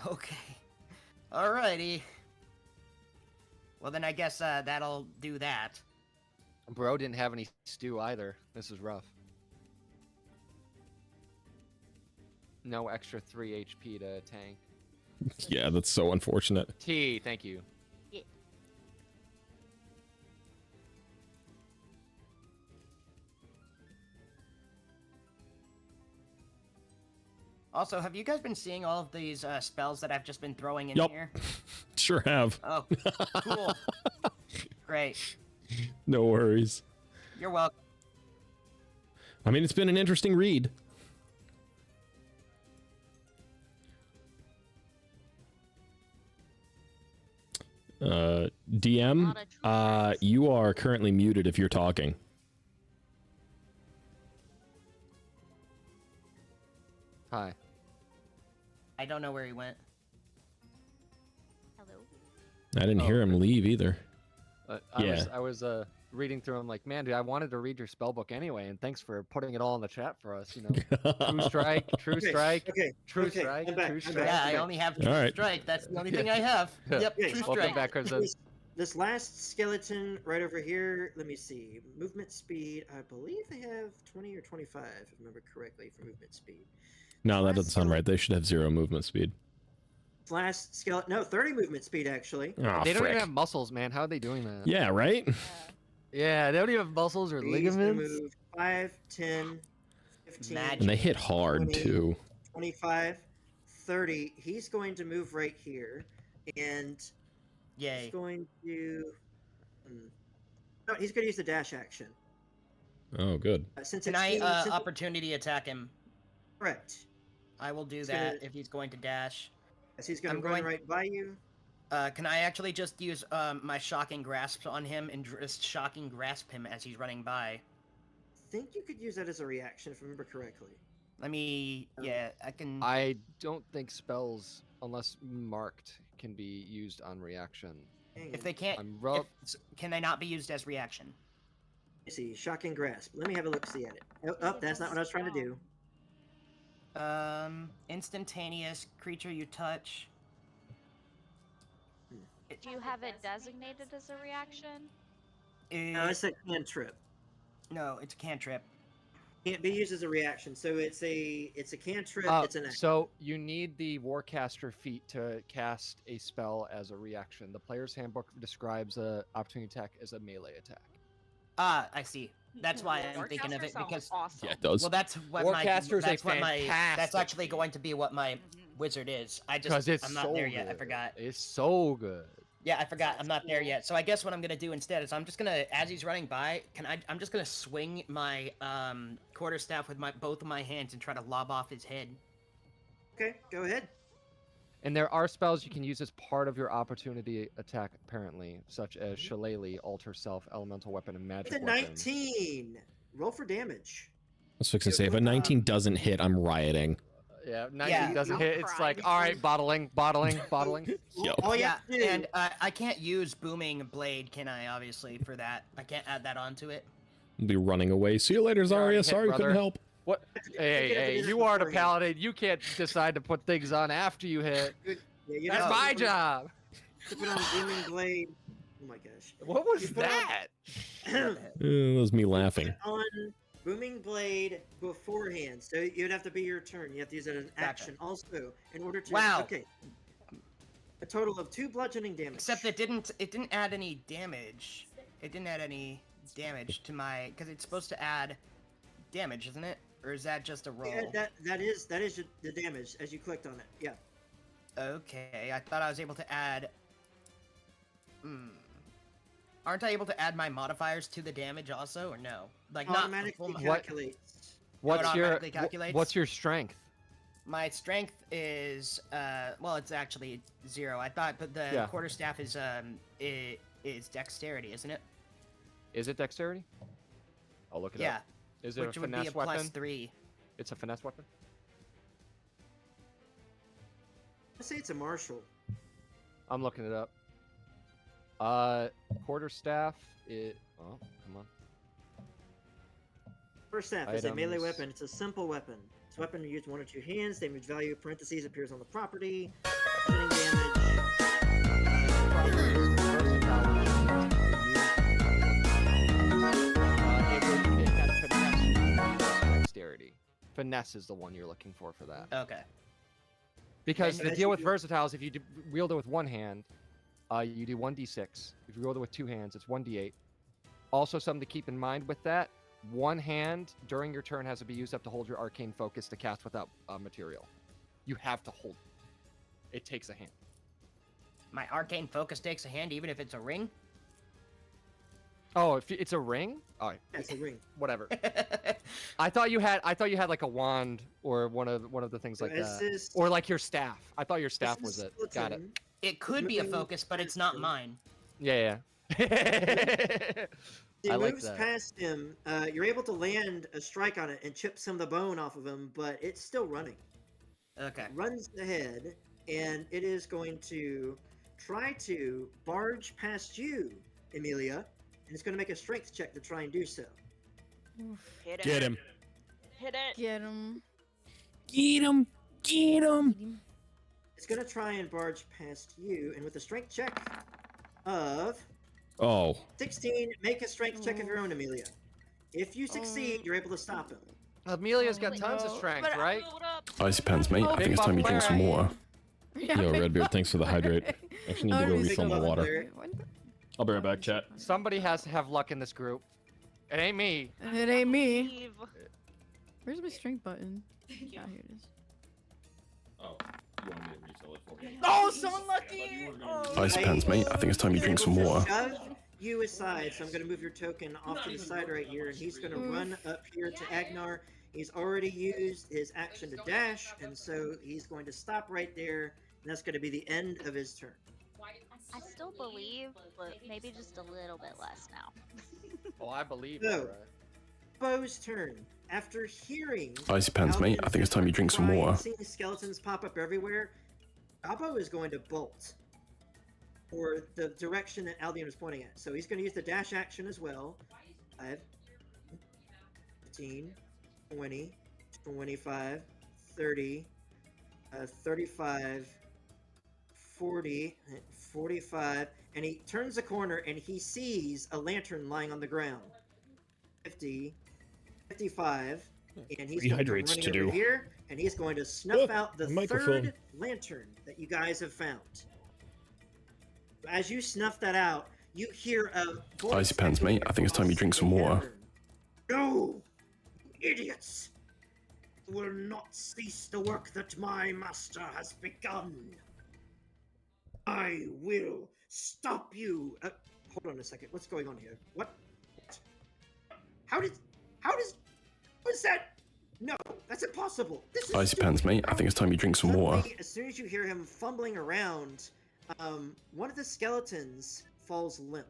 Okay. Alrighty. Well then I guess that'll do that. Bro didn't have any stew either. This is rough. No extra 3 HP to tank. Yeah, that's so unfortunate. T, thank you. Yeah. Also, have you guys been seeing all of these spells that I've just been throwing in Yup. here? Sure have. Oh, cool. Great. No worries. You're welcome. I mean, it's been an interesting read. DM, you are currently muted if you're talking. Hi. I don't know where he went. Hello. I didn't hear him leave either. I was reading through. I'm like, man, dude, I wanted to read your spell book anyway, and thanks for putting it all in the chat for us. You know, true strike, true strike, true strike, true strike. Yeah, I only have true All right. strike. That's the only thing I have. Yep, true Welcome strike. back, Crimson. This last skeleton right over here, let me see. Movement speed, I believe they have 20 or 25, if I remember correctly, for movement speed. No, that doesn't sound right. They should have 0 movement speed. Last skeleton, no, 30 movement speed, actually. Oh, They don't frick. even have muscles, man. How are they doing that? Yeah, right? Yeah, they don't even have muscles or He's gonna ligaments. move 5, 10, 15, And they hit hard, 20, too. 25, 30. He's going to move right here. And Yay. he's going to... No, he's going to use the dash action. Oh, good. Since Can it's I since opportunity attack him? correct. I will do He's that gonna- if he's going to dash. Yes, he's going I'm to run going- right by you. Can I actually just use my shocking grasp on him and just shocking grasp him as he's running by? I think you could use that as a reaction, if I remember correctly. Let me. Yeah, I can. I don't think spells, unless marked, can be used on reaction. Hang If on. they can't, can they not be used as reaction? Let me see, shocking grasp. Let me have a look see at it. Oh, that's not what I was trying to do. Instantaneous creature you touch. Do you have it designated as a reaction? No, it's a cantrip. No, it's a cantrip. Can't be used as a reaction. So it's a cantrip. It's an action. So you need the Warcaster feat to cast a spell as a reaction. The player's handbook describes a opportunity attack as a melee attack. Ah, I see. That's why I'm thinking of Warcaster it sounds because awesome. Yeah, it does. well, that's what Warcaster's a that's what my that's fantastic actually going to be what my wizard is. I Because just it's I'm not so there yet. I good. forgot. It's so good. Yeah, I forgot. I'm not there yet. So I guess what I'm gonna do instead is I'm just gonna, as he's running by, I'm just gonna swing my quarterstaff with both of my hands and try to lob off his head. Okay, go ahead. And there are spells you can use as part of your opportunity attack, apparently, such as Shillelagh, Alter Self, Elemental Weapon, and Magic It's a Weapon. 19. Roll for damage. I was fixing to say, if a 19 doesn't hit, I'm rioting. Yeah, 19 Yeah. doesn't I'll hit. It's cry. like, all right, bottling. Yo. All you Yeah, have to do, and I can't use booming blade, can I? Obviously for that, I can't add that onto it. I'll be running away. See you later, You already Zarya. hit, Sorry, couldn't brother. help. What? Hey, get it hey, in you are the beforehand. paladin. You can't decide to put things on after you hit. yeah, you That's have my to job. put on Booming Blade. Oh my gosh. What was You put on- that? That was me laughing. On Booming Blade beforehand, so you'd have to be your turn. You have to use it as an Gotcha. action also in order to. Wow. Okay. A total of 2 bludgeoning damage. Except it didn't add any damage. It didn't add any damage to my, because it's supposed to add damage, isn't it? Or is that just a roll? Yeah, that is the damage as you clicked on it. Yeah. Okay, I thought I was able to add. Aren't I able to add my modifiers to the damage also, or no? Like not Automatically full calculates. automatically calculates? What's your strength? My strength is well, it's actually 0. I thought, but the Yeah. quarterstaff is dexterity, isn't it? Is it dexterity? I'll look it Yeah. up. Is it Which a would be finesse a weapon? +3. It's a finesse weapon. Let's say it's a martial. I'm looking it up. Quarterstaff. Oh, come on. First staff is a melee Items. weapon. It's a simple weapon. It's a weapon to use 1 or 2 hands. Damage value parentheses appears on the property. Bludgeoning damage. It had finesse. Dexterity. Finesse is the one you're looking for that. Okay. Because And the as deal you with do- versatiles, if you wield it with one hand, you do 1d6. If you wield it with 2 hands, it's 1d8. Also, something to keep in mind with that: one hand during your turn has to be used up to hold your arcane focus to cast without material. You have to hold it. It takes a hand. My arcane focus takes a hand, even if it's a ring. Oh, if it's a ring? Oh, Yeah, it's a ring. whatever. I thought you had like a wand or one of the things like This that, is- or like your staff. I thought your staff this was is it. Got it. Skeleton. It could be a Moving focus, but it's not past him. mine. Yeah. He I like moves that. past him. You're able to land a strike on it and chip some of the bone off of him, but it's still running. Okay. Runs ahead, and it is going to try to barge past you, Amelia, and it's going to make a strength check to try and do so. Hit Get him. Hit it. Get him. Get him. Get him. It's going to try and barge past you, and with a strength check of Oh. 16, make a strength check of your own, Amelia. If you succeed, you're able to stop him. Amelia's got Oh, tons of no. strength, But right? hold up. Icy pants, mate. I think it's time you drink some more. Yo, Redbeard, thanks for the hydrate. Actually need to go refill my water. I'll be right back, chat. Somebody has to have luck in this group. It ain't me. It ain't me. Leave. Where's my strength button? Thank you. Ah, here it is. Oh, you want me to refill it for you? Oh, so lucky! Icy pants, mate. I think it's time you drink some Able to more. Shove you aside, so I'm going to move your token off to the side right here, and he's going to run up here to Agnar. He's already used his action to dash, and so he's going to stop right there, and that's going to be the end of his turn. I still believe, but maybe just a little bit less now. Oh, I believe No. it. Bo's turn. After hearing Icy pants, mate. I think it's time you drink some cry and more. seeing skeletons pop up everywhere, Gabo is going to bolt for the direction that Albion was pointing at. So he's going to use the dash action as well. 5, 15, 20, 25, 30, 35, 40, 45, and he turns the corner and he sees a lantern lying on the ground. 50, 55, and he's going to come Rehydrates running to over do. here, and he's going to snuff Oh, out the the microphone. third lantern that you guys have found. As you snuff that out, you hear a voice Icy pants, mate. I think it's time you drink some water. No, you idiots! Will not cease the work that my master has begun. I will stop you. Hold on a second. What's going on here? What? Was that? No, that's impossible. This is Icy pants, mate. I think it's time you drink some water. Suddenly, as soon as you hear him fumbling around, one of the skeletons falls limp.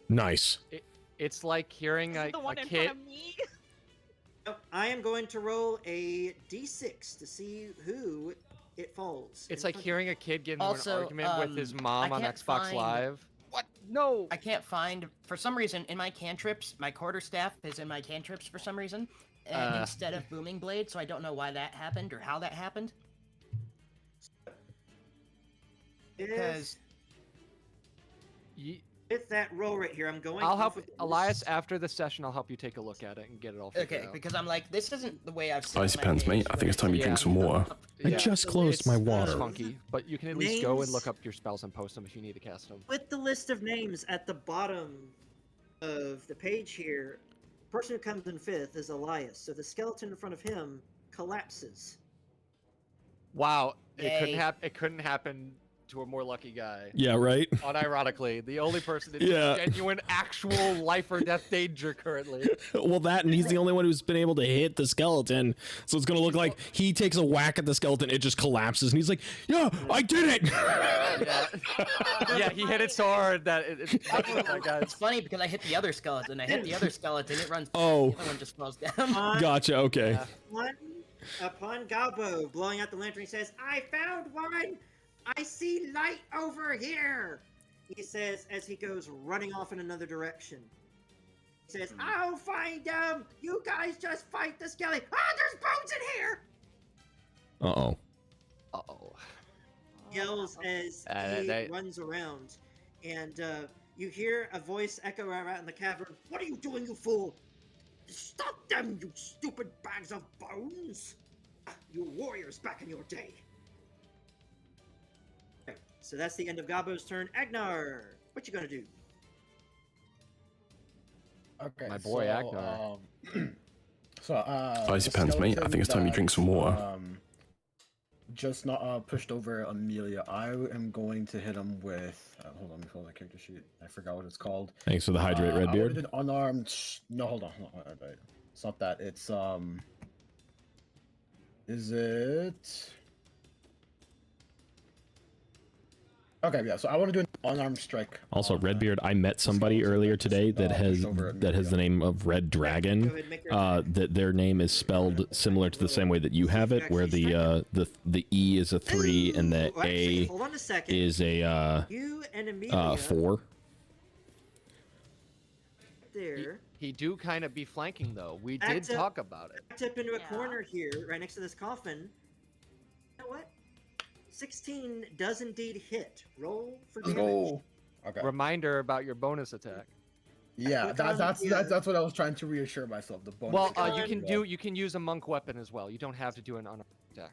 Nice. It's like hearing This is the a one in kid. front of me. I am going to roll a d6 to see who it falls. It's in like front of. hearing a kid get into Also, an argument with his mom I on can't Xbox find- Live. What? No. I can't find, for some reason, in my cantrips, my quarterstaff is in my cantrips for some reason, and instead of booming blade, so I don't know why that happened or how that happened. Because With that roll right here, I'm going. I'll off help of the Elias after the session. I'll help you take a look at it and get it all figured okay, out. because I'm like, this isn't the way I've seen Icy my pants, page mate. I when think it's time you drink Yeah. some water. I just closed my It's water. funky, but you can at least go and Names- look up your spells and post them if you need to cast them. With the list of names at the bottom of the page here, the person who comes in fifth is Elias. So the skeleton in front of him collapses. Wow, Yay. it couldn't happen to a more lucky guy. Yeah, right? Unironically, the only person in Yeah. genuine, actual life or death danger currently. Well, that, and he's the only one who's been able to hit the skeleton. So it's going to look like he takes a whack at the skeleton, it just collapses, and he's like, yeah, I did it! Yeah, yeah, he hit it so hard that that guy. It's funny because I hit the other skeleton. I hit the other skeleton. It runs. Oh. The other one just falls down. Gotcha, okay. Upon Gabo blowing out the lantern, he says, I found one! I see light over here! He says as he goes running off in another direction. He says, I'll find them! You guys just fight the skeleton! Ah, there's bones in here! Uh-oh. Uh-oh. Yells as he runs around. And you hear a voice echo out in the cavern. What are you doing, you fool? Stop them, you stupid bags of bones! You warriors back in your day. Okay, so that's the end of Gabo's turn. Agnar, what you gonna do? Okay. My boy, Agnar. Icy pants, mate. I think it's time you drink some water. Just not pushed over Amelia. I am going to hit him with. Hold on, let me pull that character sheet. I forgot what it's called. Thanks for the hydrate, I Redbeard. wanted an unarmed. No, hold on. Wait. It's not that. It's Is it? Okay, yeah. So I want to do an unarmed strike. Also, Redbeard, I met somebody earlier today that has the name of Red Dragon. That their name is spelled similar to the same way that you have it, where the E is a 3 and the A Hold on a second. is a You and Amelia 4. there. He do kind of be flanking though. We Back did to- talk about it. Backed up into a corner here, right next to this coffin. You know what? 16 does indeed hit. Roll for Let's damage. go. Okay. Reminder about your bonus attack. Yeah, that's what I was trying to reassure myself. The bonus. Well, attack. you can use a monk weapon as well. You don't have to do an unarmed attack.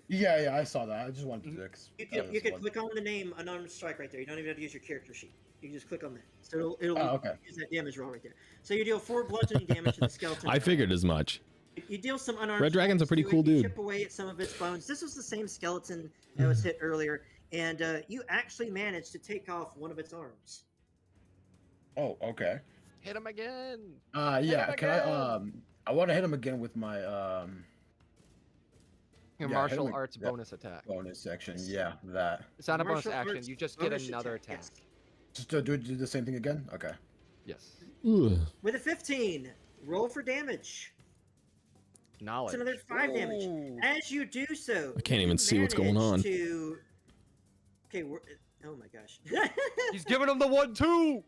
Yeah, I saw that. I just wanted to. You can click on the name Unarmed Strike right there. You don't even have to use your character sheet. You can just click on that. So it'll okay. use that damage roll right there. So you deal 4 bludgeoning damage to the skeleton. I figured as much. You deal some unarmed. Red Dragon's a pretty strikes cool to it, you dude. Chip away at some of its bones. This was the same skeleton that was hit earlier, and you actually managed to take off one of its arms. Oh, okay. Hit him again. Yeah. Can I want to hit him again with my Your yeah, martial hit him arts yeah, bonus attack. bonus section. Yeah, that. It's not a bonus Martial action. arts You just get bonus another attack, attack. yes. Just to do the same thing again. Okay. Yes. Ugh. With a 15, roll for damage. Knowledge. It's another 5 damage. As you do so, I can't even you see what's going manage on. To... Okay, oh my gosh. He's giving him the 1-2.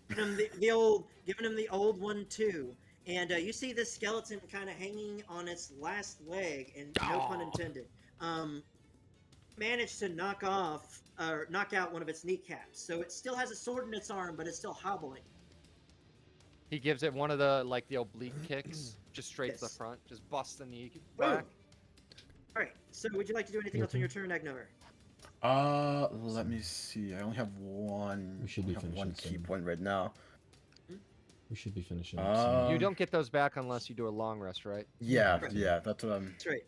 Giving him the old 1-2, And you see this skeleton kind of hanging on its last leg, and no pun intended. Managed to knock out one of its kneecaps. So it still has a sword in its arm, but it's still hobbling. He gives it one of the oblique kicks, just straight to the Yes. front, just busts the knee Boom. back. All right. So would you like to do anything else on your turn, Agnar? Let me see. I only have one. We should be I have one finishing key soon. point right now. We should be finishing up soon. Um, You don't get those back unless you do a long rest, right? Yeah, Right. yeah, that's what I'm. That's right.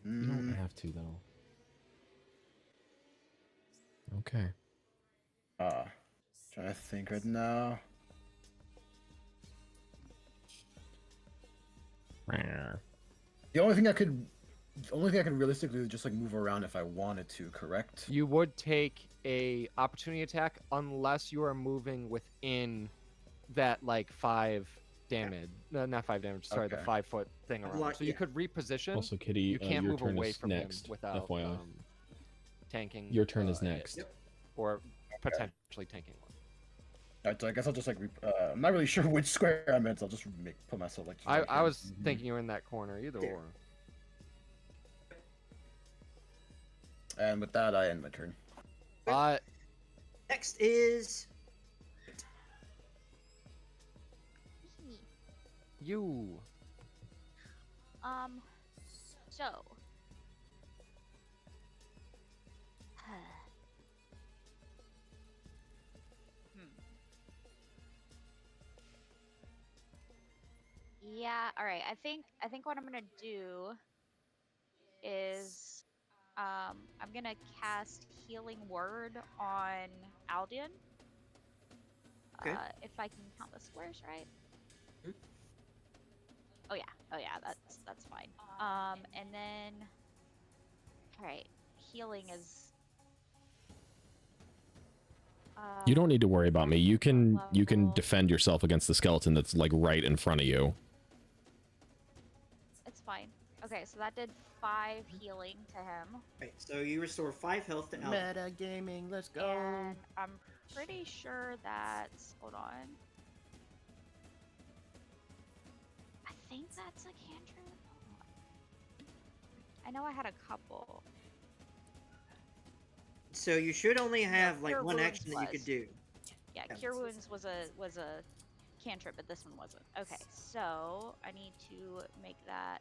You don't have to, though. Okay. Trying to think right now. The only thing I could realistically do is just like move around if I wanted to. Correct? You would take a opportunity attack unless you are moving within that 5 damage. No, not 5 damage. Sorry, the Okay. 5-foot thing around. Block, So you yeah. could reposition. Also, Kitty, You can't your move turn away is from next. him without FYI. tanking. Your turn is a next. hit, or potentially tanking one. Alright, so I guess I'll just like. I'm not really sure which square I'm in, so I'll just put myself like. just right I here. was thinking you were in that corner, either There. or. And with that, I end my turn. Next is You. So. Yeah, alright. I think what I'm gonna do is I'm gonna cast Healing Word on Aldian. Okay. If I can count the squares right. Mhm. Oh yeah, that's fine. And then alright, healing is You don't need to worry about me. You can level- defend yourself against the skeleton that's like right in front of you. It's fine. Okay, so that did 5 healing to him. right. So you restore 5 health to Alvin. Meta gaming, let's go. And I'm pretty sure that's hold on. I think that's a cantrip. Hold on. I know I had a couple. So you should only have like Cure one Wounds action that you could was. do. Yeah, Yeah. Cure Wounds was a cantrip, but this one wasn't. Okay, so I need to make that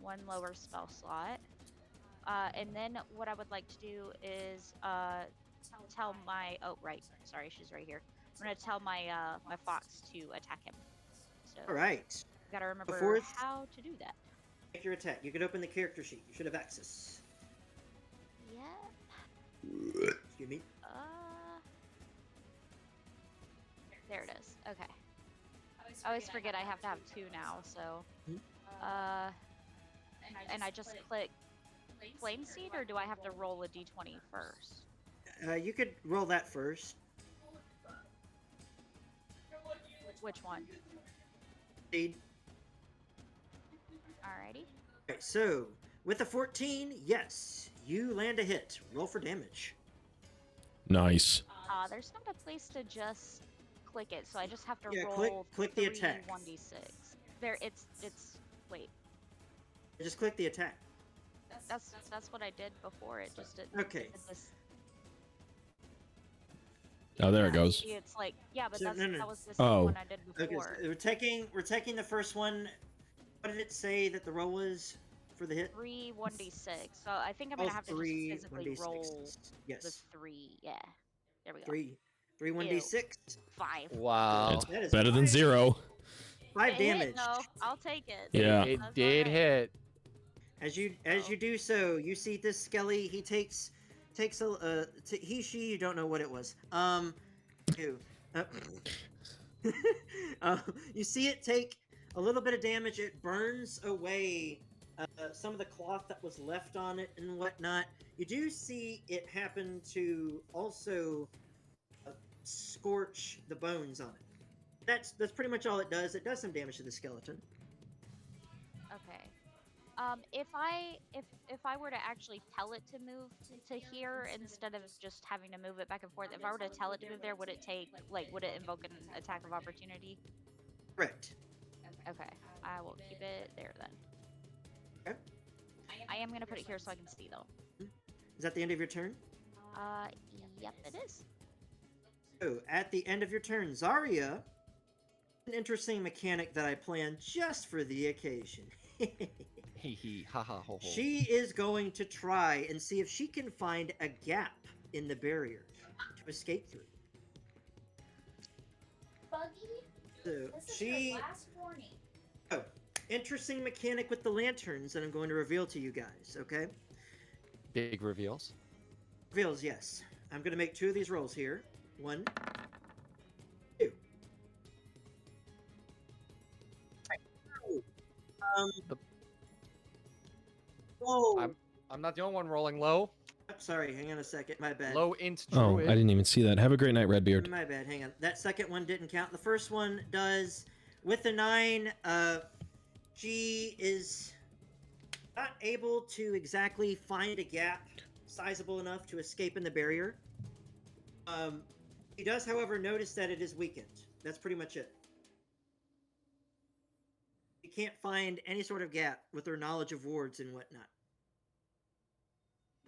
one lower spell slot. And then what I would like to do is tell my sorry, she's right here. I'm gonna tell my my fox to attack him. So All right. gotta remember Before it's- how to do that. Make your attack. You could open the character sheet. You should have access. Yeah. Excuse me. There it is. Okay. I always forget I have to have 2 now, so and I just click Flame Seed, or do I have to roll a d20 first? You could roll that first. Which one? Seed. Alrighty. Okay, so with a 14, yes, you land a hit. Roll for damage. Nice. There's not a place to just click it, so I just have to Yeah, roll click the 3 attack. 1d6. There, it's wait. Just click the attack. That's what I did before. It just did. Okay. It did this. Oh, there it goes. See, it's like yeah, but So- that's, no, no. that was the same Oh. one I did Okay, before. so we're taking the first one. What did it say that the roll was for the hit? 3 1d6. So I think I'm gonna have to just 3 physically roll 1d6s. Yes. the 3. Yeah. There we go. 3 1d6. 5. Wow. It's That is better than 0. 5 It hit, damage. though. I'll take it. Yeah. It That's did alright. hit. As you do so, you see this skelly. He takes a she. You don't know what it was. Ew. You see it take a little bit of damage. It burns away some of the cloth that was left on it and whatnot. You do see it happen to also scorch the bones on it. That's pretty much all it does. It does some damage to the skeleton. Okay. If I were to actually tell it to move to here instead of just having to move it back and forth, if I were to tell it to move there, would it invoke an attack of opportunity? Correct. Okay, I will keep it there then. Okay. I am gonna put it here so I can see though. Is that the end of your turn? Yep, it is. So, at the end of your turn, Zarya, an interesting mechanic that I planned just for the occasion. Hee hee, ha ha ho ho. She is going to try and see if she can find a gap in the barrier to escape through. Buggy, So, this is she... her last warning. Oh, interesting mechanic with the lanterns that I'm going to reveal to you guys, okay? Big reveals. Reveals, yes. I'm going to make 2 of these rolls here. 1, 2. Whoa. I'm not the only one rolling low. Sorry, hang on a second. My bad. Low int Oh, druid. I didn't even see that. Have a great night, Redbeard. My bad. Hang on. That second one didn't count. The first one does. With a 9, she is not able to exactly find a gap sizable enough to escape in the barrier. She does, however, notice that it is weakened. That's pretty much it. She can't find any sort of gap with her knowledge of wards and whatnot.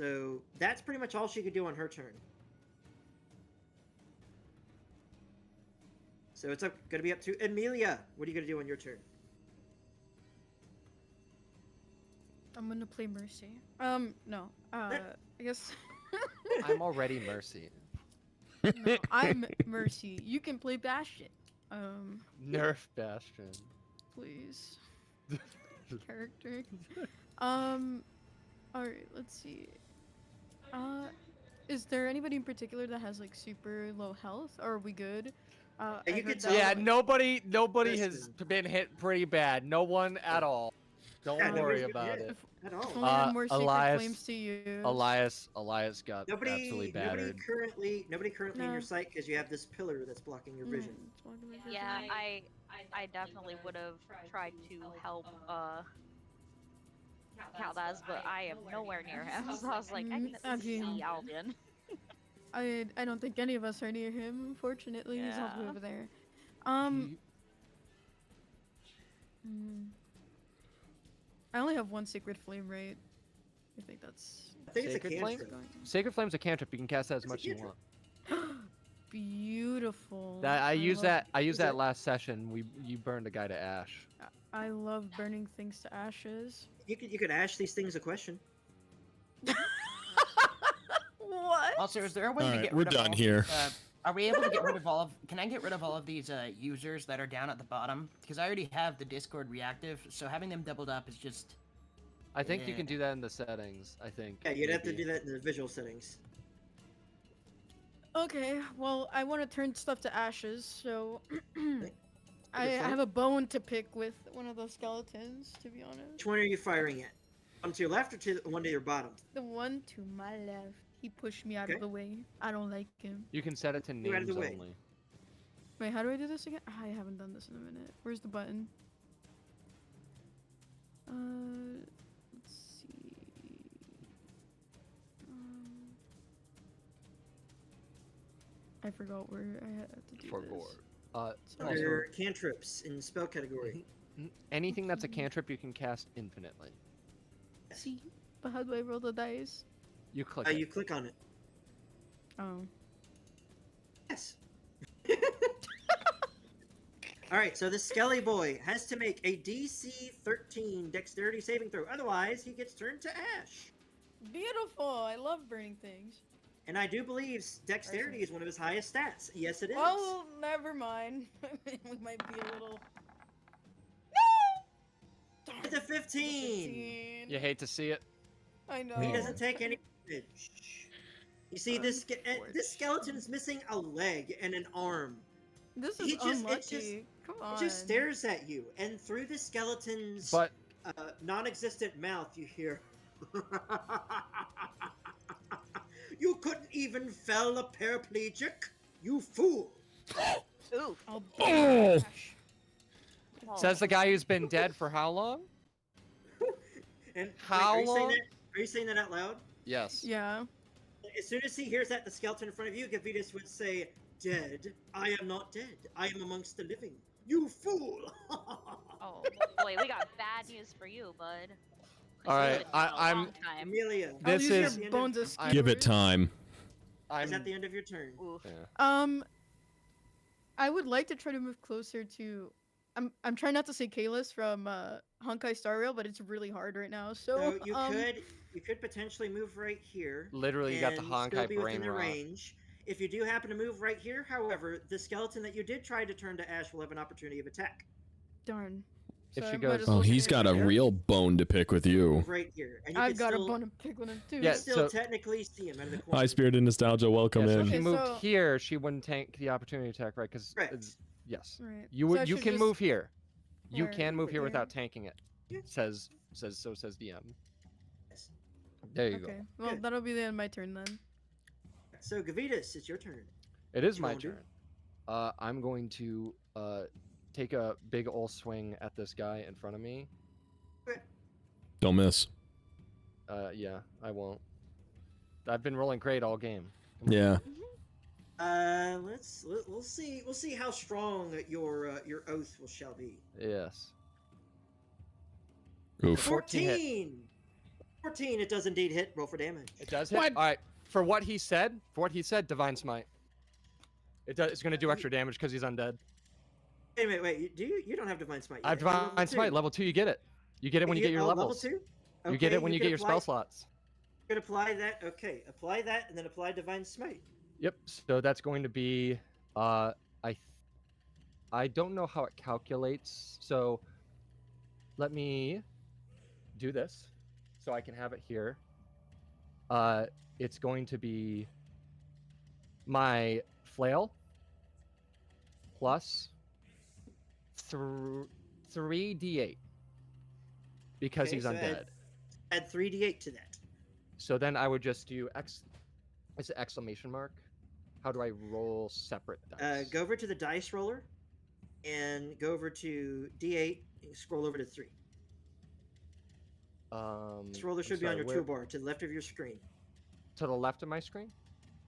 So that's pretty much all she could do on her turn. So it's going to be up to Amelia. What are you going to do on your turn? I'm gonna play Mercy. No. I guess. I'm already Mercy. No, I'm Mercy. You can play Bastion. Nerf Bastion. Please. Character. Alright, let's see. Is there anybody in particular that has like super low health? Or are we good? You I can heard tell- that, Yeah, like- nobody has Listen. been hit pretty bad. No one at all. Don't Yeah, worry nobody's about getting it. hit At If all. only I had more secret Elias- flames to use. Elias got absolutely battered. Nobody currently in your No. sight because you have this pillar that's blocking your vision. it's blocking my vision. Yeah, I definitely would have tried to help Kaldaz, but I am nowhere near him. So I was like, I can Okay. see Alden. I don't think any of us are near him. Unfortunately, he's all the way Yeah. over there. I only have 1 sacred flame, right? I think that's I think it's a Sacred Flame? cantrip. Sacred Flame's a cantrip. You can cast that as It's a much as you cantrip. want. beautiful. I used that Is that it? last session. You burned a guy to ash. I love burning things to ashes. You could ask these things a question. What? Also, is there a way to Alright, get we're rid of done all, here. Are we able to get rid of all of? Can I get rid of all of these users that are down at the bottom? Because I already have the Discord reactive, so having them doubled up is just. I think you can Yeah. do that in the settings. I think. Yeah, you'd have to maybe. do that in the visual settings. Okay, well, I want to turn stuff to ashes, so I You're fine. have a bone to pick with one of those skeletons, to be honest. Which one are you firing at? One to your left or to one to your bottom? The one to my left. He pushed me out Okay. of the way. I don't like him. You can set it to You're out of names the way. only. Wait, how do I do this again? I haven't done this in a minute. Where's the button? Let's see. I forgot where I had to do For this. gore. Also, Under cantrips in spell category. anything that's a cantrip you can cast infinitely. See, but how do I roll the dice? You click it. You click on it. Oh. Yes. All right, so the Skelly boy has to make a DC 13 Dexterity saving throw. Otherwise, he gets turned to ash. Beautiful! I love burning things. And I do believe Dexterity is one of his highest stats. Yes, it is. Well, never mind. We might be a little. No! With a 15. You hate to see it. I know. He doesn't take any damage. You see, this skeleton is missing a leg and an arm. This He is just- unlucky. it's just- Come on. It just stares at you, and through the skeleton's But non-existent mouth, you hear. You couldn't even fell a paraplegic, you fool! Ooh. I'll Oh! bash. says the guy who's been dead for how long? And wait, How are you saying long? that? Are you saying that out loud? Yes. Yeah. As soon as he hears that, the skeleton in front of you, Gavitas would say, "Dead? I am not dead. I am amongst the living. You fool!" Oh boy, we got bad news for you, bud. All right, It's been a I'm. long time. Amelia, I'll This use is. your bones as I'm- Give it skewers. time. is I'm. at the end of your turn. Oof. Yeah. I would like to try to move closer to. I'm trying not to say Kalis from Honkai Star Rail, but it's really hard right now. So, So you could potentially move right here. Literally, you got the and still Honkai be brain within the rot. range. If you do happen to move right here, however, the skeleton that you did try to turn to ash will have an opportunity of attack. darn. If So she I might goes- as Oh, well he's stay got a right here. real bone to pick with you. Right here, and you I've can got still, a bone to pick with him too. you Yeah, can still so- technically see him out of the corner. Hi, Spirited Nostalgia. Welcome Yeah, so in. if she Okay, moved so- here, she wouldn't tank the opportunity attack, right? Because Correct. yes, Right. you So would. I You should can just- move here. You Where? can move here Here? without tanking it. Yeah. Says DM. Yes. There you Okay. go. Well, Good. that'll be the end of my turn then. So Gavitas, it's your turn. It is you my wanna do? turn. I'm going to take a big ol' swing at this guy in front of me. Don't miss. Yeah, I won't. I've been rolling great all game. Come on. Yeah. We'll see how strong your oath shall be. Yes. Oof. 14 hit. 14, it does indeed hit. Roll for damage. It does hit. What? All right. For what he said, Divine Smite. It's going to do extra damage because he's undead. Wait. You don't have divine smite. I have yet. You're level Divine Smite, two. level 2. You get it. You get it when you get your level levels. 2? You get it when you can get your spell apply- slots. You can apply that. Okay, apply that and then apply divine smite. Yep. So that's going to be, I don't know how it calculates. So let me do this, so I can have it here. It's going to be my flail plus 3d8 because Okay, he's so undead. Add 3d8 to that. So then I would just do is it exclamation mark? How do I roll separate dice? Go over to the dice roller, and go over to d8. And scroll over to 3. This roller I'm should be on sorry, your where- toolbar to the left of your screen. To the left of my screen?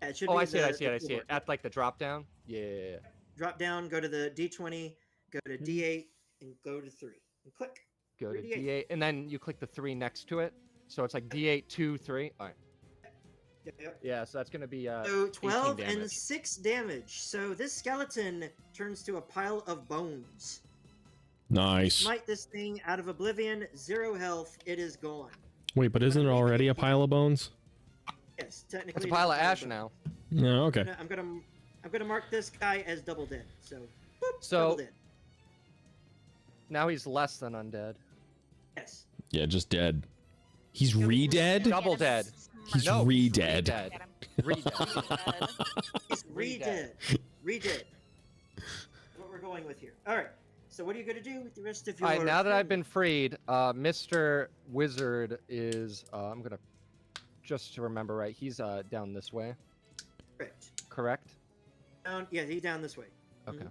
It should Oh, be I see it. I the see it. I see it. toolbar. At like the drop down. Yeah. Drop down, go to the d20, go to d8, and go to 3, and click. Go to 3d8. D8, and then you click the 3 next to it. So it's like D8, 2, 3. All right. Yep. Yeah. So that's gonna be So 18 12 and damage. 6 damage. So this skeleton turns to a pile of bones. Nice. Smite this thing out of oblivion. 0 health. It is gone. Wait, but isn't it already a pile of bones? Yes, technically. It's a it is pile of ash bones. now. No. Okay. I'm gonna mark this guy as double dead. So. Boop, So- double dead. Now he's less than undead. Yes. Yeah, just dead. He's re-dead? Double dead. He's No, re-dead. Re-dead. Get him. Re-dead. He's Re-dead. Re-dead. What we're going with here. All right. So what are you gonna do with the rest of All your? right. Now that I've been freed, Mr. Wizard is. I'm gonna just to remember right. He's down this way. Correct. Correct. Down. Yeah, he's down this way. Okay.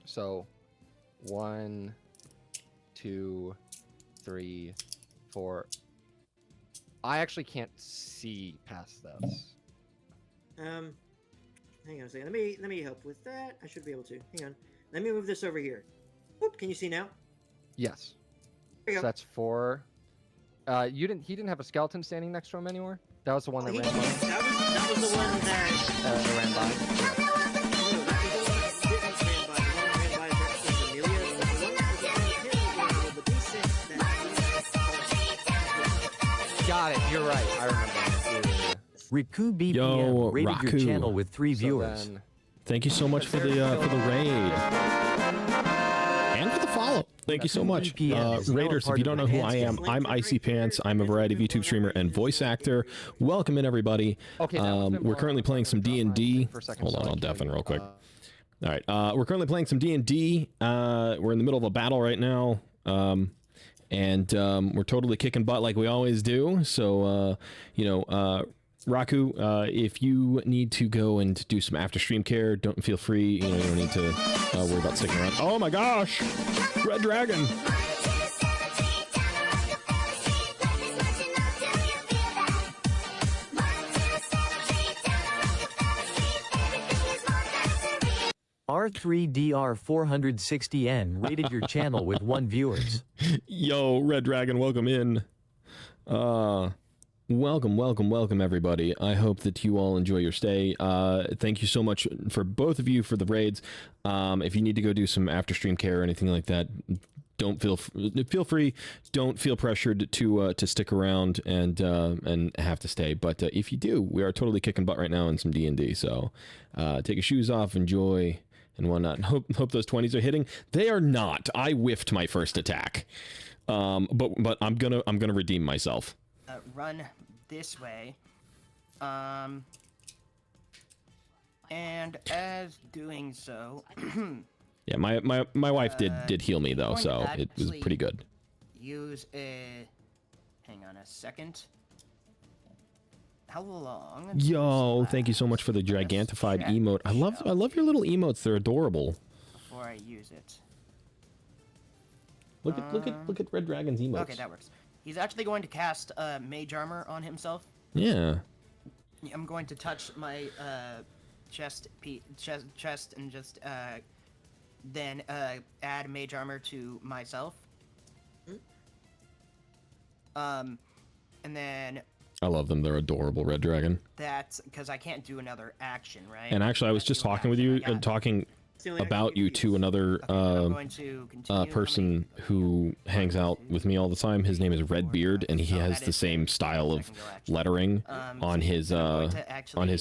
So, 1, 2, 3, 4. I actually can't see past this. Hang on a second. Let me help with that. I should be able to. Hang on. Let me move this over here. Whoop, can you see now? Yes. There you So go. that's 4. He didn't have a skeleton standing next to him anymore. That was the one that He- ran by. that was the one that. That ran by. No, that was the one that didn't ran by. The one that ran by was Amelia. The one that was above him was the D6 that. Got it. You're right. I remember. Yeah. Riku BPM Yo, rated your Raku. channel with 3 So viewers. then- Thank you so much for the raid and for the follow. Thank you so much, VPN is now a Raiders. If part you of don't the know who I Pants am, Game. I'm Icy Pants. I'm a variety of YouTube streamer and voice actor. Welcome in, everybody. Okay. that was a bit We're more- currently playing some D&D. For a second, Hold so on, I I'll can, deafen real quick. All right, we're currently playing some D&D. We're in the middle of a battle right now, and we're totally kicking butt like we always do. So, Raku, if you need to go and do some after stream care, don't feel free. You don't need to worry about sticking around. Oh my gosh, Red Dragon. R3DR460N rated your channel with 1 viewers. Yo, Red Dragon, welcome in. Welcome everybody. I hope that you all enjoy your stay. Thank you so much for both of you for the raids. If you need to go do some after stream care or anything like that, don't feel free. Don't feel pressured to stick around and have to stay. But if you do, we are totally kicking butt right now in some D&D. So take your shoes off, enjoy, and whatnot. Hope those 20s are hitting. They are not. I whiffed my first attack. But I'm gonna redeem myself. Run this way. And as doing so, yeah, my wife did heal me though, so it was pretty good. Use a. Hang on a second. How long? Yo, thank you so much for the gigantified emote. I love your little emotes. They're adorable. Before I use it. Look at Red Dragon's emotes. Okay, that works. He's actually going to cast Mage Armor on himself. Yeah. I'm going to touch my chest and just then add Mage Armor to myself. And then. I love them. They're adorable, Red Dragon. That's because I can't do another action, right? And actually, I was just talking with you, talking about you to another person who hangs out with me all the time. His name is Redbeard, and he has the same style of lettering on his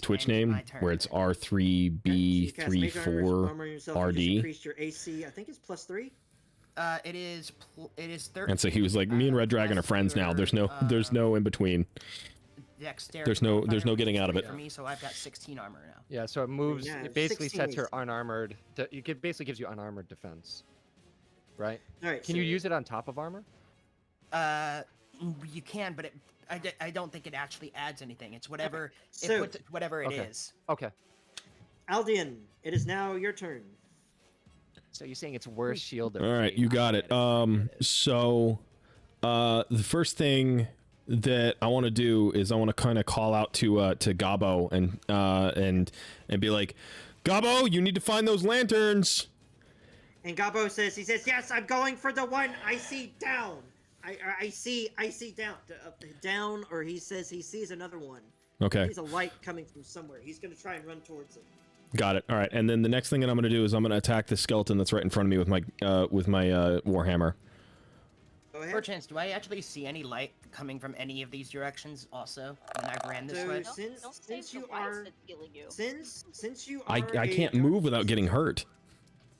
Twitch name, where it's R3B34RD. Increase your AC. I think it's +3. It is 13. And so he was like, "Me and Red Dragon are friends now. There's no in between. There's no getting out of it." For me, so I've got 16 armor now. Yeah, so it moves. Yeah, It basically 16 sets her AC. unarmored. It basically gives you unarmored defense, right? All right. Can you use it on top of armor? You can, but I don't think it actually adds anything. It's whatever So- it puts whatever it is. Okay. Aldian, it is now your turn. So you're saying it's worse shield. Than All right, fate. you got it. So the first thing that I want to do is I want to kind of call out to Gabo and be like, Gabo, you need to find those lanterns. And Gabo says, yes, I'm going for the one I see down. I see down, or he says he sees another one. Okay. He sees a light coming from somewhere. He's going to try and run towards it. Got it. All right, and then the next thing that I'm going to do is I'm going to attack the skeleton that's right in front of me with my warhammer. Go ahead. Perchance, do I actually see any light coming from any of these directions also when I ran this way? Since you are I can't move without getting hurt.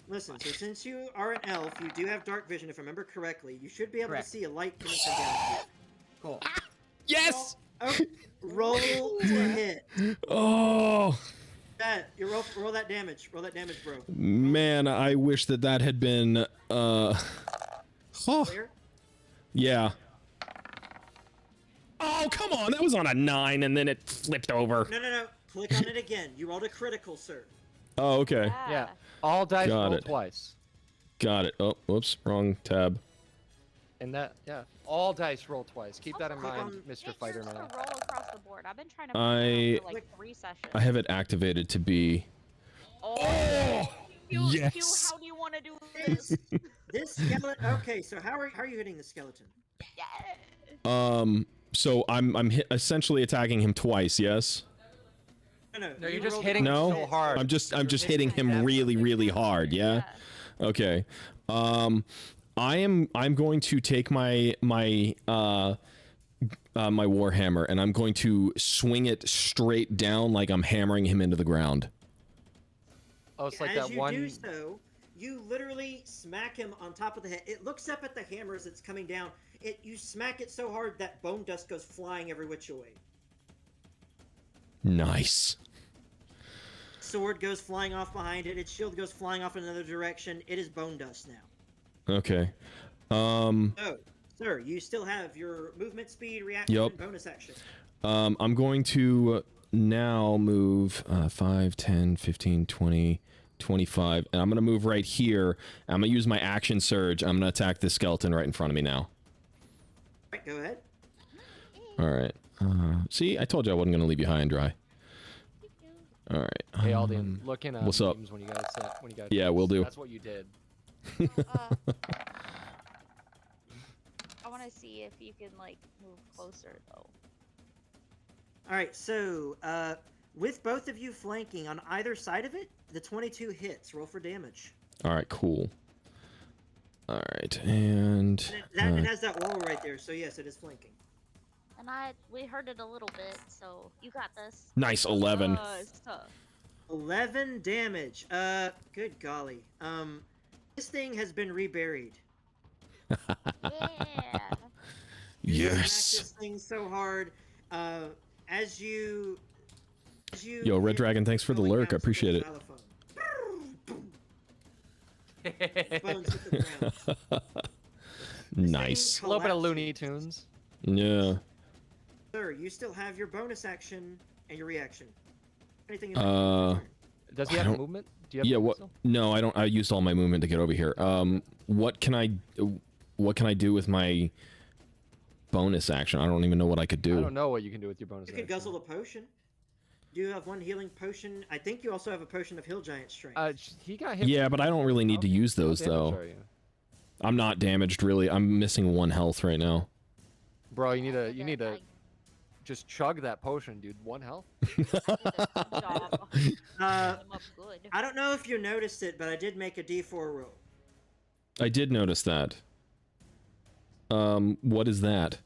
Listen, so since you are an elf, you do have dark vision. If I remember correctly, you should be able to see a light coming from down here. Cool. Yes. Roll to hit. Oh. You roll that damage. Roll that damage, bro. Man, I wish that had been yeah. Oh, come on. That was on a 9 and then it flipped over. No. Click on it again. You rolled a critical, sir. Oh, okay. Yeah. All dice Got roll it. twice. Got it. Oh, whoops, wrong tab. And all dice roll twice. Keep that in mind, Mr. Fighter Man. Roll across the board. I've been trying to for like 3 sessions. I have it activated to be. Oh! Yes. How do you want to do this? This skeleton. Okay, so how are you hitting the skeleton? So I'm essentially attacking him twice. Yes. No, you're just hitting him so hard. I'm just hitting him really hard. Yeah. Okay. I'm going to take my warhammer and I'm going to swing it straight down like I'm hammering him into the ground. Oh, it's like As that you one. do so, you literally smack him on top of the head. It looks up at the hammer as it's coming down. You smack it so hard that bone dust goes flying every which way. Nice. Sword goes flying off behind it. Its shield goes flying off in another direction. It is bone dust now. Okay. So, sir, you still have your movement speed, reaction, Yep. and bonus action. I'm going to now move 5, 10, 15, 20, 25, and I'm going to move right here. I'm going to use my action surge. I'm going to attack this skeleton right in front of me now. Alright, go ahead. All right. See, I told you I wasn't going to leave you high and dry. All right. Hey Alden, look in what's up? memes when you got set. When you got Yeah, will do. That's what you did. I want to see if you can like move closer though. All right, so with both of you flanking on either side of it, the 22 hits. Roll for damage. All right, cool. All right, and It has that wall right there, so yes, it is flanking. And we heard it a little bit, so you got this. nice 11. 11 damage. Good golly. This thing has been reburied. Yeah. You smack Yes. this thing so hard. As you Yo, Red hit Dragon, thanks for the going lurk. I down to the appreciate it. xylophone. Bones hit the ground. Nice. A little bit of collapses. Looney Tunes. Yeah. Sir, you still have your bonus action and your reaction. Anything you Does he I have don't- movement? Do you have Yeah. movement What? still? No, I don't. I used all my movement to get over here. What can I do with my bonus action? I don't even know what I could do. I don't know what you can do with your bonus You could action. guzzle a potion. Do you have one healing potion? I think you also have a potion of Hill Giant Strength. He got hit. Yeah, but I don't really need to use those How damaged though. are you? I'm not damaged really. I'm missing 1 health right now. Bro, you need to just chug that potion, dude. 1 health. I don't know if you noticed it, but I did make a D4 roll. I did notice that. What is that?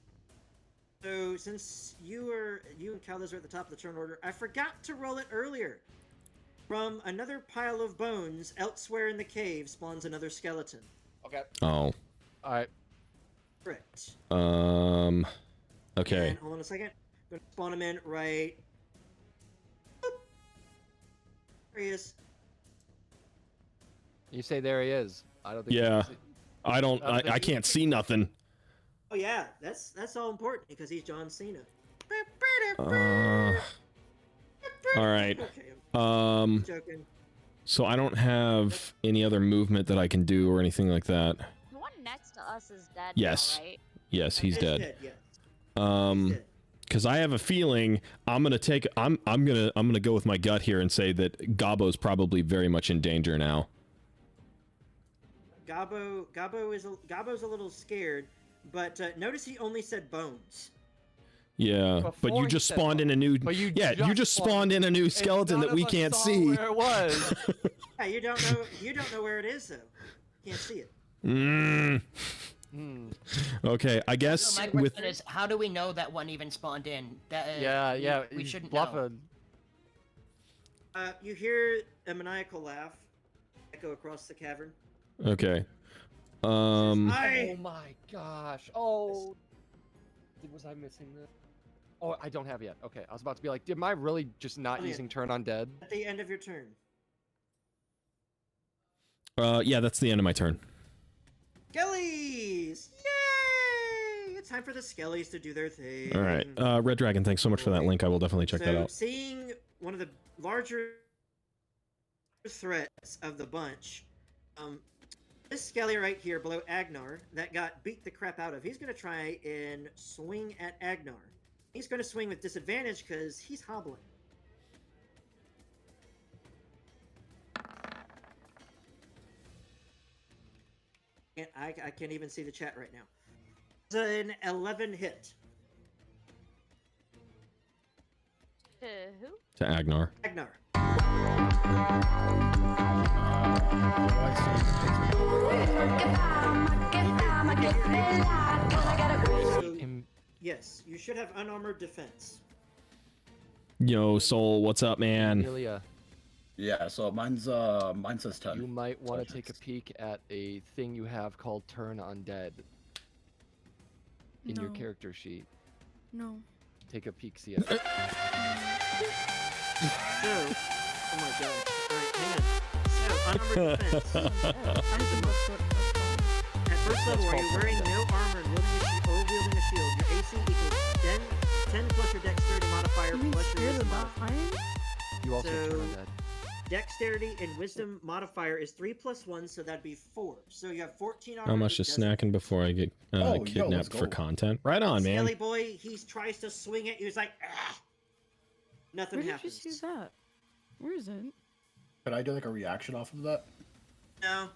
So since you and Caldas are at the top of the turn order, I forgot to roll it earlier. From another pile of bones elsewhere in the cave spawns another skeleton. Okay. Oh. All right. Correct. Okay. And hold on a second. I'm gonna spawn him in right. Boop. There he is. You say there he is. I don't think. you Yeah. can see- I don't. I don't think I you can't see nothing. Oh yeah, that's all important because he's John Cena. All right. Okay, joking. So I don't have any other movement that I can do or anything like that. The one next to us is dead. Yes. Now, right? Yes, he's He's dead. dead, yes. Because I have a feeling I'm gonna go with my gut here and say that Gobbo's probably very much in danger now. Gobbo's a little scared, but notice he only said bones. Yeah, but Before you he just said spawned in a new. But you Yeah, you just spawned in a new skeleton that we can't see. Where it was. Yeah, you don't know where it is though. Can't see it. Mm. Okay, I guess So my with question is, how do we know that one even spawned in? That, Yeah. We he's shouldn't know. bluffing. You hear a maniacal laugh echo across the cavern. okay. Oh my gosh. Oh. Was I missing that? Oh, I don't have yet. Okay, I was about to be like, am I really just not Oh, yeah. using turn undead? At the end of your turn. Yeah, that's the end of my turn. Skellies! Yay! It's time for the Skellies to do their thing. All right, Red Dragon, thanks so much for that link. I will definitely check that So, out. seeing one of the larger threats of the bunch, this Skelly right here below Agnar that got beat the crap out of, he's going to try and swing at Agnar. He's going to swing with disadvantage because he's hobbling. I can't even see the chat right now. It's an 11 hit. To who? To Agnar. Agnar. Yes, you should have unarmored defense. Yo, Soul, what's up, man? Amelia, Yeah, so mine says 10. you might want to take a peek at a thing you have called Turn Undead in your No. character sheet. No. Take a peek, see it. So, oh my god. Alright, hang on. So, unarmored defense. At first level, are you wearing no armor and wielding a shield? Your AC equals 10 plus your dexterity modifier plus your wisdom modifier. You also So- Turn Undead. Dexterity and wisdom modifier is 3 plus 1, so that'd be 4. So you have 14 armor. How much just snacking before I get let's kidnapped for go. content? Right on, man. Skelly boy, he tries to swing at you. He's like, ah! Nothing Where did you happens. see that? Where is it? Could I do like a reaction off of that? No,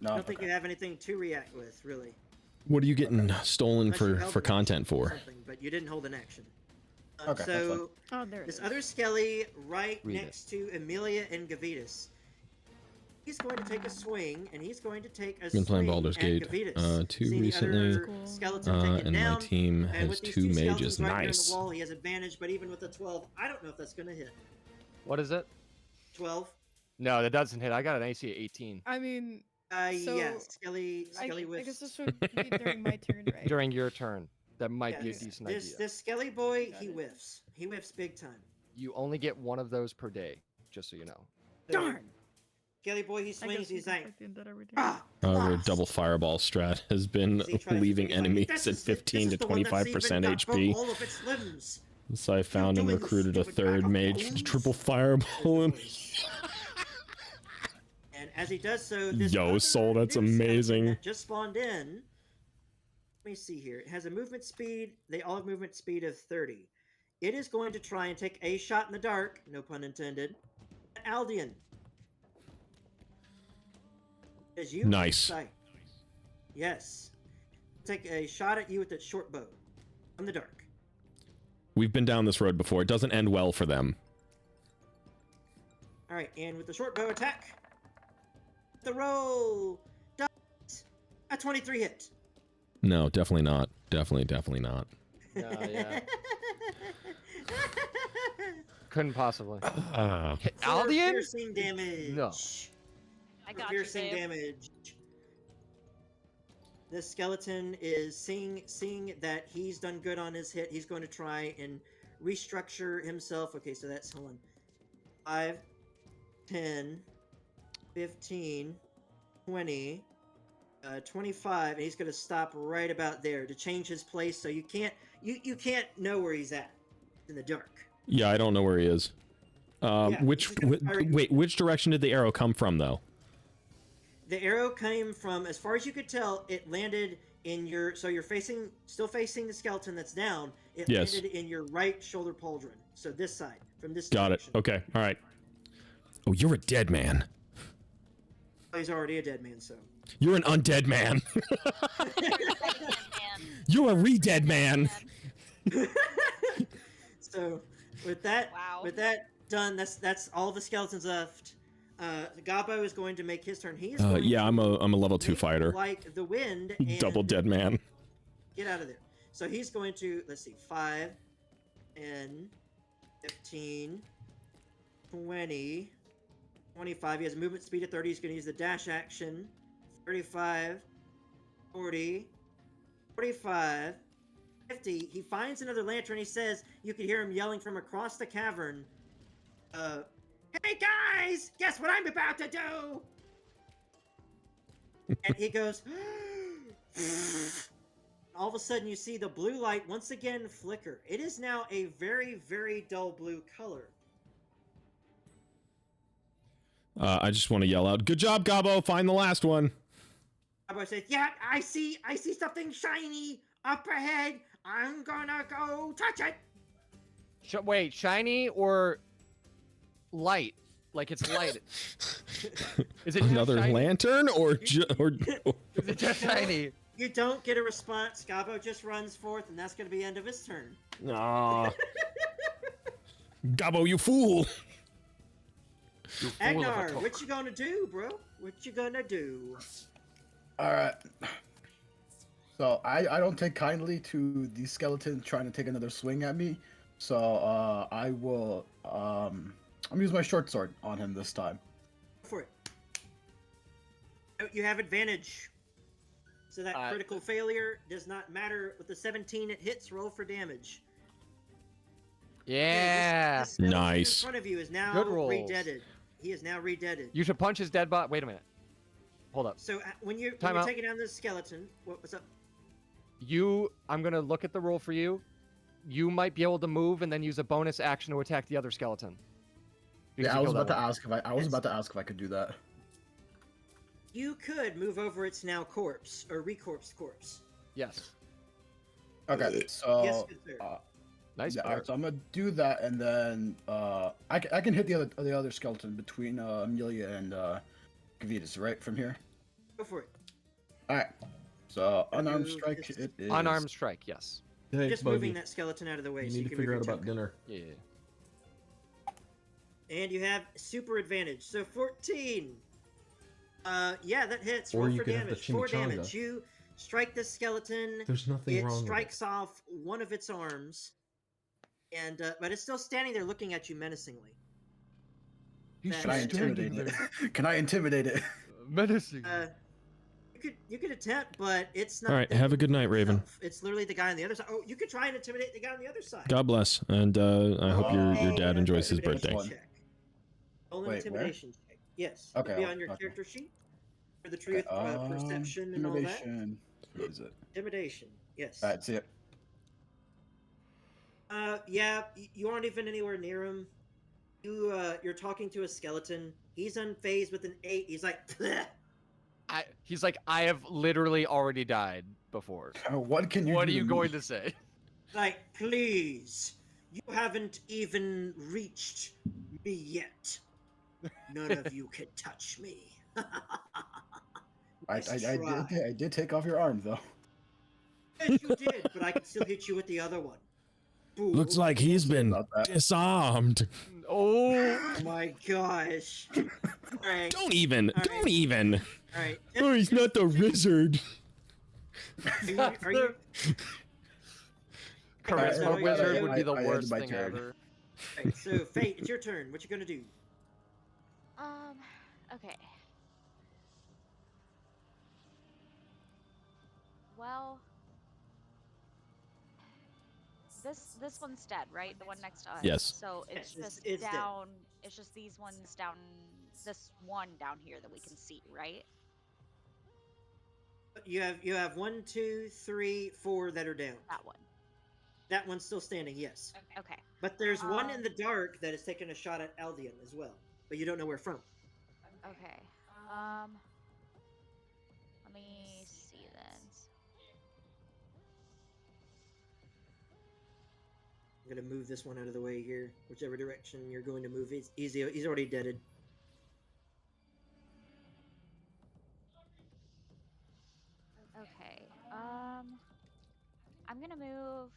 No. I don't think okay. you have anything to react with, really. What are you getting stolen Unless you for held an content action or for? something, but you didn't hold an action. Okay, that's fine. So Oh, there it this is. other Skelly right Read it. next to Amelia and Gavitas. He's going to take a swing, and he's going to take a Been playing swing Baldur's at Gate Gavitas. 2 Seeing the recently, other Cool. skeleton taken and my down, team and has with these 2 skeletons mages. right there on Nice. the wall, he has advantage, but even with a 12, I don't know if that's going to hit. What is it? 12? No, that doesn't hit. I got an AC at 18 I mean, Yeah, So, Skelly I whiffs. guess this would be during my turn, right? during your turn. That might be a Yes, decent this, idea. This Skelly boy, Got he it. whiffs. He whiffs big time. You only get one of those per day, just so you know. Darn! Skelly boy, he I guess swings, we he's can like, fuck the undead every day. ah! However, lost." double fireball strat has been As he tries leaving he's like, enemies "This at is 15 to the one that's 25% even got HP. all of its limbs. So I found and doing recruited a stupid back third of mage to bones? triple fireball him. And as he does so, this Yo, other Soul, that's new skeleton amazing. that just spawned in. Let me see here. It has a movement speed. They all have movement speed of 30. It is going to try and take a shot in the dark, no pun intended, at Aldian. As you Nice. sight. Yes. Take a shot at you with its short bow from the dark. We've been down this road before. It doesn't end well for them. All right, and with the short bow attack, the roll does a 23 hit. No, definitely not. Definitely not. Yeah. Couldn't possibly. Hit For Aldian? piercing damage. No. I For got you, piercing babe. damage. This skeleton is seeing that he's done good on his hit. He's going to try and restructure himself. Okay, so that's, hold on. 5, 10, 15, 20, 25, and he's going to stop right about there to change his place. So you can't know where he's at in the dark. Yeah, I don't know where he is. Yeah, Which he's gonna fire you. wait, which direction did the arrow come from though? The arrow came from, as far as you could tell, it landed in your. So you're still facing the skeleton that's down. It Yes. landed in your right shoulder pauldron. So this side, from this Got it. direction. Okay. All right. Oh, you're a dead man. He's already a dead man, so. You're an undead man. Man. You're a re-dead man. So with that, Wow. with that done, that's all the skeletons left. Gabo is going to make his turn. He's Yeah, I'm a level 2 make fighter. like the wind. And Double dead man. Get out of there. So he's going to, let's see, 5, 10, 15, 20, 25. He has a movement speed of 30. He's going to use the dash action. 35, 40, 45, 50. He finds another lantern. He says, you can hear him yelling from across the cavern. Hey guys, guess what I'm about to do? And he goes, all of a sudden you see the blue light once again flicker. It is now a very, very dull blue color. I just want to yell out, "Good job, Gabo! Find the last one." Gabo says, yeah, I see something shiny up ahead. I'm gonna go touch it. Wait, shiny or light? Like it's light. Is it just Another shiny? lantern or Is it just shiny? You don't get a response. Gabo just runs forth, and that's gonna be the end of his turn. Aw. Gabo, you fool! You fool of a Agnar, took. what you gonna do, bro? What you gonna do? All right. So I don't take kindly to the skeleton trying to take another swing at me. So I will I'm gonna use my short sword on him this time. Go for it. You have advantage. So that critical failure does not matter. With the 17, it hits. Roll for damage. Yeah. This skeleton Nice. in front of you is now Good rolls. re-deaded. He is now re-deaded. You should punch his dead bot. Wait a minute. Hold up. So when you're Time out. taking down this skeleton, what's up? I'm gonna look at the roll for you. You might be able to move and then use a bonus action to attack the other skeleton. Because Yeah, you I was killed about to that one. ask if I was about to ask if I could do that. You could move over its now corpse or recorpse corpse. Yes. Okay, so Yes, good sir. Nice. Yeah, bear. alright, so I'm gonna do that, and then I can hit the other skeleton between Amelia and Gavitas, right from here. Go for it. All right. So unarmed move strike. is- It is Unarmed strike. Yes. Hey, Just moving that skeleton out of the way you so need you to can move figure your out about token. dinner. Yeah. And you have super advantage. So 14. Yeah, that hits. Or Roll you for could have the damage. 4 chimichanga. damage. You strike the skeleton. There's nothing It wrong with strikes off one of its arms, and but it's still standing there looking at you menacingly. He's Can I Just intimidate it? Can I intimidate it? Menacing. You could attempt, but it's not. All right, have a good night, Raven. It's literally the guy on the other side. Oh, you could try and intimidate the guy on the other side. God bless, and I hope your dad enjoys his Intimidation birthday. check. Roll an Wait, where? intimidation check. Yes. Okay, It'll be I'll- on your okay. character sheet. For the truth, perception, and all that. Intimidation. What is it? Intimidation. Yes. All right, see it. Yeah, you aren't even anywhere near him. You're talking to a skeleton. He's unfazed with an 8. He's like, "Bleh." He's like, I have literally already died before. What can you? What do are you to going me? to say? like, please, you haven't even reached me yet. None of you can touch me. I Nice try. did take off your arm though. Yes, you did, but I can still hit you with the other one. Fool. Looks like he's been About that. disarmed. Oh. My gosh. Alright. Don't even. All Don't right. even. Alright. Oh, he's not the wizard. Are you Charisma so wizard would be the I ended worst my thing turn. ever. Alright, so Fate, it's your turn. What you gonna do? Okay. Well, this one's dead, right? The one next to us. Yes. So it's Yes, just it's dead. down. It's just these ones down. This one down here that we can see, right? You have 1, 2, 3, 4 that are down. That one. That one's still standing, yes. Okay. But there's one in the dark that is taking a shot at Aldian as well. But you don't know where from. Okay. Let me see then. I'm gonna move this one out of the way here. Whichever direction you're going to move, it's easy. He's already deaded. Okay. I'm gonna move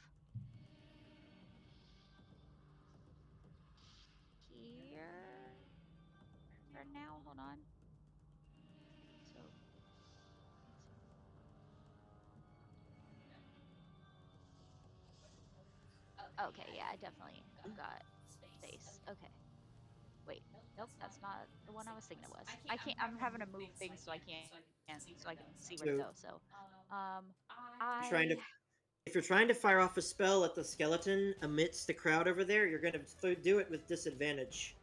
here for now. Hold on. So. Okay, yeah, I definitely have got space. Okay. Wait, nope, that's not the one I was thinking it was. I can't. I'm having to move things so I can see where to go. So, If you're trying to fire off a spell at the skeleton amidst the crowd over there, you're gonna do it with disadvantage.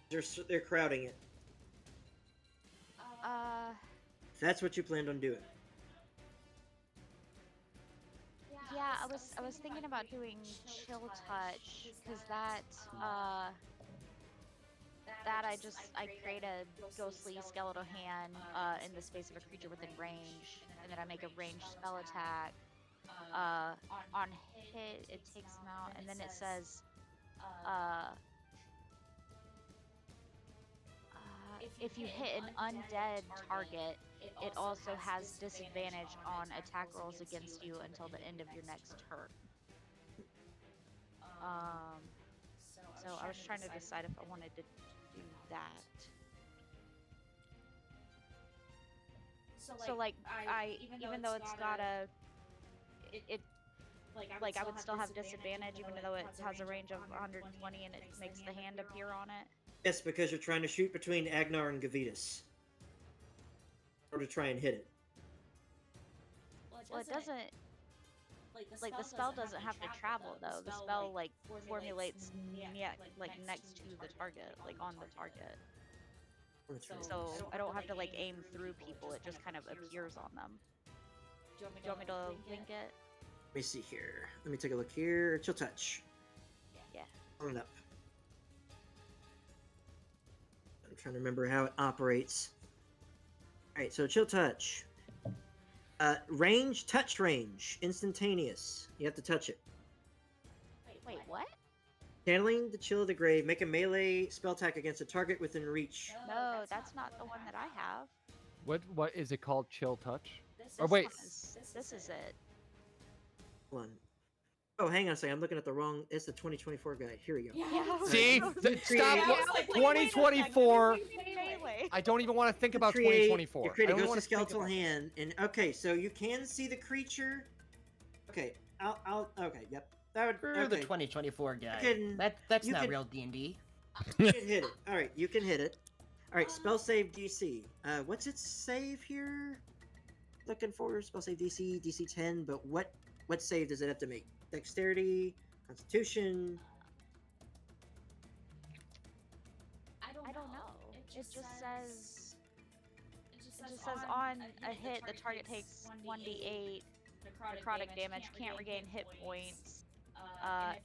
They're crowding it. If that's what you planned on doing. Yeah, I was thinking about doing chill touch because that I create a ghostly skeletal hand in the space of a creature within range, and then I make a ranged spell attack. On hit, it takes them out, and then it says, if you hit an undead target, it also has disadvantage on attack rolls against you until the end of your next turn. So I was trying to decide if I wanted to do that. So like I even though it's got a it I would still have disadvantage even though it has a range of 120 and it makes the hand appear on it. Yes, because you're trying to shoot between Agnar and Gavitas. Or to try and hit it. Well, it doesn't. Like the spell doesn't have to travel though. The spell like formulates next to the target, like on the target. So I don't have to like aim through people. It just kind of appears on them. Do you want me to link it? Let me see here. Let me take a look here. Chill touch. Yeah. On up. I'm trying to remember how it operates. Alright, so chill touch. Range, touch range, instantaneous. You have to touch it. Wait, what? Channeling the chill of the grave. Make a melee spell attack against a target within reach. No, that's not the one that I have. What is it called? Chill touch? This Or wait. one this is it. Hold on. Oh, hang on a second. I'm looking at the wrong. It's the 2024 guy. Here we go. See? Stop. 2024. I don't even want to think about 2024. You create I a don't ghost wanna of think skeletal about- hand, and okay, so you can see the creature. Okay, okay, yep. That would. Screw Okay. the 2024 guy. can- That's you not can- real D&D. You can hit it. All right, you can hit it. All right, spell save DC. What's its save here? Looking for spell save DC, DC 10. But what save does it have to make? Dexterity, Constitution. I don't know. It just says. On a hit, the target takes 1d8 necrotic damage, can't regain hit points.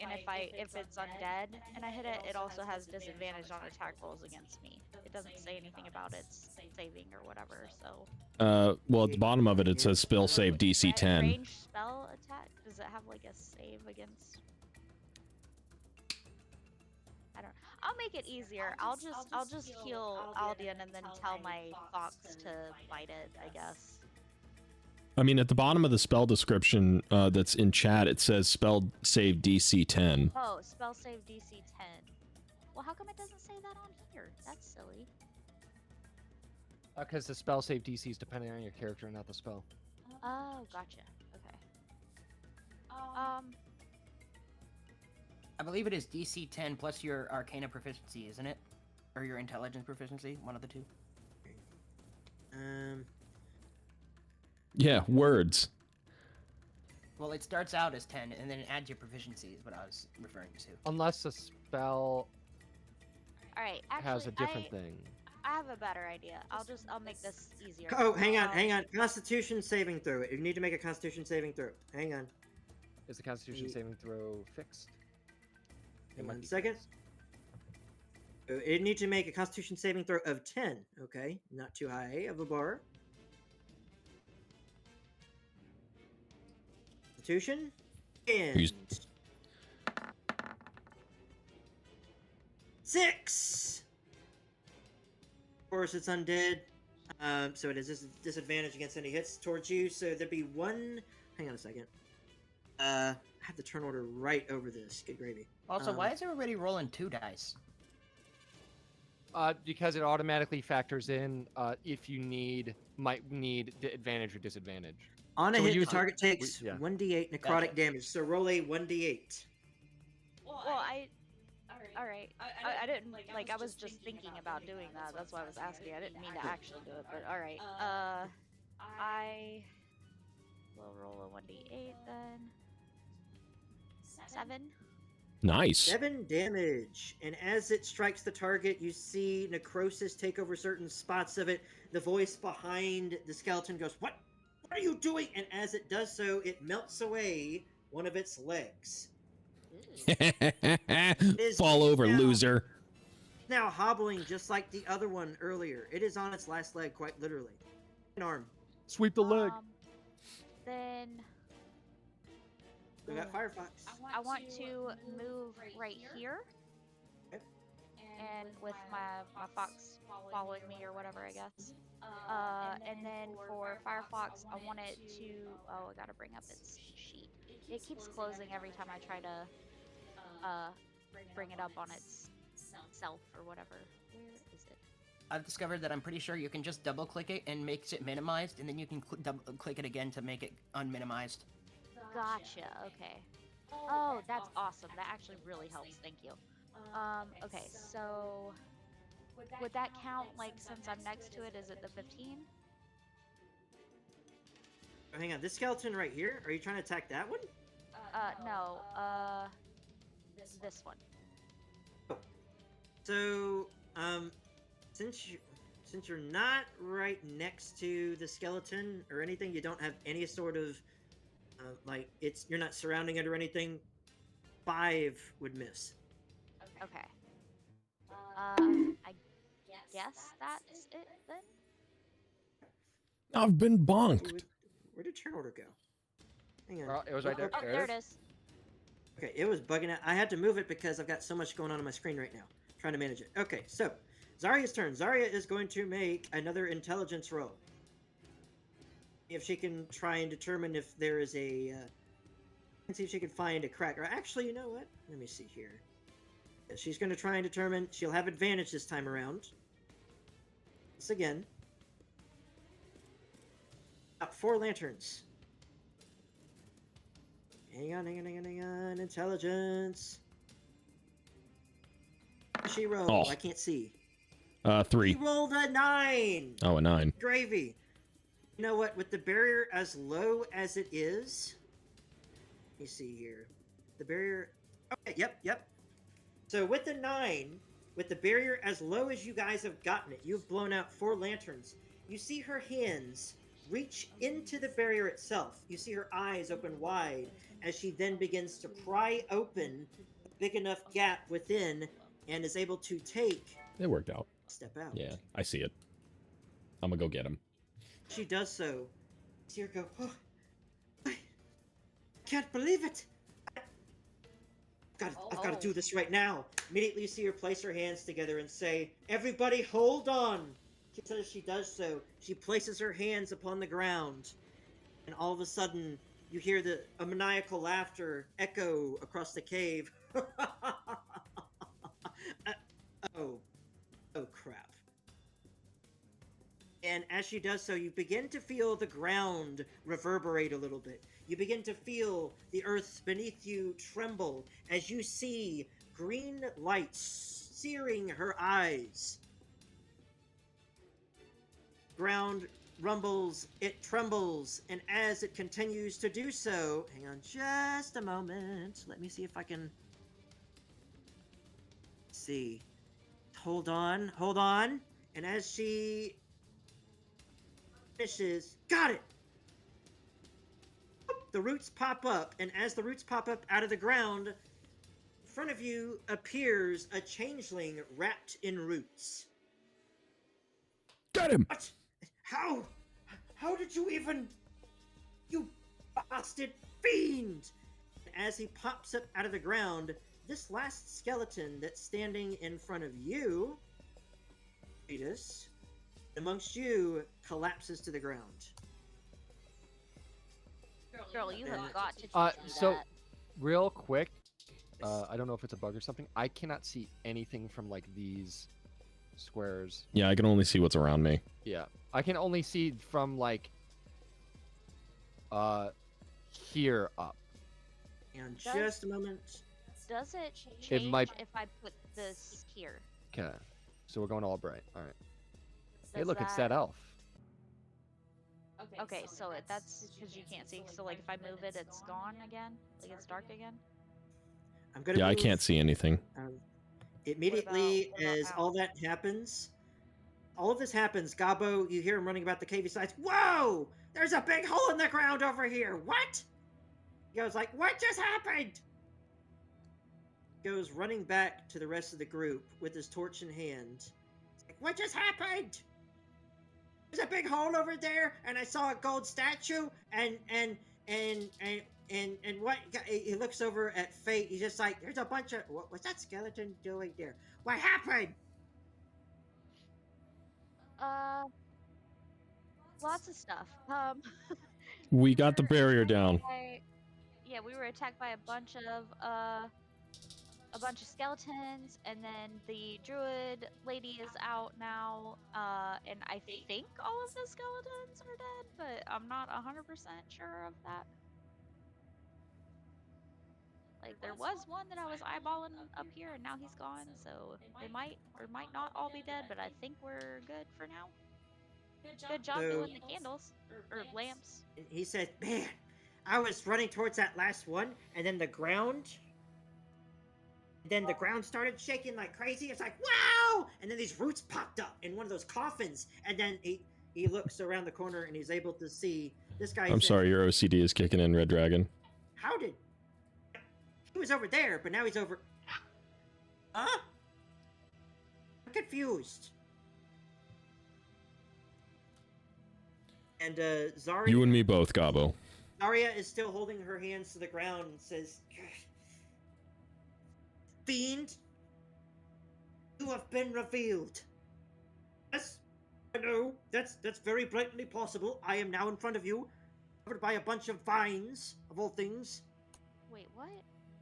And if it's undead and I hit it, it also has disadvantage on attack rolls against me. It doesn't say anything about its saving or whatever, so. Well, at the bottom of it, it says spell save DC 10. Range spell attack? Does it have like a save against? I don't. I'll make it easier. I'll just heal Aldian and then tell my fox to fight it, I guess. I mean, at the bottom of the spell description that's in chat, it says spell save DC 10. Oh, spell save DC 10. Well, how come it doesn't say that on here? That's silly. Because the spell save DC is depending on your character and not the spell. Oh, gotcha. Okay. I believe it is DC 10 plus your Arcana proficiency, isn't it? Or your Intelligence proficiency, one of the two. Yeah, words. Well, it starts out as 10, and then it adds your proficiency, is what I was referring to. Unless the spell All right. Actually, has a different thing. I have a better idea. I'll make this easier. Oh, hang on. Constitution saving throw. You need to make a Constitution saving throw. Hang on. Is the Constitution saving throw fixed? Hang on a second. It needs to make a Constitution saving throw of 10. Okay, not too high of a bar. Constitution and 6. Of course, it's undead, so it is disadvantage against any hits towards you. So there'd be one. Hang on a second. I have the turn order right over this. Good gravy. Also, why is everybody rolling 2 dice? Because it automatically factors in if you might need advantage or disadvantage. On a So we hit, the use it- target takes yeah. 1d8 necrotic damage. So roll a 1d8. Well, all right. I didn't like. I was just thinking about doing that. That's why I was asking. I didn't mean to actually do it, but all right. I will roll a 1d8 then. 7. Nice. 7 damage. And as it strikes the target, you see necrosis take over certain spots of it. The voice behind the skeleton goes, "What? What are you doing?" And as it does so, it melts away one of its legs. Fall over, now- loser. Now hobbling just like the other one earlier. It is on its last leg, quite literally. An arm. Sweep the leg. Then We got Firefox. I want to move right here. Okay. And with my fox following me or whatever, I guess. And then for Firefox, I want it to. Oh, I gotta bring up its sheet. It keeps closing every time I try to bring it up on its self or whatever. Where is it? I've discovered that I'm pretty sure you can just double click it and makes it minimized, and then you can double click it again to make it unminimized. Gotcha. Okay. Oh, that's awesome. That actually really helps. Thank you. Okay, so would that count, like, since I'm next to it, is it the 15? Oh, hang on, this skeleton right here? Are you trying to attack that one? No, this one. So, since you're not right next to the skeleton or anything, you don't have any sort of you're not surrounding it or anything. 5 would miss. Okay. I guess that's it then. I've been bonked. Where did turn order go? Hang on. Oh, it was right there. Oh, there it is. Okay, it was bugging out. I had to move it because I've got so much going on my screen right now. Trying to manage it. Okay, so Zarya's turn. Zarya is going to make another intelligence roll. If she can try and determine if there is a... and see if she can find a crack. Or actually, you know what? Let me see here. Yeah, she's going to try and determine... She'll have advantage this time around. Once again. 4 lanterns. Hang on. Intelligence. She rolled. Oh. I can't see. 3. She rolled a 9. Oh, a 9. Gravy. You know what? With the barrier as low as it is... Let me see here. The barrier... Okay, yep. So with the 9, with the barrier as low as you guys have gotten it, you've blown out 4 lanterns. You see her hands reach into the barrier itself. You see her eyes open wide as she then begins to pry open a big enough gap within and is able to take... It worked out. Step out. Yeah, I see it. I'm gonna go get him. She does so. See her go, oh, I can't believe it. I've got to do this right now. Immediately you see her place her hands together and say, everybody hold on. As she does so, she places her hands upon the ground. And all of a sudden, you hear a maniacal laughter echo across the cave. Oh crap. And as she does so, you begin to feel the ground reverberate a little bit. You begin to feel the earth beneath you tremble as you see green lights searing her eyes. Ground rumbles, it trembles, and as it continues to do so, hang on just a moment. Let me see if I can see. Hold on. And as she finishes, got it! The roots pop up, and as the roots pop up out of the ground, in front of you appears a changeling wrapped in roots. Got him! What? How did you even... You bastard fiend! And as he pops up out of the ground, this last skeleton that's standing in front of you, Fetus, amongst you, collapses to the ground. Girl, you have got to change So, that. real quick, I don't know if it's a bug or something. I cannot see anything from like these squares. Yeah, I can only see what's around me. Yeah, I can only see from like here up. And just a moment. Does it change It might- if I put this here? Okay, so we're going all bright. All right. Hey, Does look, it's that elf. Okay, so that's because you can't see. So like if I move it, it's gone again. Like it's dark again. I'm gonna Yeah, I move, can't see anything. Immediately What about as out? all that happens, all of this happens, Gabo, you hear him running about the cave. He says, "Whoa! There's a big hole in the ground over here. What?" He goes like, "What just happened?" Goes running back to the rest of the group with his torch in hand. He's like, "What just happened? There's a big hole over there, and I saw a gold statue, and what?" He looks over at Fate. He's just like, "There's a bunch of what's that skeleton doing there? What happened?" Lots of stuff. We got the barrier down. Yeah, we were attacked by a bunch of skeletons, and then the druid lady is out now. And I think all of the skeletons are dead, but I'm not 100% sure of that. Like there was one that I was eyeballing up here, and now he's gone. So they might or might not all be dead, but I think we're good for now. Good job So- doing the candles or lamps. And he said, "Man, I was running towards that last one, and then the ground started shaking like crazy. It's like, wow! And then these roots popped up in one of those coffins, and then he looks around the corner and he's able to see this guy. I'm said, sorry, your OCD is kicking in, Red Dragon. How did he was over there, but now he's over? Huh? I'm confused. And You and me both, Gabo. Zarya is still holding her hands to the ground and says, fiend! You have been revealed. Yes, I know. That's very blatantly possible. I am now in front of you, covered by a bunch of vines, of all things. Wait, what?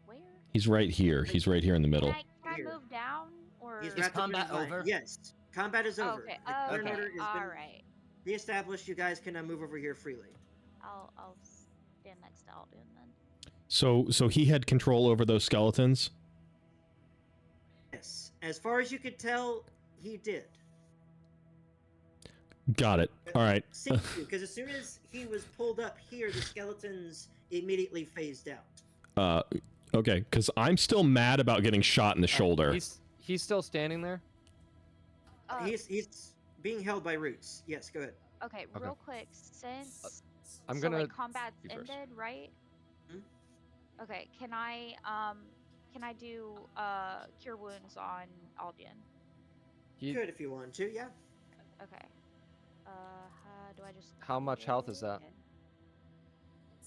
Where? He's right here. He's right here in the middle. Can I move down or? He's Is wrapped up in combat vine. over? Yes, combat is over. Okay. The current Okay. order has been All right. reestablished. You guys can now move over here freely. I'll stand next to Alden then. So he had control over those skeletons? Yes, as far as you could tell, he did. Got it. All right. Seems to, because as soon as he was pulled up here, the skeletons immediately phased out. Okay, because I'm still mad about getting shot in the shoulder. He's still standing there. He's being held by roots. Yes, go ahead. Okay, real quick, since I'm so, gonna like, combat's you first. ended, right? Hmm? Okay, can I do cure wounds on Aldian? You could if you want to, yeah. Okay. How do I just? How much health is that?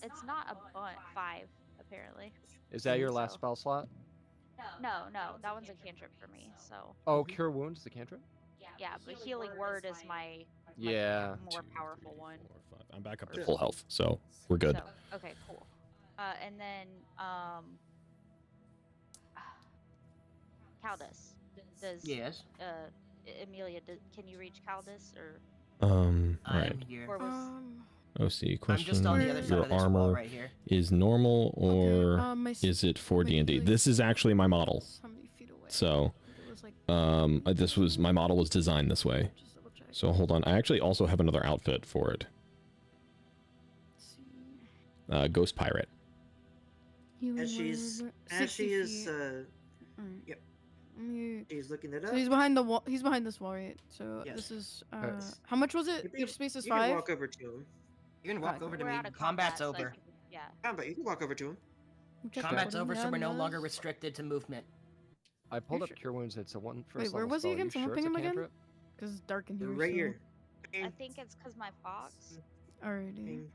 It's not a bunch. 5 apparently. Is that your last So- spell slot? No, that one's a cantrip for me. So. Oh, cure wounds is the cantrip. Yeah, but healing word is my Yeah. more powerful one. I'm back up to full health, so we're good. So, okay, cool. And then Caldus. Does Yes. Amelia, can you reach Caldus or? I'm Right. here. Or was OC question. just on the other side Your of this wall armor right here. is normal or my is it for my D&D? healing This is actually my model. How many feet away? So, It was like this was my model was designed this way. just double check. So hold on. I actually also have another outfit for it. Let's see. Ghost Pirate. Healing As she's word, as 60 she is feet. Alright. yep. Let me- She's looking it up. So he's behind the wall. He's behind this wall, right? So Yes. this is Yes. how much was it? You can- Each space is you can 5. walk over to him. You can walk Okay. over to we're me. out of Combat's combat, so I over. think- yeah. Combat, you can walk over to him. Combat's over, so we're no longer restricted to movement. I pulled You up sure? cure wounds. It's a one first Wait, where level was he spell. again? You Someone sure ping it's a him again? cantrip? Because it's dark in here. Right so- here. I think it's because my fox. Alrighty. Ping.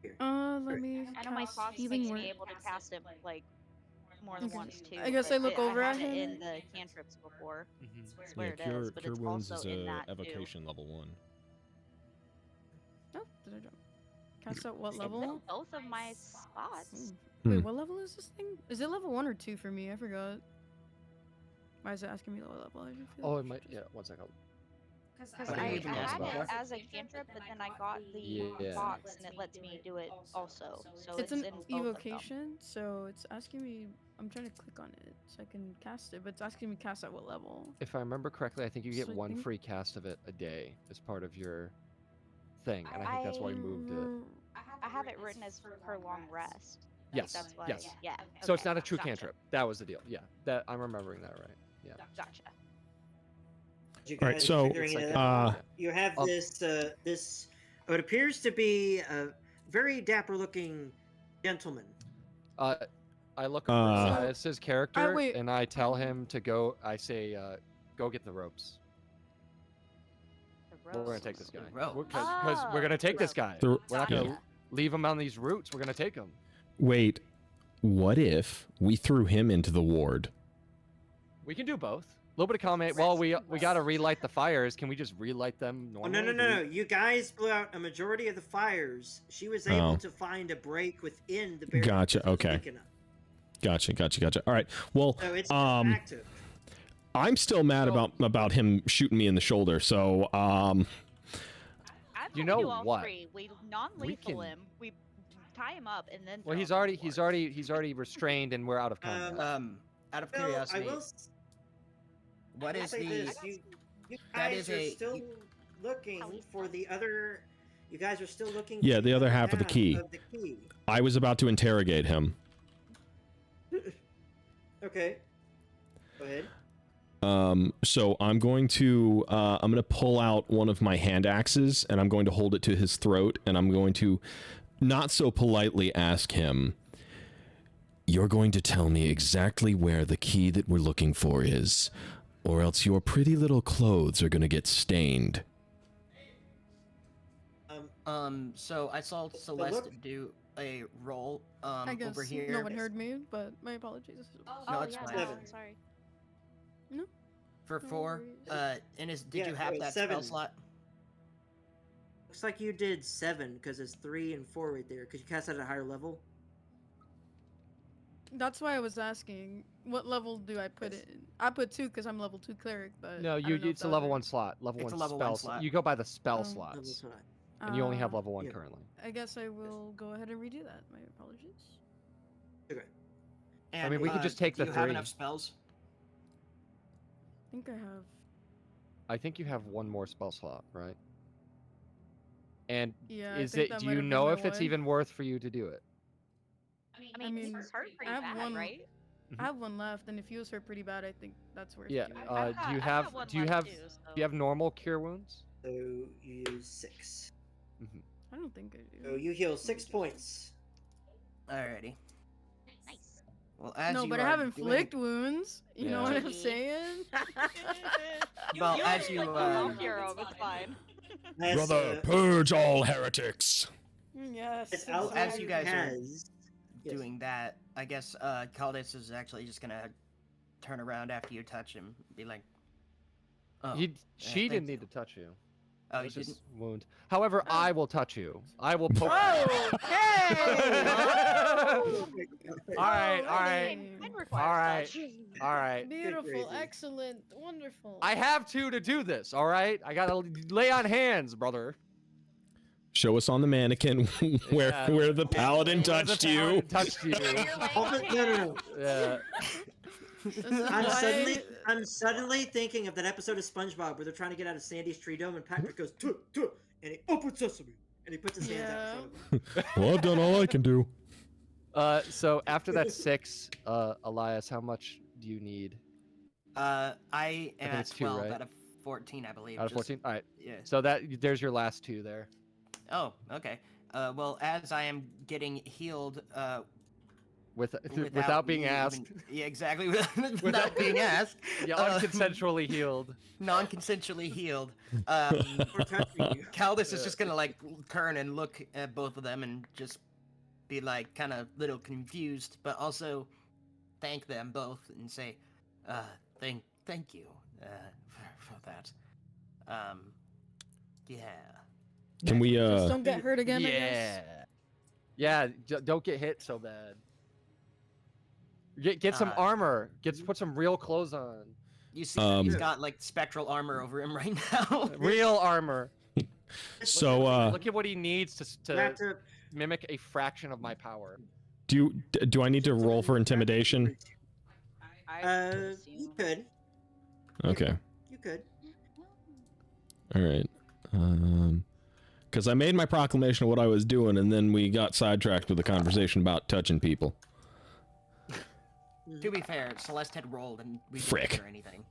Here. Let me. I know my cast fox healing makes word. me able to cast it like more than Okay. once too. I guess but I look over I at had it him. in the cantrips before. Mhm. That's where it is, but it's also in that too. level 1. Oh, did I jump? Cast at what It's level? in both of my spots. Wait, Hmm. what level is this thing? Is it level 1 or 2 for me? I forgot. Why is it asking me what level? I should feel Oh, like it might. just- Yeah, one second. Because What are I, you I even had asking it about? as a cantrip, but then I got the Yeah. box and it lets me do it also. So It's in an both of them. evocation, so it's asking me. I'm trying to click on it so I can cast it, but it's asking me cast at what level? If I remember correctly, I think you get So I one think- free cast of it a day as part of your thing, and I think that's why you moved it. I have it written as for long rest. Like, Yes, That's why. yes. Yeah. So it's okay, not a true gotcha. cantrip. That was the deal. Yeah, that I'm remembering that right. Yeah. Gotcha. You All right, guys so, figuring it like, out? uh, You have Um, this what appears to be a very dapper looking gentleman. I look over Uh, at his character, wait. and I tell him to go. I say, go get the ropes. The We're gonna rose. take this guy. Rope. Because we're gonna take this guy. The- We're not yeah. gonna leave him on these routes. We're gonna take him. Wait, what if we threw him into the ward? We can do both. A little bit of comment. Well, we gotta relight the fires. Can we just relight them Oh normally? no! You guys blew out a majority of the fires. She was able Oh. to find a break within the barrier. Gotcha, that was okay. leaking up. Gotcha. All right. Well, So it's active. I'm still mad So- about him shooting me in the shoulder. So, I'm You gonna know do all what? 3. We non-lethal can- him. We tie him up and then. Well, throw he's him already overboard. restrained, and we're out of combat. Out of Well, I curiosity, will. what I will is say the? this, you that guys is are a- still looking for the other. You guys are still looking. Yeah, for the other half of the key. Of the key. I was about to interrogate him. Okay. Go ahead. So I'm going to pull out one of my hand axes and I'm going to hold it to his throat and I'm going to not so politely ask him, "You're going to tell me exactly where the key that we're looking for is, or else your pretty little clothes are going to get stained." So I saw Celeste look- do a roll I guess over here. no one heard me, but my apologies. No, it's yeah, fine. no, Seven. sorry. For No 4. worries. And did Yeah, you have it was that spell 7. slot? Looks like you did 7 because it's 3 and 4 right there. Because you cast at a higher level. That's why I was asking, what level do I put it in? I put 2 because I'm level 2 cleric, but No, I you. don't know if It's a the level other- 1 slot. Level It's 1 a level spell. one slot. You go by the spell Oh. Level slots, slot. and you only have Uh, level 1 yeah. currently. I guess I will go ahead and redo that. My apologies. Okay. And, mean, we could just take do the you have 3. enough spells? I think I have. I think you have 1 more spell slot, right? And Yeah. is I think it? that Do might you have been know my if it's one. even worth for you to do it? I mean, mean, it's hurt pretty I have bad, one- right? I have one left, and if you hurt pretty bad, I think that's worth Yeah. doing. I've Do you got have? one Do you left have? too, Do you have normal cure wounds? So you use 6. I don't think I do. So you heal 6 points. Alrighty. Nice. Well, as No, you but I are have doing- inflict wounds. You know Yeah. what I'm saying? Well, You as you like the uh, hero, it's fine. As, Brother, purge all heretics. Yes. as Well, exactly. as you guys are has, yes. doing that, I guess Caldas is actually just gonna turn around after you touch him, and be like, "Oh, She thank didn't you." need to touch you. Oh, It you was just didn't? wound. However, Oh. I will touch you. I will poke. Okay. All right, all right, Mine requires all right, touch. all right. Beautiful, crazy. excellent, wonderful. I have to do this. All right, I gotta lay on hands, brother. Show us on the mannequin where Yeah. where the paladin Where the touched you. paladin touched you. You're like, Oh, no. Yeah. This is I'm why- suddenly, I'm suddenly thinking of that episode of SpongeBob where they're trying to get out of Sandy's tree dome, and Patrick goes, "Tuh, tuh," and he opens sesame, and he puts his hands out in front of him. Well, I've done all I can do. So after that 6, Elias, how much do you need I am think at it's 2, 12 right? out of 14, I believe. out of just- 14? All right. Yeah. So there's your last 2 there. Oh, okay. Well, as I am getting healed, Without being me asked. even- yeah, exactly. Without being asked. Yeah, Uh, unconsensually healed. Non-consensually healed. Or touching you. Caldus is just gonna like turn and look at both of them and just be like kind of little confused, but also thank them both and say, thank you for that. Yeah. Can we Just don't get hurt again. I Yeah. guess. Yeah, don't get hit so bad. Get some armor. Put some real clothes on. You see, that he's Um, got like spectral armor over him right now. Real armor. So Look at what he needs to Wrapped up. mimic a fraction of my power. do I need to roll for intimidation? You could. Okay. You could. All right. Because I made my proclamation of what I was doing, and then we got sidetracked with a conversation about touching people. To be fair, Celeste had rolled and we Frick. didn't hear anything.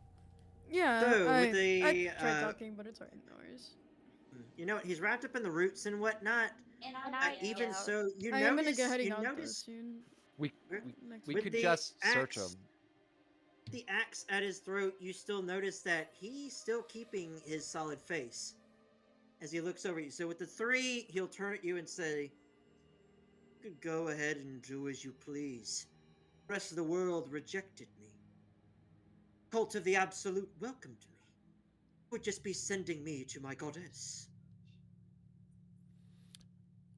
Yeah. So, I the, tried uh, talking, but it's alright. No worries. You know, he's wrapped up in the roots and whatnot. And Even so, you I notice. am gonna go heading you out though notice soon. We Next we With could the just search axe- him. the axe at his throat. You still notice that he's still keeping his solid face as he looks over you. So with the 3, he'll turn at you and say, "You could go ahead and do as you please. The rest of the world rejected me. Cult of the Absolute welcomed me. Would just be sending me to my goddess."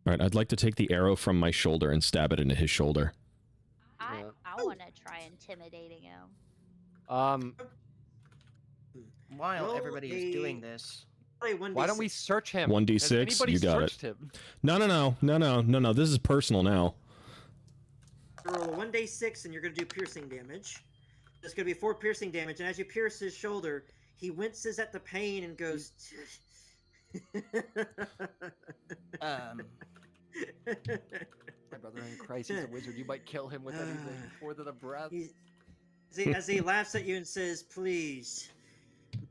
All right. I'd like to take the arrow from my shoulder and stab it into his shoulder. I Yeah. want to try intimidating him. While Roll everybody is doing a- this, Why don't we search him? 1d6, Has anybody you got it. searched him? No. This is personal now. Roll a 1d6 and you're going to do piercing damage. It's going to be 4 piercing damage, and as you pierce his shoulder, he winces at the pain and goes. My brother in Christ, he's a wizard. You might kill him with anything more than a breath. As he laughs at you and says, "Please,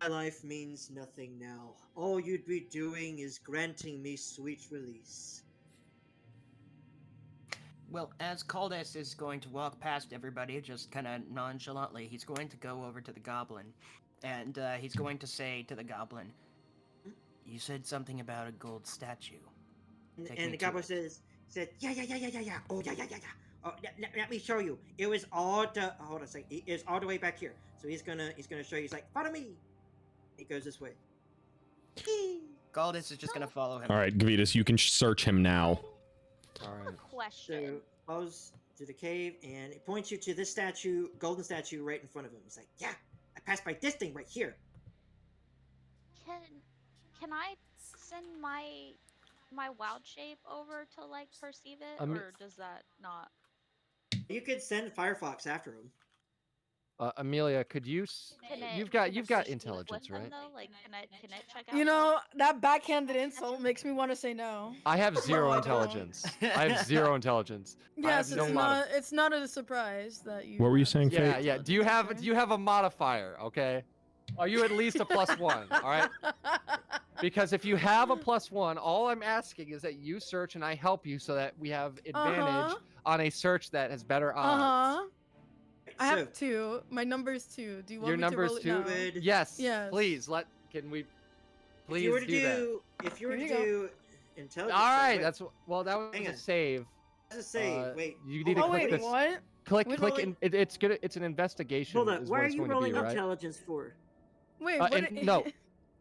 my life means nothing now. All you'd be doing is granting me sweet release." well, as Caldas is going to walk past everybody, just kind of nonchalantly, he's going to go over to the goblin, and he's going to say to the goblin, "You said something about a gold statue. Take And me the to Gobbo it. said, yeah. Oh, yeah. Oh, let me show you. It was all the, hold on a second. It was all the way back here. So he's gonna show you. He's like, follow me. He goes this way. Galdis is just gonna follow him. All right, Gavitas, you can search him now. All right. Question. So follows to the cave, and it points you to this statue, golden statue, right in front of him. He's like, yeah, I passed by this thing right here. Can I send my wild shape over to like perceive it, I mean- or does that not? You could send Firefox after him. Amelia, could you? Can it, You've can got it perceive intelligence, with them, right? Though? Like, can it check out? You know, that backhanded insult makes me want to say no. I have zero I don't. intelligence. I have zero intelligence. I Yes, have no it's mod- not. It's not a surprise that you. What were you have saying, zero Fate? Yeah. Do you intelligence, have a modifier? Okay. Are you at least a +1? All right. Because if you have a +1, all I'm asking is that you search and I help you so that we have advantage on a search that has better odds. I have 2. My number is 2. Do you want Your me number to is roll 2? it now? Yes. Yes. Please can we? Please If you were to do that. if you were Here to you go. do intelligence. All check, right. wait, That's well. That was Hang a on. save. That's a save. Wait. You need to Oh click wait, this. what? Click. Which Click. rolling- It's good. It's an investigation. Hold on. Is Why what are it's you going to rolling be, right? intelligence for? Wait, what? No.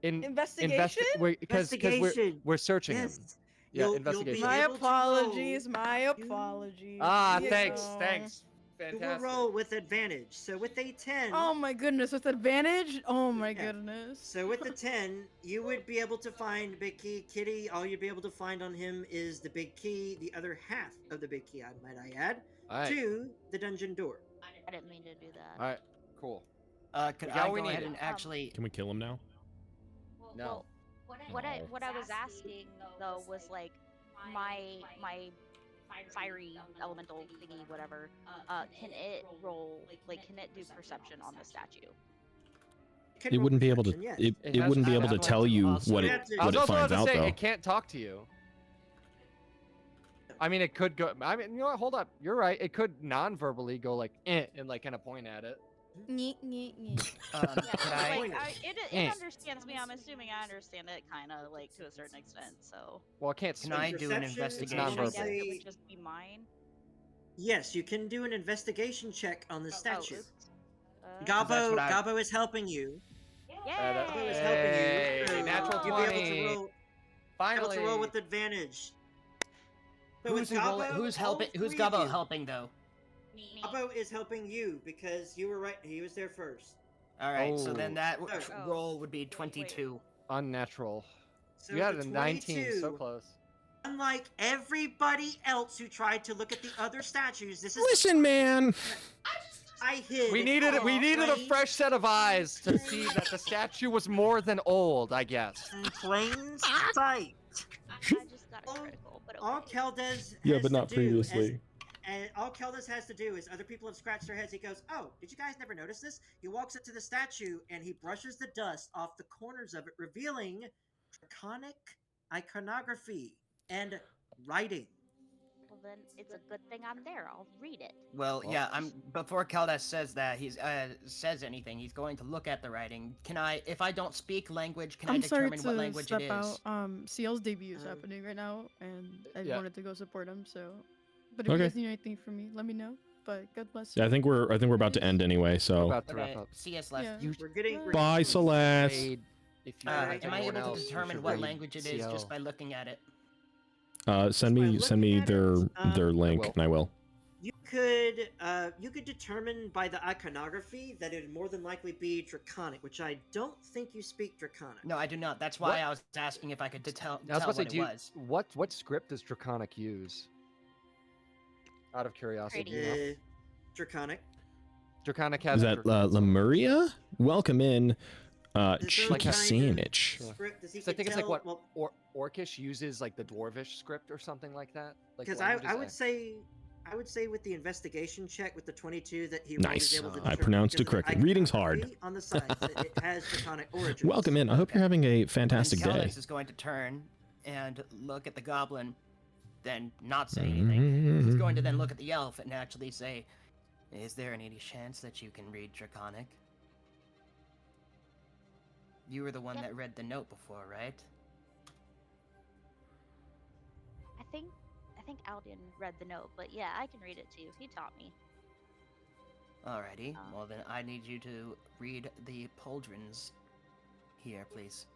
Investigation? Because Investigation. we're searching him. Yes. Yeah, You'll be investigation. My able to apologies. roll. My apologies. Ah, Here you thanks. go. Thanks. You will Fantastic. roll with advantage. So with a 10. Oh my goodness, with advantage? Oh my Yeah. goodness. So with the 10, you would be able to find Big Key. Kitty, all you'd be able to find on him is the Big Key, the other half of the Big Key, might I add, All right. to the dungeon door. I didn't mean to do that. All right. Cool. Could We got I what we go ahead needed. and actually? Can we kill him now? No. What I was asking though was like my fiery elemental thingy, whatever. Can it roll? Like, can it do perception on the statue? Can It roll wouldn't be able to. perception, yes. It wouldn't be able to tell you what You it have to- I was what it also about finds to out say though. it can't talk to you. I mean, it could go. I mean, you know what? Hold up. You're right. It could non-verbally go like and like kind of point at it. Nyeh, nyeh, nyeh. Yeah, Could I? like, it Eh. understands me. I'm assuming I understand it kind of like to a certain extent. So Well, it can't Can speak. I do an Perception, investigation? I nonverbal. guess it Say- would just be mine. Yes, you can do an investigation check on the statue. oops. that's Gobbo, what I- Gobbo is helping you. Yeah. Gobbo is helping Hey, you. so natural you'll be able 20. to roll. Finally. Able to roll with advantage. So with Who's enrolling? Gobbo, Who's all helping? Who's three of Gobbo you- helping though? Me. Gobbo is helping you because you were right. He was there first. All right, so Oh. then that Oh. roll would be Wait. 22. Unnatural. So You got with a the 19. So 22, close. Unlike everybody else who tried to look at the other statues, this is Listen, man. I hid. We needed all a plain- fresh set of eyes to see that the statue was more than old. I guess. in plain sight. I just got a All- critical, but All okay. Keldez Yeah, has but to not do previously. and all Keldez has to do is other people have scratched their heads. He goes, "Oh, did you guys never notice this?" He walks up to the statue and he brushes the dust off the corners of it, revealing draconic iconography and writing. Well, then it's a good thing I'm there. I'll read it. Well, Well- yeah. Before Kaldas says that, he's says anything. He's going to look at the writing. Can I, if I don't speak language, can I I'm sorry determine to what language step it is? out. CL's debut is Um, happening right now, and I Yeah. wanted to go support him. So, but if Okay. you guys need anything from me, let me know. But God bless. Yeah, I you. think we're about to end anyway. We're So about to wrap Okay, up. CS left. Yeah. You We're getting. we're bye, getting close. Celeste. raid if you Am have I anyone able to else, you determine should what raid language it is just CL. by looking at it? Send me Just by looking at their it, their link, will. and I will. You could determine by the iconography that it would more than likely be draconic, which I don't think you speak draconic. No, I do not. That's why What? I was asking if I could tell I was about to say, what do it you, was. what script does Draconic use? Out of curiosity, do you know? Draconic. Draconic has Is a that Draconic Lemuria? Welcome in, Is there Cheeky kind of Sandwich. script? Does he So I think it's like tell- what well, Orcish uses, like the Dwarvish script or something like that. Like because what I language is would say with the investigation check with the 22 that he Nice. rolled, he was able to I determine pronounced it because of the correctly. Reading's hard. iconography on the sides that it has draconic origins. Welcome in. I hope you're having a fantastic and day. Kaldas is going to turn and look at the goblin, then not say anything. He's going to then look at the elf and actually say, "Is there any chance that you can read Draconic? You were the one Yep. that read the note before, right?" think Alden read the note, but yeah, I can read it to you. He taught me. Alrighty. Well, then I need you to read the pauldrons here, please.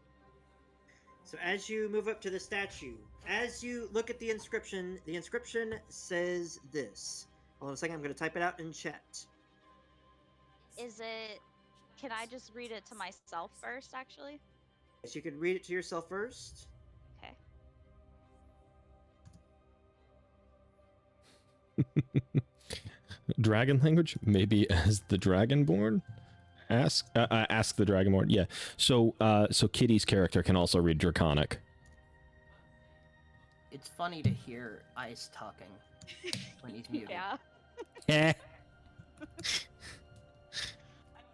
So as you move up to the statue, as you look at the inscription says this. Hold on a second, I'm going to type it out in chat. Is it? Can I just read it to myself first, actually? Yes, you can read it to yourself first. Okay. Dragon language, maybe as the Dragonborn. Ask the Dragonborn. Yeah. So Kitty's character can also read Draconic. It's funny to hear Ice talking when he's muted. Yeah. Eh.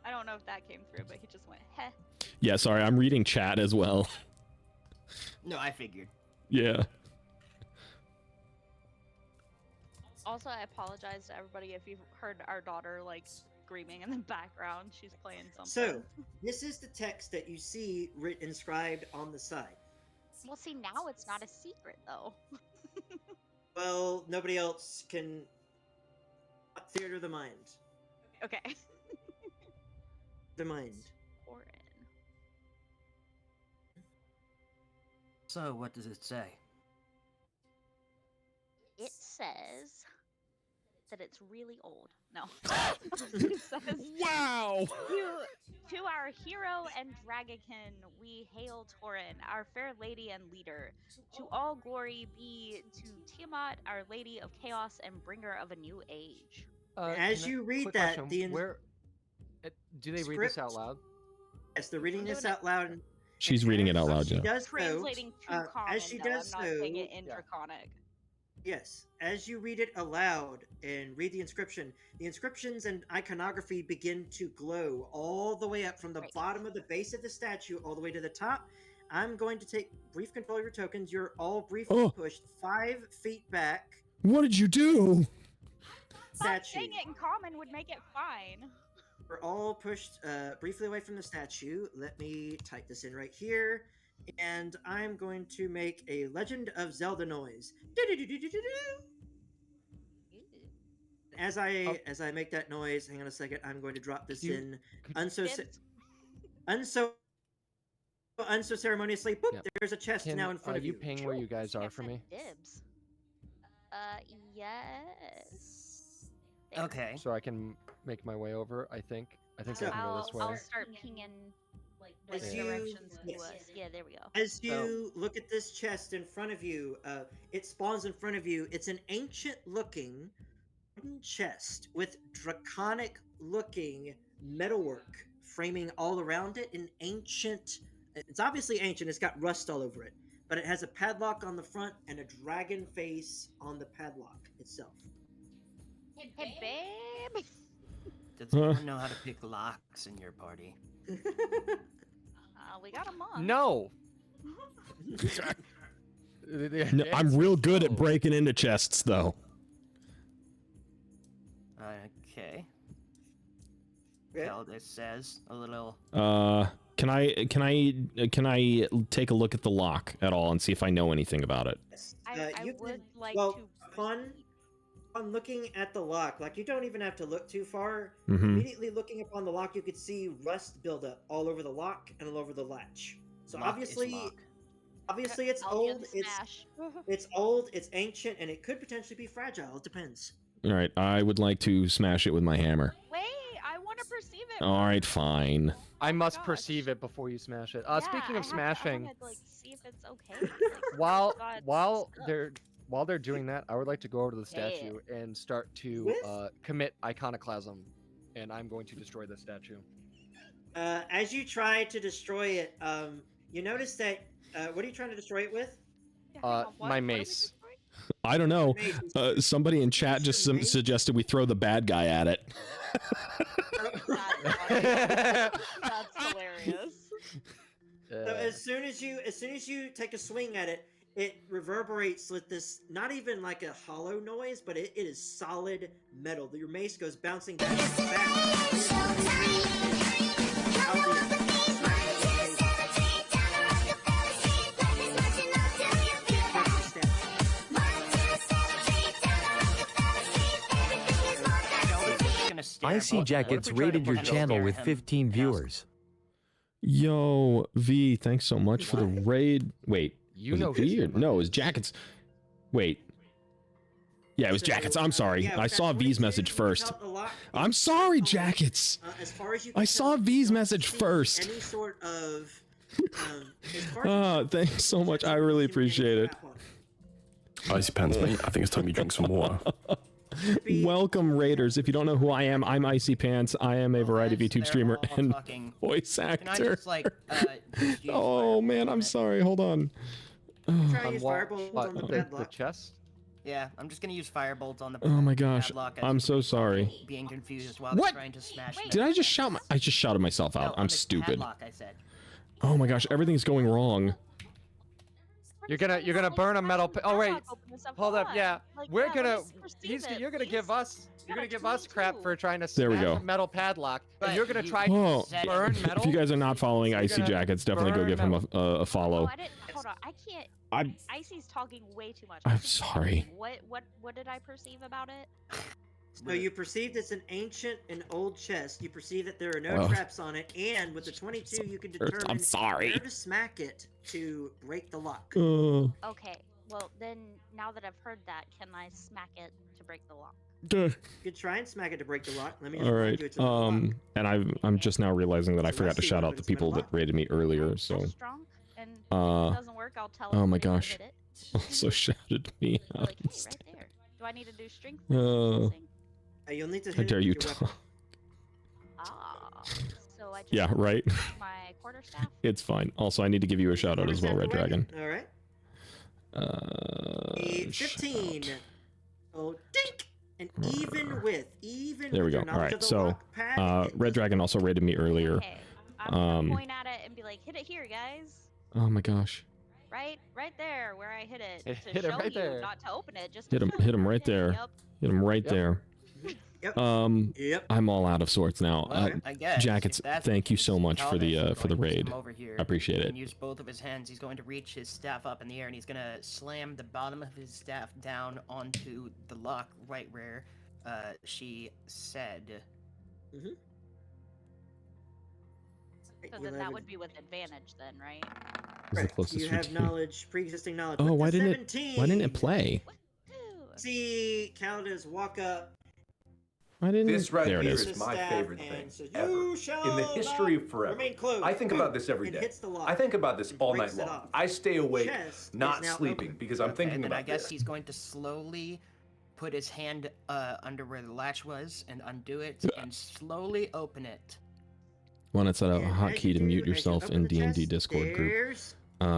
I don't know if that came through, but he just went, heh. Yeah. Sorry, I'm reading chat as well. No, I figured. Yeah. Also, I apologize to everybody if you've heard our daughter like screaming in the background. She's playing something. So, this is the text that you see inscribed on the side. Well, see, now it's not a secret though. Well, nobody else can. Theater of the mind. Okay. The mind. Orin. So, what does it say? It says that it's really old. No. It says, wow! To our hero and dragonkin, we hail Torin, our fair lady and leader. To all glory be to Tiamat, our lady of chaos and bringer of a new age. As you read that, where do they read this out loud? Yes, they're reading this out loud. She's reading it out loud, She yeah. does Translating note, to common, as she though, does I'm not saying it so, in Draconic. Yes, as you read it aloud and read the inscriptions and iconography begin to glow all the way up from the bottom of the base of the statue all the way to the top. I'm going to take brief control of your tokens. You're all briefly pushed 5 feet back. What did you do? Statue. Saying it in common would make it fine. We're all pushed briefly away from the statue. Let me type this in right here. And I'm going to make a Legend of Zelda noise. As I make that noise, hang on a second, I'm going to drop this in unso ceremoniously. Boop, there's a chest now in front of you. You ping where you guys are for me? Dibs. Yes. Okay. So I can make my way over, I think. I can go this way. I'll start pinging like directions to us. Yeah, there we go. As you look at this chest in front of you, it spawns in front of you. It's an ancient-looking wooden chest with draconic-looking metalwork framing all around it. It's obviously ancient. It's got rust all over it, but it has a padlock on the front and a dragon face on the padlock itself. Hey, babe. Does anyone know how to pick locks in your party? We got a month. No. No, I'm real good at breaking into chests, though. Okay. Caldas says a little. Can I take a look at the lock at all and see if I know anything about it? I would like to. On looking at the lock, like you don't even have to look too far. Mhm. Immediately looking upon the lock, you could see rust buildup all over the lock and all over the latch. So Lock is obviously lock. it's old. Smash. It's old. It's ancient, and it could potentially be fragile. It depends. All right, I would like to smash it with my hammer. Wait, I want to perceive it. All right, fine. I must perceive it before you smash it. Speaking of smashing, I wanna, like, see if it's okay. while they're doing that, I would like to go over to the statue and start to commit iconoclasm, and I'm going to destroy the statue. As you try to destroy it, you notice that what are you trying to destroy it with? My mace. I don't know. Somebody in chat just suggested we throw the bad guy at it. That's hilarious. So as soon as you take a swing at it, it reverberates with this, not even like a hollow noise, but it is solid metal. Your mace goes bouncing back. Icy both Jackets what if we try to rated your push channel scare with him 15 and ask- viewers. Yo, V, thanks so much for the raid. Wait, You was know it V or his no? It was Jackets. Wait. Yeah, it was Jackets. I'm sorry. Yeah, I with saw that V's 22, message you first. felt a lot- I'm sorry, Jackets. As far as you I can saw tell, V's you don't message see first. Any sort of. As far as Oh, thanks so much. I really appreciate it. Icy Pants, mate. I think it's time you drink some water. Welcome, Raiders. If you don't know who I am, I'm Icy Pants. I am a variety of as YouTube they're streamer all and talking, voice Can I actor. just like just use Oh man, I'm sorry. Hold on. Try On to use what? firebolt What, on the the padlock. chest? Yeah, I'm just gonna use firebolt on the. Oh my gosh, padlock. I'm so sorry. Being confused while What? trying to smash. Wait, Did I just shout? I just shouted myself No, out. on I'm the stupid. Padlock, I said. Oh my gosh, everything's going wrong. You're gonna burn a metal. Oh wait, hold up. Yeah, Like, we're yeah, gonna. let's perceive He's. it, You're gonna give please. us. You're gonna Got a give us crap 22. for trying to There we smash go. a metal padlock, and But you're gonna you try Oh, to said burn it. metal. If you guys are not following You're Icy gonna Jackets, definitely go burn give him a Oh, follow. I didn't. Hold on. I can't. I'm Icy's talking way too much. I'm I can't sorry. follow. What did I perceive about it? So you perceive it's an ancient and old chest. You perceive that there are no Well, traps on it, and with the 22, you can determine I'm sorry. where to smack it to break the lock. Okay. Well, then now that I've heard that, can I smack it to break the lock? You could try and smack it to break the lock. Let me just All remind right. you it's a metal lock. And I'm just now realizing that I So forgot let's to see shout what out the it's metal people that lock. rated me earlier. I'm So strong, and if uh, it doesn't work, I'll tell oh him my to hit gosh. it. also shouted me Be out. like, hey, right there. Do I need to do strength? Uh, You'll need to hit How it dare with you your weapon. talk? Ah. So I just Yeah, right. my quarterstaff. It's fine. Also, I need to give you a shout out as well, Red Dragon. All right. Uh, shout 15. Oh, dink! And even There we with go. your knowledge All right. of the So, lock pad, it Red doesn't Dragon also rated me earlier. Okay. I'm gonna Um, point at it and be like, hit it here, guys. Oh my gosh. Right there where I hit it. To Hit it show right you, there. not to open it, just Hit to him. show Hit you. him right there. Yep. Hit him right Yep. there. Yep. Yep. I'm all out of sorts now. Well, I guess. Jackets, if that's thank you so much for the Caldas is for the going to raid. come over here I appreciate it. and use both of his hands. He's going to reach his staff up in the air and he's going to slam the bottom of his staff down onto the lock right where she said. So then that would be with advantage, then, right? Is the closest You we have can. knowledge, pre-existing knowledge. Oh, With why the didn't it? 17, Why didn't it play? See Caldas walk up. Why didn't? This right there it here is. is my staff favorite and thing says, ever. "You shall In the history not of forever. remain closed." I think about this every And day. hits the lock I think about this and all breaks night it long. off. I stay awake, Chest is not now sleeping, open. because I'm Okay, thinking then about I guess this. he's going to slowly put his hand under where the latch was and undo it and slowly open it. Why not set out a And hotkey as to you mute do, as you yourself open in the D&D chest, Discord group, there's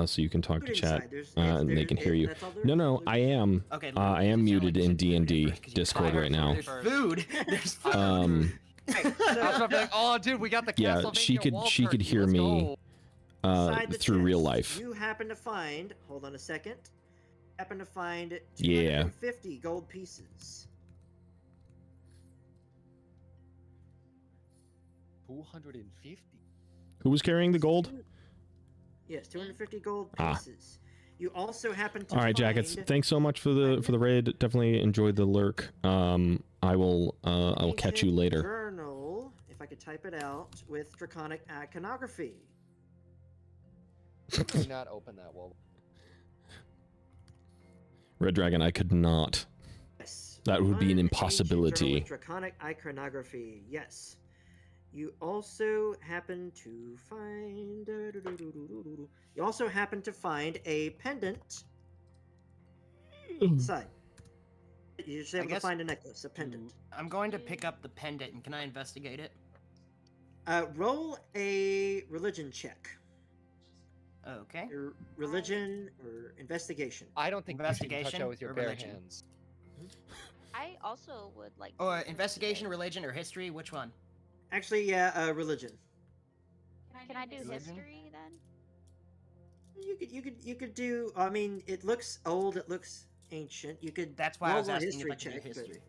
so you can talk food to chat, inside. There's- and they there's- can hear you. that's all there No, is. no, I am. Okay, I am muted in D&D Discord right now. There's food. There's food. I was about to be like, oh, dude, we got the Yeah, Castlevania she wall could curtain. hear Let's me go. Inside the through real chest, life. You happen to find. Hold on a second. Happen to find Yeah. 250 gold pieces. 250. Who was carrying the gold? Yes, 250 gold Ah. pieces. You also happen to All right, find Jackets. Thanks so much for the raid. Definitely enjoyed the lurk. I will catch you ancient later. Journal, if I could type it out, with draconic iconography. Do not open that wall. Red Dragon, I could not. Yes. That would be an One ancient journal impossibility. with draconic iconography. Yes. You also happen to find. You also happen to find a pendant inside. You're just able to guess- find a necklace, a pendant. I'm going to pick up the pendant and can I investigate it? Roll a religion check. Okay. Your religion or investigation. I don't think you should touch Investigation that with your or bare religion? hands. I also would like. Oh, to investigation, investigate. religion, or history? Which one? Actually, yeah, religion. Can I do Religion? history then? You could do. I mean, it looks old. It looks ancient. You could. That's why I roll was a asking history if I could do check, but- history.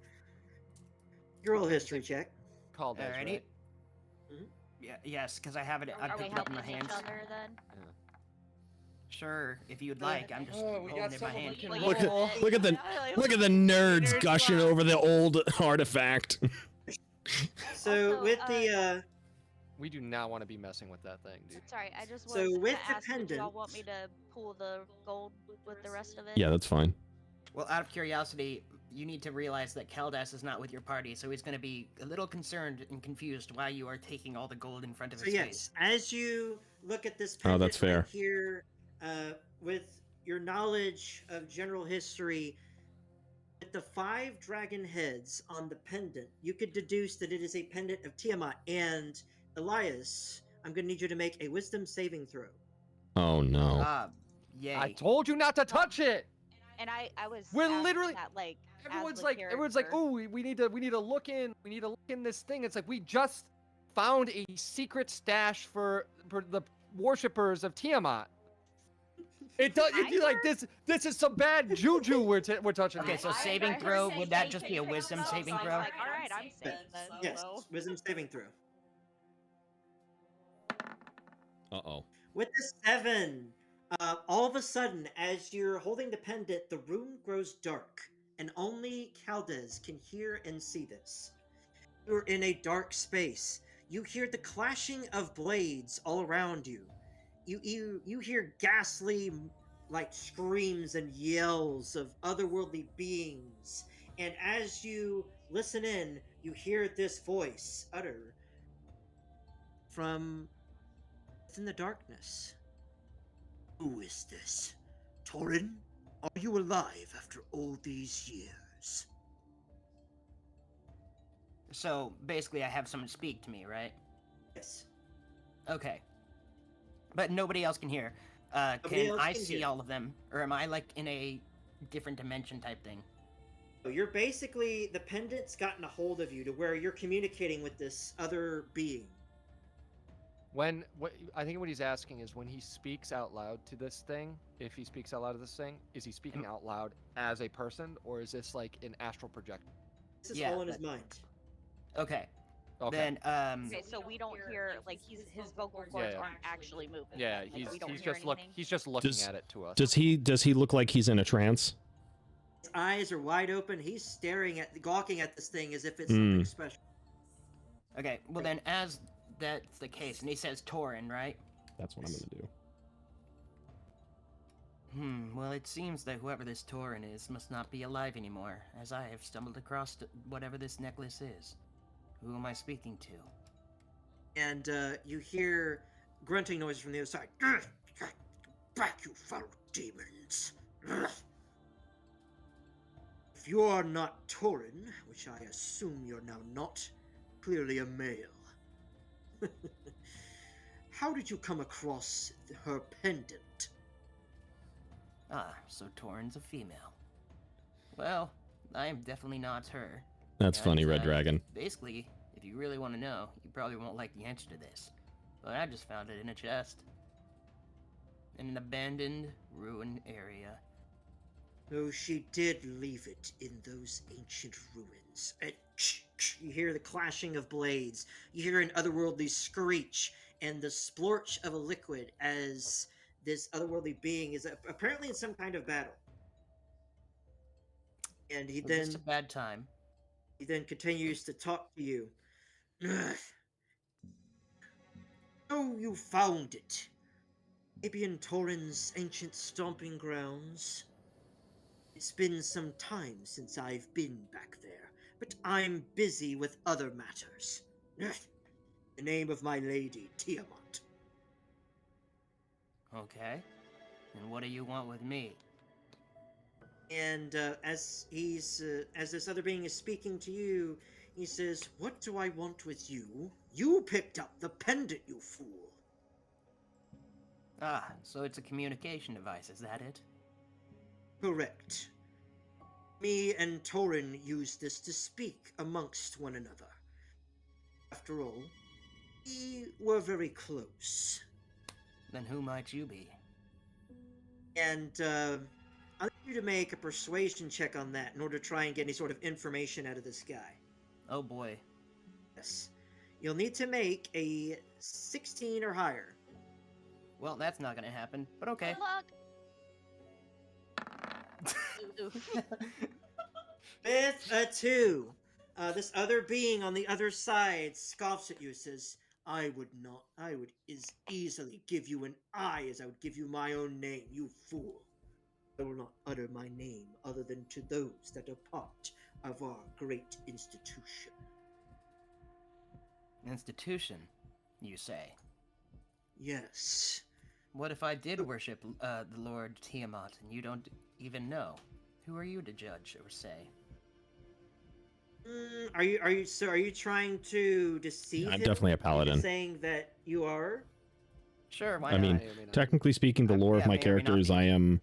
You roll a history check. Called as, Alrighty. right? Yeah, yes, because I have it. I Are we picked it up in my helping each hands. other then? Sure, if you'd like. I'm just Oh, we holding got it in my someone hand. we can Look at Look at the nerds gushing over the old artifact. So Also, with the We do not want to be messing with that thing, dude. sorry, I just was So gonna with the ask, would y'all pendant- want me to pull the gold with the rest of it? Yeah, that's fine. Well, out of curiosity, you need to realize that Kaldas is not with your party, so he's going to be a little concerned and confused why you are taking all the gold in front of So his yes, face. as you look at this Oh, pendant that's fair. right here, with your knowledge of general history, with the 5 dragon heads on the pendant, you could deduce that it is a pendant of Tiamat. And Elias, I'm going to need you to make a wisdom saving throw. Oh no. Ah, yay. I told you not to touch it. And I was We're asking literally- that, like, as Everyone's the like, character. oh, we need to look in. We need to look in this thing. It's like we just found a secret stash for the worshippers of Tiamat. It does. It'd be like this. This is some bad juju we're touching. Okay, here. so saving throw, would that just be a wisdom saving I was throw? like, all right, I'm safe then. Yes, so- wisdom saving throw. Uh-oh. With the 7, all of a sudden, as you're holding the pendant, the room grows dark, and only Kaldes can hear and see this. You're in a dark space. You hear the clashing of blades all around you. You hear ghastly, like, screams and yells of otherworldly beings. And as you listen in, you hear this voice utter from within the darkness. Who is this? Torin? Are you alive after all these years? So basically, I have someone speak to me, right? Yes. Okay. But nobody else can hear. Nobody Can else I can see hear. all of them, or am I like in a different dimension type thing? So you're basically, the pendant's gotten a hold of you to where you're communicating with this other being. I think what he's asking is when he speaks out loud to this thing, if he speaks out loud to this thing, is he speaking out loud as a person, or is this like an astral projector? This is Yeah, all in his that- mind. Okay. Okay. Then Okay, so we don't hear, like, his vocal cords Yeah. aren't actually moving. Yeah, then, like, we don't he's hear just anything. he's just looking Does- at it to us. Does he look like he's in a trance? His eyes are wide open. He's staring at, gawking at this thing as if it's Hmm. something special. Okay, well then, as that's the case, and he says Torin, right? That's what I'm gonna do. Well, it seems that whoever this Torin is must not be alive anymore, as I have stumbled across whatever this necklace is. Who am I speaking to? And you hear grunting noises from the other side. Back, you foul demons. If you are not Torin, which I assume you're now not, clearly a male. How did you come across her pendant? Ah, so Torin's a female. Well, I am definitely not her. That's funny, And, Red Dragon. Basically, if you really want to know, you probably won't like the answer to this. But I just found it in a chest. In an abandoned, ruined area. Oh, she did leave it in those ancient ruins. You hear the clashing of blades. You hear an otherworldly screech and the splorch of a liquid as this otherworldly being is apparently in some kind of battle. And he Was then this a bad time? he then continues to talk to you. Oh, you found it. Maybe in Torin's ancient stomping grounds. It's been some time since I've been back there, but I'm busy with other matters. The name of my lady, Tiamat. Okay. And what do you want with me? And as this other being is speaking to you, he says, "What do I want with you? You picked up the pendant, you fool." Ah, so it's a communication device, is that it? Correct. Me and Torin used this to speak amongst one another. After all, we were very close. Then who might you be? And I'd like you to make a persuasion check on that in order to try and get any sort of information out of this guy. Oh boy. Yes. You'll need to make a 16 or higher. Well, that's not gonna happen, but okay. Good luck. Ooh. With a 2, this other being on the other side scoffs at you, says, I would as easily give you an eye as I would give you my own name, you fool. I will not utter my name other than to those that are part of our great institution. Institution, you say? Yes. What if I did worship the Lord Tiamat and you don't even know? Who are you to judge or say? Are you trying to deceive I'm him? definitely a paladin. Saying that you are? Sure, why I not? mean, May or may not. technically speaking, the lore of yeah, my may or may not character is be. I am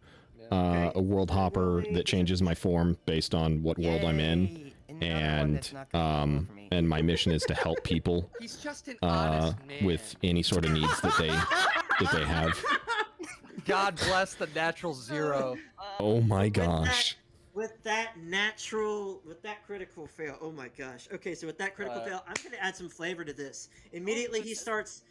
Okay. a world So hopper why that changes my form based on what world I'm in, Yay, another one that's not gonna go well for me. and my mission is to help people He's just an honest man. with any sort of needs that they have. God bless the natural zero. Oh my With that- gosh. With that critical fail, oh my gosh. Okay, so with that critical fail, I'm gonna add some flavor to this. Immediately he starts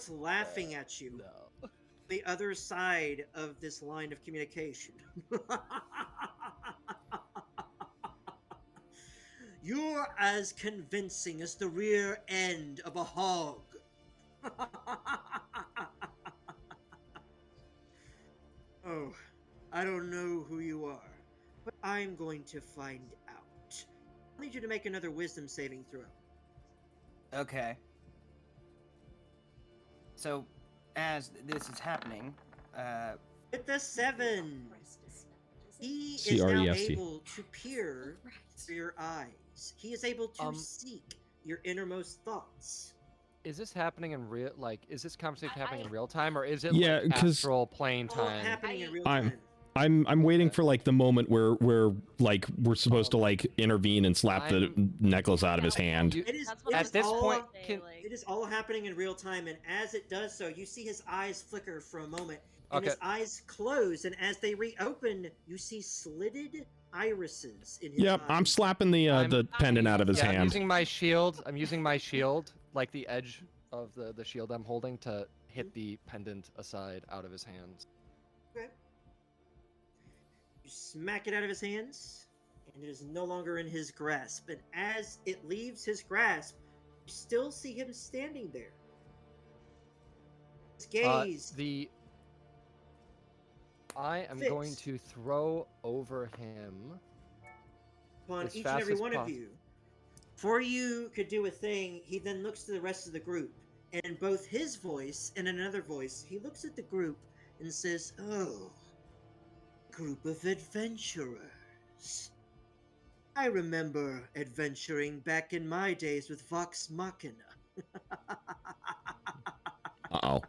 laughing at you. No. The other side of this line of communication. You're as convincing as the rear end of a hog. Oh, I don't know who you are, but I'm going to find out. I need you to make another wisdom saving throw. Okay. So, as this is happening, With the 7, he is now CREST. able to peer through your eyes. He is able to seek your innermost thoughts. Is this happening in real? Like, is this conversation happening in real time, or is it Yeah, like 'cause astral plane All time? happening in real I'm- time. I'm waiting for like the moment where like we're supposed to like intervene and slap the necklace out of his hand. You- It is, That's it what I at is was this all, gonna point, say, can- like- it is all happening in real time, and as it does so, you see his eyes flicker for a moment, and Okay. his eyes close, and as they reopen, you see slitted irises in his Yep, eyes. I'm slapping the pendant out of his Yeah, I'm hand. using my shield. I'm using my shield, like the edge of the shield I'm holding, to hit the pendant aside out of his hands. Okay. You smack it out of his hands, and it is no longer in his grasp. And as it leaves his grasp, you still see him standing there. His gaze. I am going fixed to throw over him. upon as each and fast every as one of possi- you. Before you could do a thing, he then looks to the rest of the group, and in both his voice and another voice, he looks at the group and says, "Oh, group of adventurers. I remember adventuring back in my days with Vox Machina." Uh-oh.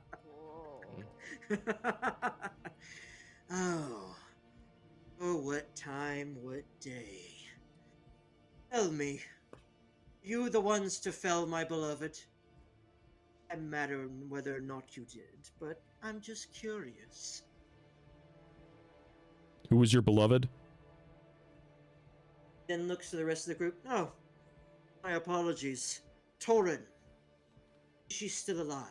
Oh, what time, what day. Tell me, you the ones to fell my beloved? It doesn't matter whether or not you did, but I'm just curious. Who was your beloved? Then looks to the rest of the group. Oh, my apologies. Torin. She's still alive.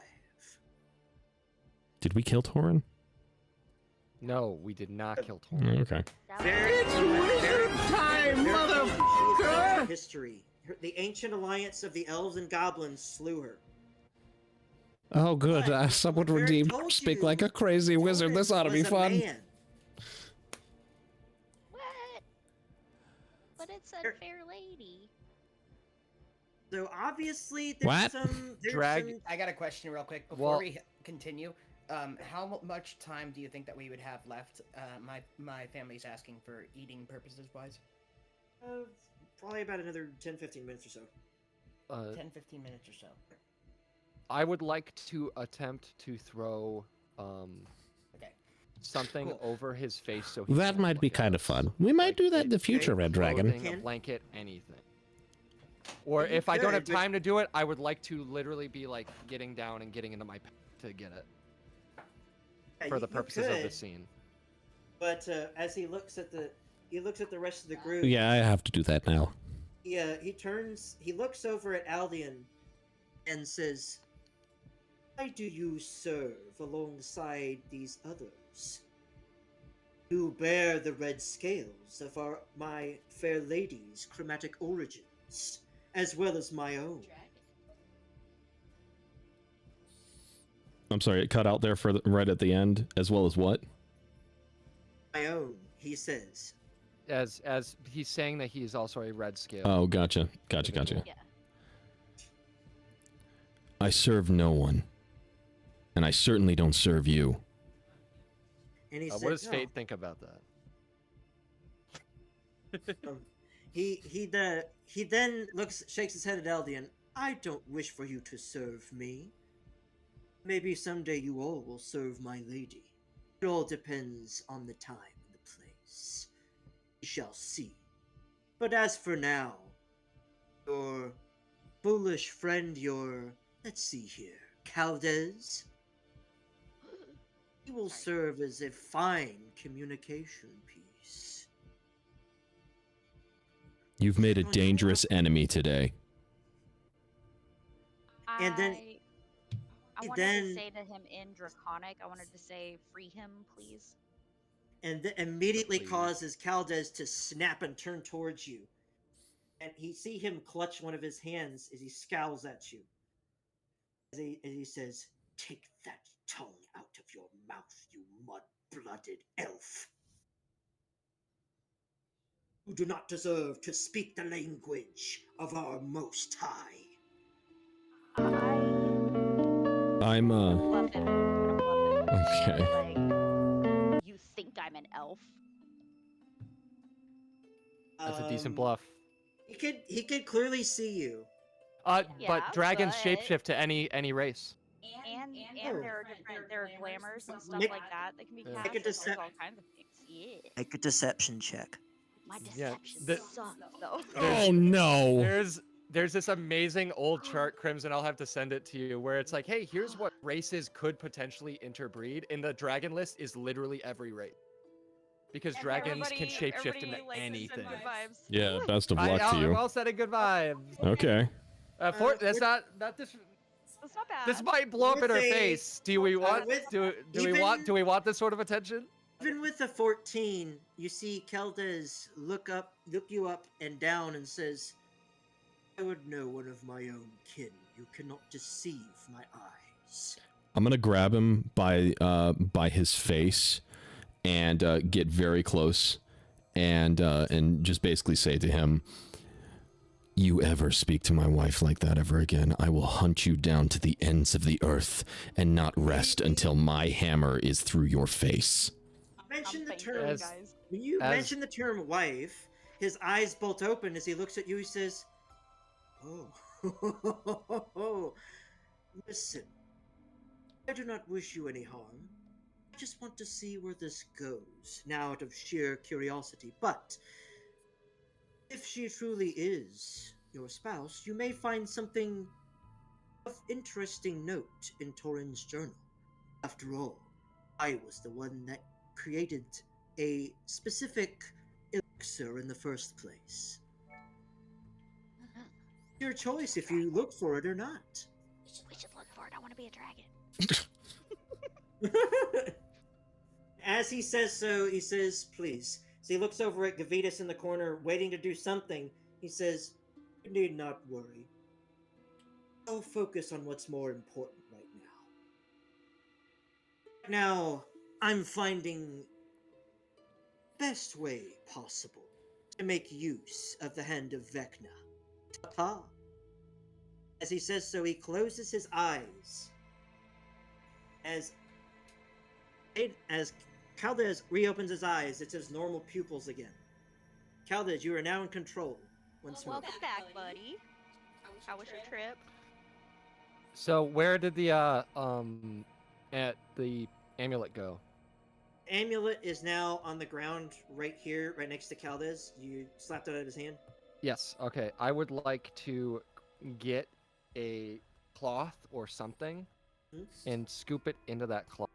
Did we kill Torin? No, we did not kill Torin. Okay. Motherfucker! History. The ancient alliance of the elves and goblins slew her. Oh, good. But Someone Barrett redeemed. told Speak you like a crazy wizard. Torin This ought to be was a fun. man. What? But it's a There- fair lady. So obviously there's What? some Drag- I got a question real quick before Well- we continue. How much time do you think that we would have left? My family's asking for eating purposes wise. Probably about another 10-15 minutes or so. 10-15 minutes or so. I would like to attempt to throw Okay. something Cool. over his face so he That can't might be look at kind of us. fun. We might Like, do that in the it- future, it- Red Dragon. clothing, a Can- blanket, anything. Or You if I don't have could, but- time to do it, I would like to literally be like getting down and getting into my pack to get it Yeah, for the you purposes of the could, scene. But as he looks at the rest of the group. Yeah, I have to do that now. He looks over at Aldian and says, "Why do you serve alongside these others? You bear the red scales of my fair lady's chromatic origins. as well as my own. I'm sorry, it cut out there for right at the end, as well as what? My own, he says. As he's saying that he is also a red scale. Oh, gotcha. Yeah. I serve no one. And I certainly don't serve you. And he What said, does "No." Fate think about that? He then shakes his head at Eldian. I don't wish for you to serve me. Maybe someday you all will serve my lady. It all depends on the time and the place. We shall see. But as for now, your foolish friend, let's see here, Caldez, he will serve as a fine communication piece. You've made a dangerous enemy today. And then I wanted to say to him in Draconic, I wanted to say, free him, please. and immediately Please. causes Caldez to snap and turn towards you. And you see him clutch one of his hands as he scowls at you. As he says, "Take that tongue out of your mouth, you mud-blooded elf. You do not deserve to speak the language of our Most High." I'm Love it. I'm love it. okay. Like, you think I'm an elf? That's a decent bluff. He could clearly see you. But Yeah, dragons but- shapeshift to any race. And there are glamours and stuff Make- like that that can be Yeah. cast. Make a There's decep- all kinds of things. Yeah. Make a deception check. My Yeah, deception the- sucks though. Oh no. There's this amazing old chart, Crimson. I'll have to send it to you, where it's like, hey, here's what races could potentially interbreed, and the dragon list is literally every race, because And dragons can everybody- shapeshift everybody into likes to send anything. good vibes. Yeah, best of luck to you. I'm all setting good vibes. Okay. That's not this. That's not bad. This might blow up in our With a- face. Do we want? with- Do we want this sort of attention? Even with a 14, you see Caldez look you up and down and says, "I would know one of my own kin. You cannot deceive my eyes." I'm gonna grab him by his face and get very close and just basically say to him, "You ever speak to my wife like that ever again, I will hunt you down to the ends of the earth and not rest until my hammer is through your face." Mention the thinking, term. guys. When you mention the term wife, his eyes bolt open as he looks at you. He says, "Oh, listen. I do not wish you any harm. I just want to see where this goes, now out of sheer curiosity. But if she truly is your spouse, you may find something of interesting note in Torin's journal. After all, I was the one that created a specific elixir in the first place. Your choice if you look for it or not." We should look for it. I want to be a dragon. As he says so, he says, "Please." So he looks over at Gavitas in the corner, waiting to do something. He says, "You need not worry. I'll focus on what's more important right now. Now, I'm finding best way possible to make use of the hand of Vecna. Ta-ta." As he says so, he closes his eyes. As Caldez reopens his eyes, it's his normal pupils again. Caldez, you are now in control once more. Welcome back, buddy. How was your trip? So where did the amulet go? Amulet is now on the ground right here, right next to Caldez. You slapped it out of his hand. Yes. Okay. I would like to get a cloth or something and scoop it into that cloth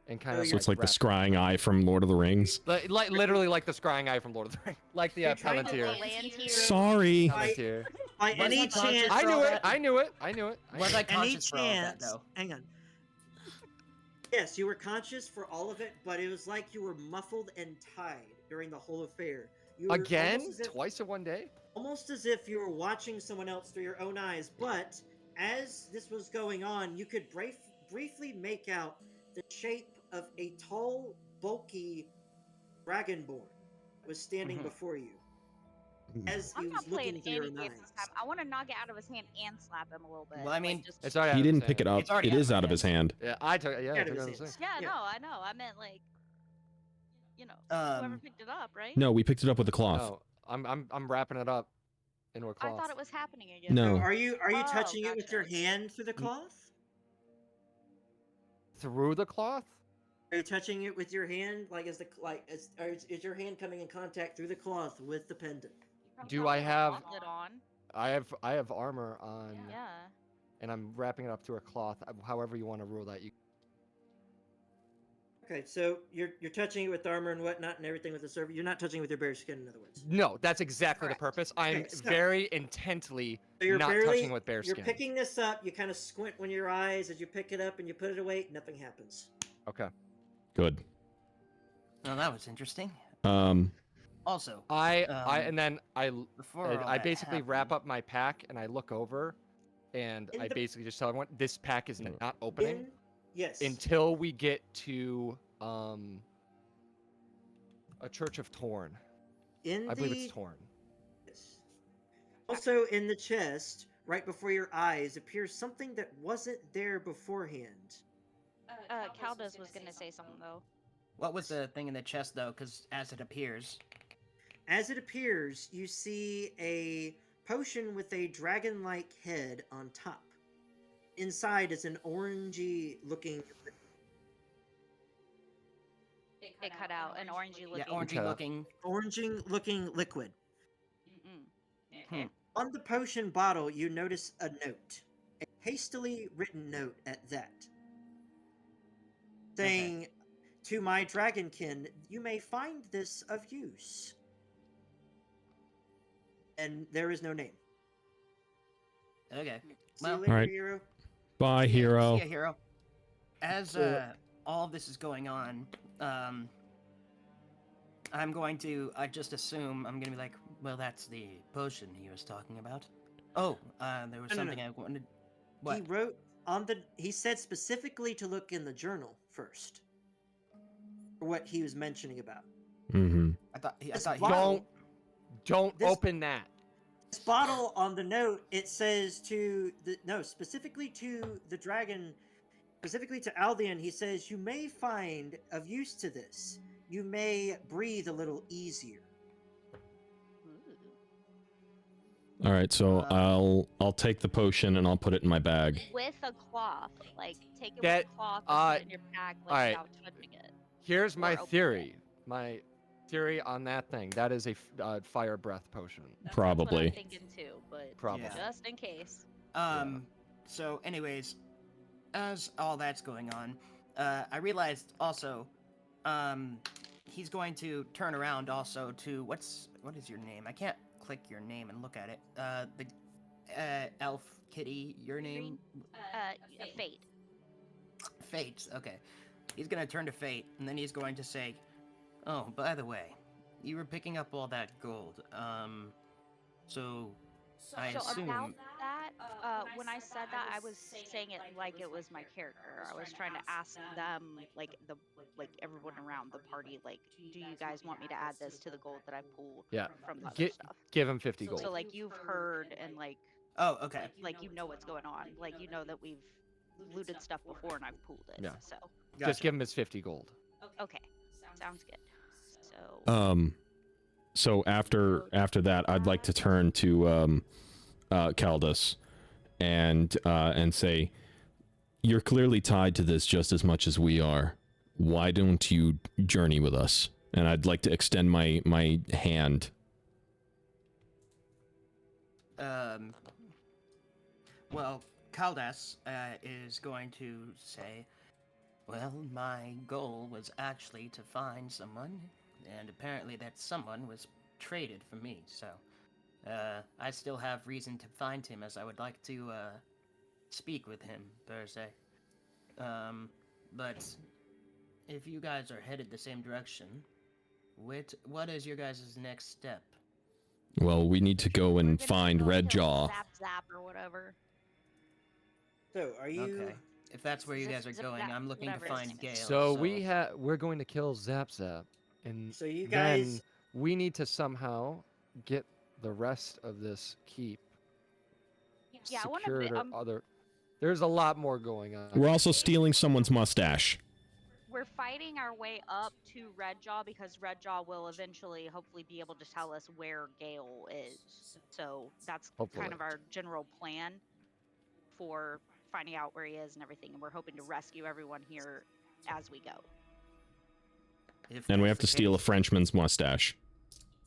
and kind of. So it's like the wrap it. scrying eye from Lord of the Rings. Like literally like the scrying eye from Lord of the Rings, like the Palantir. Sorry. Palantir. By Was any I conscious chance, I for knew all it. that? I knew it. I knew it. Was I any conscious for all that chance, though? hang on. Yes, you were conscious for all of it, but it was like you were muffled and tied during the whole affair. You were Again? almost as if- Twice in one day? almost as if you were watching someone else through your own eyes. But as this was going on, you could briefly make out the shape of a tall, bulky dragonborn that was standing before you. As he I'm was not playing looking through your any games eyes. this time. I want to knock it out of his hand and slap him a little bit. Well, I mean, just... It's already out He of his didn't pick it hand. up. It's already It out is of out of his hand. Yeah, I took it. Yeah, I Out took of it out his of his hand. Yeah, Yeah. no, I know. I meant like, whoever picked it up, right? No, we picked it up with a cloth. No, I'm wrapping it up into a I cloth. thought it was happening again. No. Are you Oh, touching it with gotcha. your hand through the cloth? Through the cloth? Are you touching it with your hand, is your hand coming in contact through the cloth with the pendant? Do I have? Gauntlet on. I have armor on, Yeah. and I'm wrapping it up through a cloth. However you want to rule that. You. Okay, so you're touching it with armor and whatnot and everything with the server. You're not touching it with your bare skin, in other words. No, that's exactly Correct. the purpose. I'm Okay, so- very intently So you're not barely, touching with bare You're skin. picking this up. You kind of squint when your eyes as you pick it up and you put it away. Nothing happens. Okay. Good. Oh, that was interesting. Also, And then before all I that basically wrap happened- up my pack and I look over, and In I the- basically just tell everyone this pack is not opening Yes. until we get to a Church of Torn. In I believe the- it's Torn. Yes. Also, in the chest, right before your eyes, appears something that wasn't there beforehand. Caldas was gonna say something though. What was the thing in the chest, though? Because as it appears, As it appears, you see a potion with a dragon-like head on top. Inside is an orangey-looking. It cut out an orangey looking. yeah, orangey looking. Orangey-looking liquid. Okay. On the potion bottle, you notice a note, a hastily written note at that, saying, "To my dragonkin, you may find this of use." And there is no name. Okay. See Well, you later, Alright. hero. Bye, hero. See ya, hero. As all of this is going on, I'm going to. I just assume I'm gonna be like, well, that's the potion he was talking about. Oh, there was No, no, no. something I wanted. What? He wrote on the. He said specifically to look in the journal first. For what he was mentioning about. Mm-hmm. I thought. I This thought he. bottle- Don't This- open that. This bottle on the note, it says to the specifically to the dragon, specifically to Aldian. He says, "You may find of use to this. You may breathe a little easier." All right, so I'll take the potion and I'll put it in my bag. With a cloth, like take it That- with a cloth and put it in your pack, like alright. without touching it. Here's my open it. theory. My theory on that thing. That is a fire breath potion. That's Probably. what I'm thinking too, but Probably. just in case. So, anyways, as all that's going on, I realized also, he's going to turn around also to what is your name? I can't click your name and look at it. The elf kitty, your name? Fate. Fate. Okay. He's gonna turn to Fate, and then he's going to say, "Oh, by the way, you were picking up all that gold. So I So assume." about that, when I said that, I was saying it like it was my character. I was trying to ask them, like everyone around the party, like, do you guys want me to add this to the gold that I pull Yeah. from the other Gi- stuff? give him 50 gold. So like you've heard and like, Oh, okay. like you know what's going on. Like you know that we've looted stuff before and I've pulled it. Yeah. So Just give him his 50 gold. okay, sounds good. So So after that, I'd like to turn to Caldas and say, "You're clearly tied to this just as much as we are. Why don't you journey with us?" And I'd like to extend my hand. Well, Caldas is going to say, well, my goal was actually to find someone, and apparently that someone was traded for me, so I still have reason to find him, as I would like to speak with him, per se. But if you guys are headed the same direction, what is your guys' next step? Well, we need to go We're and gonna find go Red kill Jaw. Zap Zap or whatever. So, are you? Okay. If that's where you Zip- guys are zip going, zap, I'm looking to whatever his find name is. Gale. So we're going to kill Zap Zap, and So you then guys. we need to somehow get the rest of this keep Yeah, I want secured to. or other. There's a lot more going on. We're also stealing someone's mustache. We're fighting our way up to Red Jaw because Red Jaw will eventually, hopefully, be able to tell us where Gale is. So that's Hopefully. kind of our general plan for finding out where he is and everything. And we're hoping to rescue everyone here as we go. If And we that's have to the steal a case- Frenchman's mustache.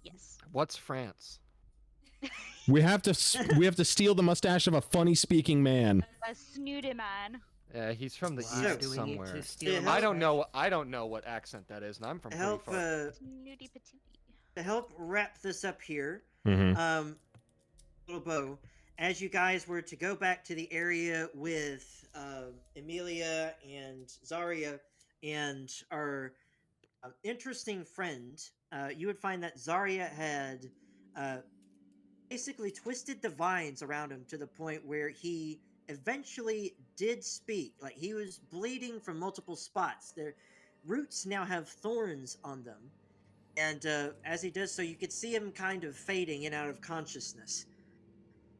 Yes. What's France? We have to steal the mustache of a funny-speaking man. A snooty man. Yeah, he's from the Why east do we need somewhere. to steal a Yeah, I don't know. mustache? I don't know what accent that is, and I'm from To pretty help far. Snooty patooty. to help wrap this up here, Mm-hmm. little bow, as you guys were to go back to the area with Emilia and Zarya and our interesting friend, you would find that Zarya had basically twisted the vines around him to the point where he eventually did speak. Like, he was bleeding from multiple spots. Their roots now have thorns on them. And as he does so, you could see him kind of fading in and out of consciousness.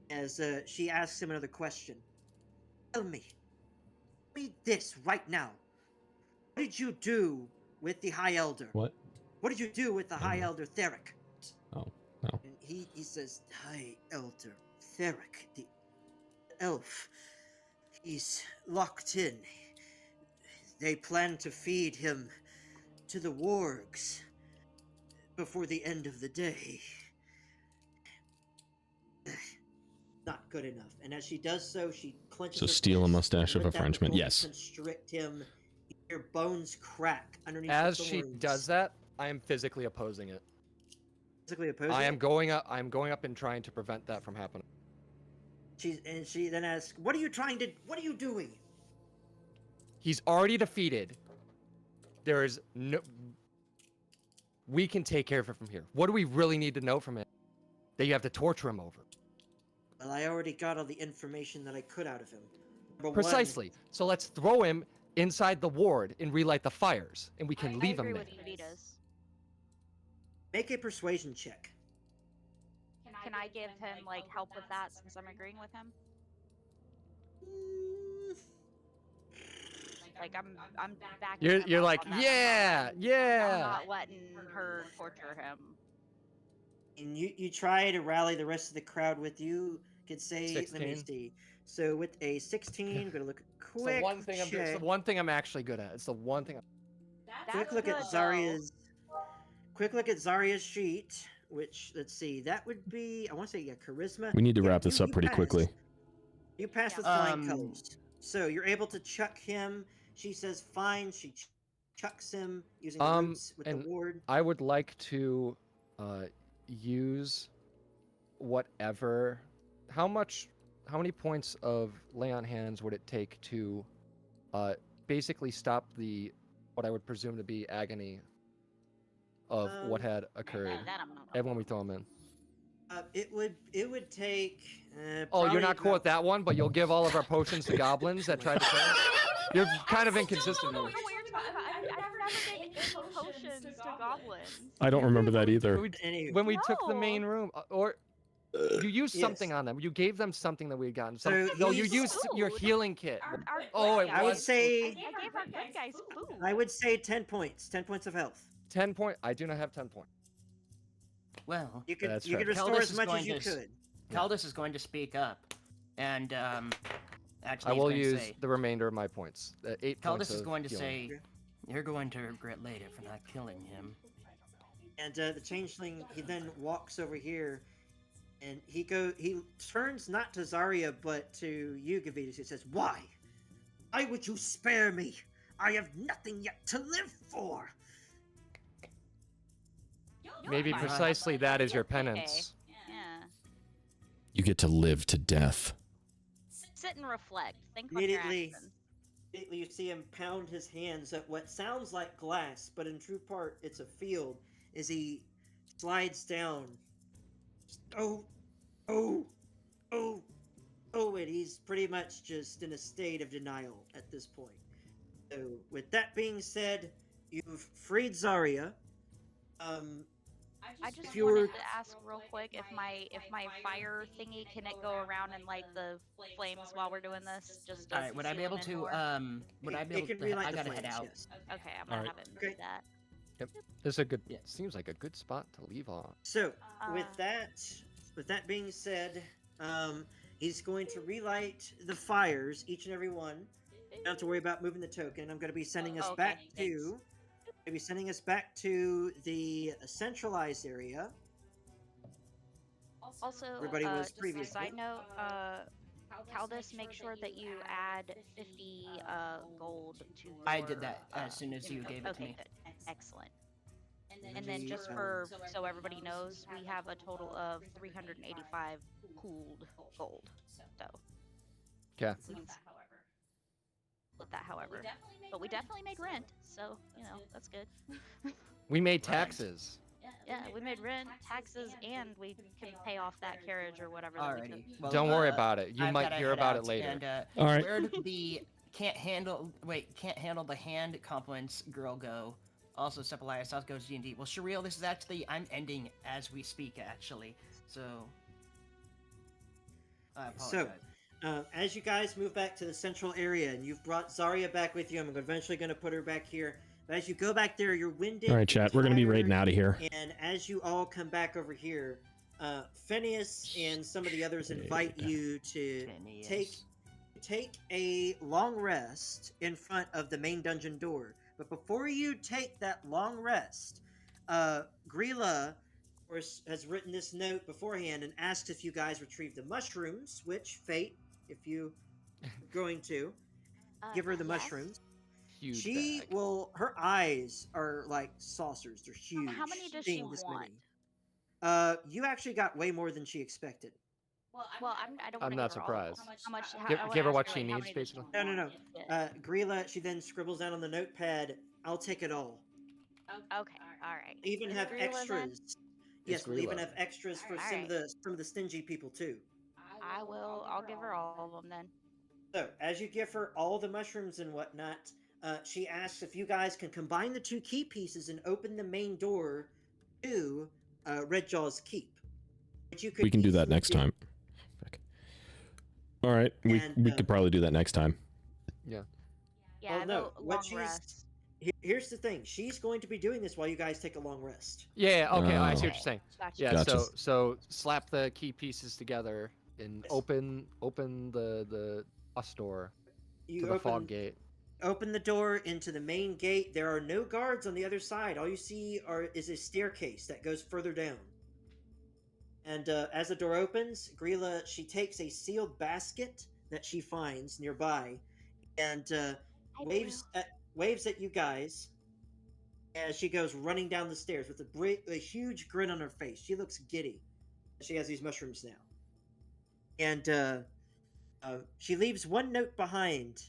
As she asks him another question. Tell me this right now. What did you do with the High Elder? What? What did you do with the High know. Elder Theric? Oh, no. And he says, High Elder Theric, the elf. He's locked in. They plan to feed him to the wargs before the end of the day. Not good enough. And as she does so, she clenches So her steal a fist, mustache and of with a that, the Frenchman. bolt Yes. Constrict him. Your bones crack underneath As the she thorns. does that, I am physically opposing it. Physically opposing I am it? going up. I am going up and trying to prevent that from happening. She then asks, "What are you trying to? What are you doing?" He's already defeated. There is no. We can take care of it from here. What do we really need to know from it? That you have to torture him over. Well, I already got all the information that I could out of him. Number one, Precisely. So let's throw him inside the ward and relight the fires, and we can leave I him agree there. with Vitas. make a persuasion check. Can I give him like help with that since I'm agreeing with him? Like I'm backing him You're up like, on that. yeah, I'm yeah. not letting her torture him. And you try to rally the rest of the crowd with you. Could say, let me 16. see. So with a 16, gonna look It's quick. the one thing it's check. the one thing I'm actually good at. It's the one thing. Quick look at Zarya's. Quick look at Zarya's sheet. Which, let's see, that would be, I want to say, yeah, charisma. We need to Yeah, wrap this up pretty passed. quickly. You passed with Yeah. flying colors. So you're able to chuck him. She says fine. She chucks him using the roots with the and ward. I would like to use whatever. How many points of lay on hands would it take to basically stop what I would presume to be agony of what had occurred? That I'm not. And when we throw him in. It would take. Oh, you're probably not cool with about- that one, but you'll give all of our potions to goblins that tried to kill us? You're kind of inconsistent. I don't know here. what you're talking about. I've never given any potions to goblins. I don't remember that either. Anyway, When we took the No. main room, or you used something Yes. on them. You gave them something that we had gotten. So No, you he's- used your Food. healing kit. Our Oh, good it guys- I would was- say. I gave our good guys food. I would say 10 points. 10 points of health. 10 point. I do not have 10 points. Well, You could That's you could fair. restore Caldus as is much as going you to s- could. Caldus is going to speak up, and actually, I he's will going to use say, the remainder of my points. 8 points. Caldus is of going to healing. say, "You're going to regret later for not killing him." And the changeling, he then walks over here, and he turns not to Zarya but to you, Gavitas. He says, "Why? Why would you spare me? I have nothing yet to live for." Maybe You're fine. precisely that is your Okay. penance. Yeah. You get to live to death. Sit and reflect. Think about your Immediately, actions. immediately you see him pound his hands at what sounds like glass, but in true part it's a field. As he slides down oh, and he's pretty much just in a state of denial at this point. So, with that being said, you've freed Zarya. I just If you wanted were- to ask real quick if my fire thingy can it go around and light the flames while we're doing this? Just All right, would I be able to? Would I be It able can to? relight I the gotta head flames, out. yes. Okay, I'm gonna Alright. have him Okay. do that. This is a good. Yeah. Seems like a good spot to leave on. So, with Uh, that being said, he's going to relight the fires, each and every one. You don't have to worry about moving the token. I'm going to be sending us Okay, back thanks. to. Maybe sending us back to the centralized area. Also, Everybody was just a previously. side note, Caldus, make sure that you add 50 gold to your, I did that as soon as you info. gave it to Okay, me. good. Excellent. And then just for so everybody knows, we have a total of 385 pooled gold. So Okay. we can split that, however. But we definitely made rent, so you know that's good. We made taxes. Yeah, we made rent, taxes, and we can pay off that carriage or whatever. that we Alrighty. took. Well, Don't worry about it. You I've might gotta hear head about out, it later. And, All right. Where did the can't handle the hand compliments girl go? Also, Sepaliah, South Coast D&D. Well, Shariel, this is actually I'm ending as we speak, actually. So, I apologize. As you guys move back to the central area, and you've brought Zarya back with you, I'm eventually going to put her back here. But as you go back there, you're winded. All right, chat. We're gonna be tired, raiding out of here. And as you all come back over here, Phineas and some of the others invite you to take a long rest in front of the main dungeon door. But before you take that long rest, Grilla, of course, has written this note beforehand and asked if you guys retrieve the mushrooms, which, Fate, if you are going to, give her the Yes. mushrooms. Huge She bag. will. Her eyes are like saucers. They're huge. How many does she seeing this want? many. You actually got way more than she expected. Well, I don't. I'm wanna not give her all of surprised. them. How much? Give- I wanna give her ask what her, she like, how needs, many does she basically. No. want? Yeah. Grilla, she then scribbles down on the notepad, "I'll take it all." Okay. All right. They even Is have Grilla then? extras. Yes, we'll even Grilla. have extras for Alright. some of the stingy people too. I will. I'll give her all of them then. So, as you give her all the mushrooms and whatnot, she asks if you guys can combine the two key pieces and open the main door to Redjaw's keep. Which you could We can do that easily next time. All right. We And, could probably do that next time. Yeah. Well, I no, vote what long she's- rest. Here's the thing. She's going to be doing this while you guys take a long rest. Yeah. Okay. I see Oh. what you're saying. Gotcha. Yeah. Gotcha. So slap the key pieces together and Yes. open the bus door You to the open fog gate. open the door into the main gate. There are no guards on the other side. All you see is a staircase that goes further down. And as the door opens, Grilla, she takes a sealed basket that she finds nearby and waves at you guys as she goes running down the stairs with a huge grin on her face. She looks giddy. She has these mushrooms now. And she leaves one note behind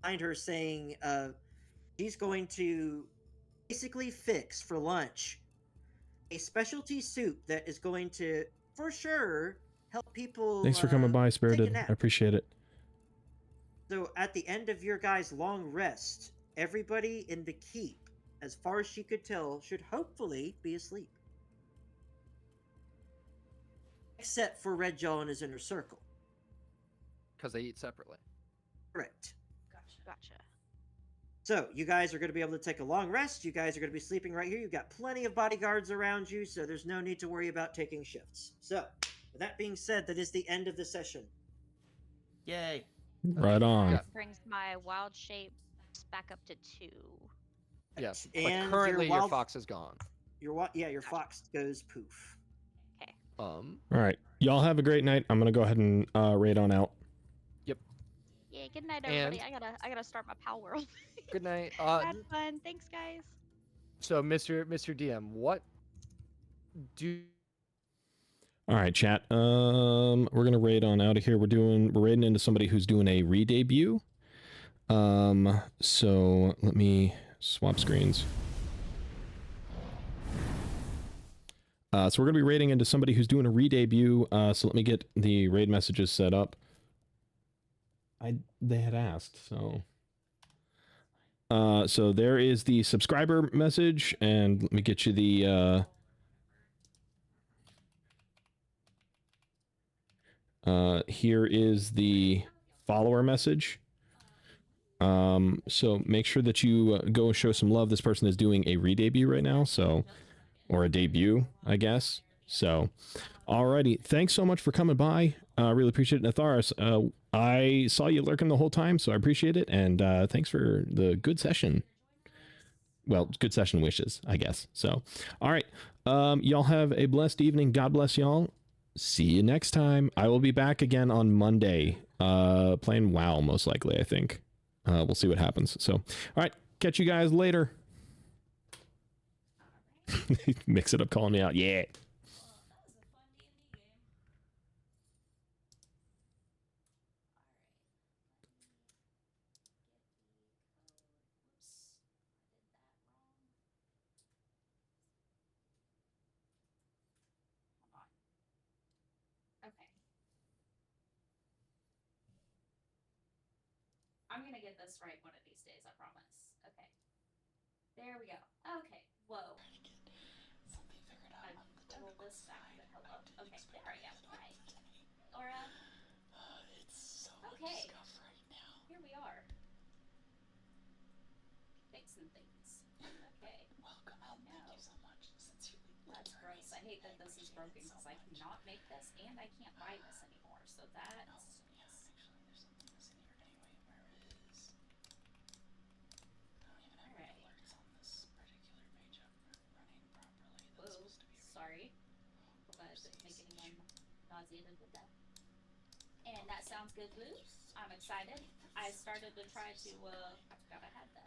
her saying she's going to basically fix for lunch a specialty soup that is going to, for sure, help people. Thanks for coming by, take a Spirited. nap. I appreciate it. So at the end of your guys' long rest, everybody in the keep, as far as she could tell, should hopefully be asleep. Except for Redjaw and his inner circle. Because they eat separately. Correct. Gotcha. So, you guys are going to be able to take a long rest. You guys are going to be sleeping right here. You've got plenty of bodyguards around you, so there's no need to worry about taking shifts. So, with that being said, that is the end of the session. Yay. Right on. Yeah. Brings my wild shape back up to 2. Yes. And But currently your wild- fox is gone. Your fox goes poof. Okay. All right. Y'all have a great night. I'm going to go ahead and raid on out. Yeah. Good night, everybody. And- I gotta start my pal world. Good night. Had fun. Thanks, guys. So Mr. DM, what do All right, chat. We're gonna raid on out of here. We're raiding into somebody who's doing a re-debut. So let me swap screens. So we're going to be raiding into somebody who's doing a re-debut. So let me get the raid messages set up. They had asked, so... so there is the subscriber message, and let me get you the, here is the follower message. So make sure that you go and show some love. This person is doing a re-debut right now, so, or a debut, I guess. So, alrighty. Thanks so much for coming by. Really appreciate it, Natharis. I saw you lurking the whole time, so I appreciate it, and thanks for the good session. Well, good session wishes, I guess. So, all right. Y'all have a blessed evening. God bless y'all. See you next time. I will be back again on Monday, playing WoW, most likely, I think. We'll see what happens. So, all right. Catch you guys later. Mix it up, calling me out. Yeah. Okay. I'm gonna get this right one of these days, I promise. Okay. There we go. Okay. Whoa. I pull this back a bit. Hello. Okay, there I am. Hi. Laura. Okay. Here we are. Fixing things. Okay. Welcome. Oh no. Thank you so much. That's gross. I hate that this is broken because I cannot make this and I can't buy this anymore. So that's... Sorry. Hope I didn't make anyone nauseated with that. And that sounds good, Blue. I'm excited. I started to try to, I forgot I had that.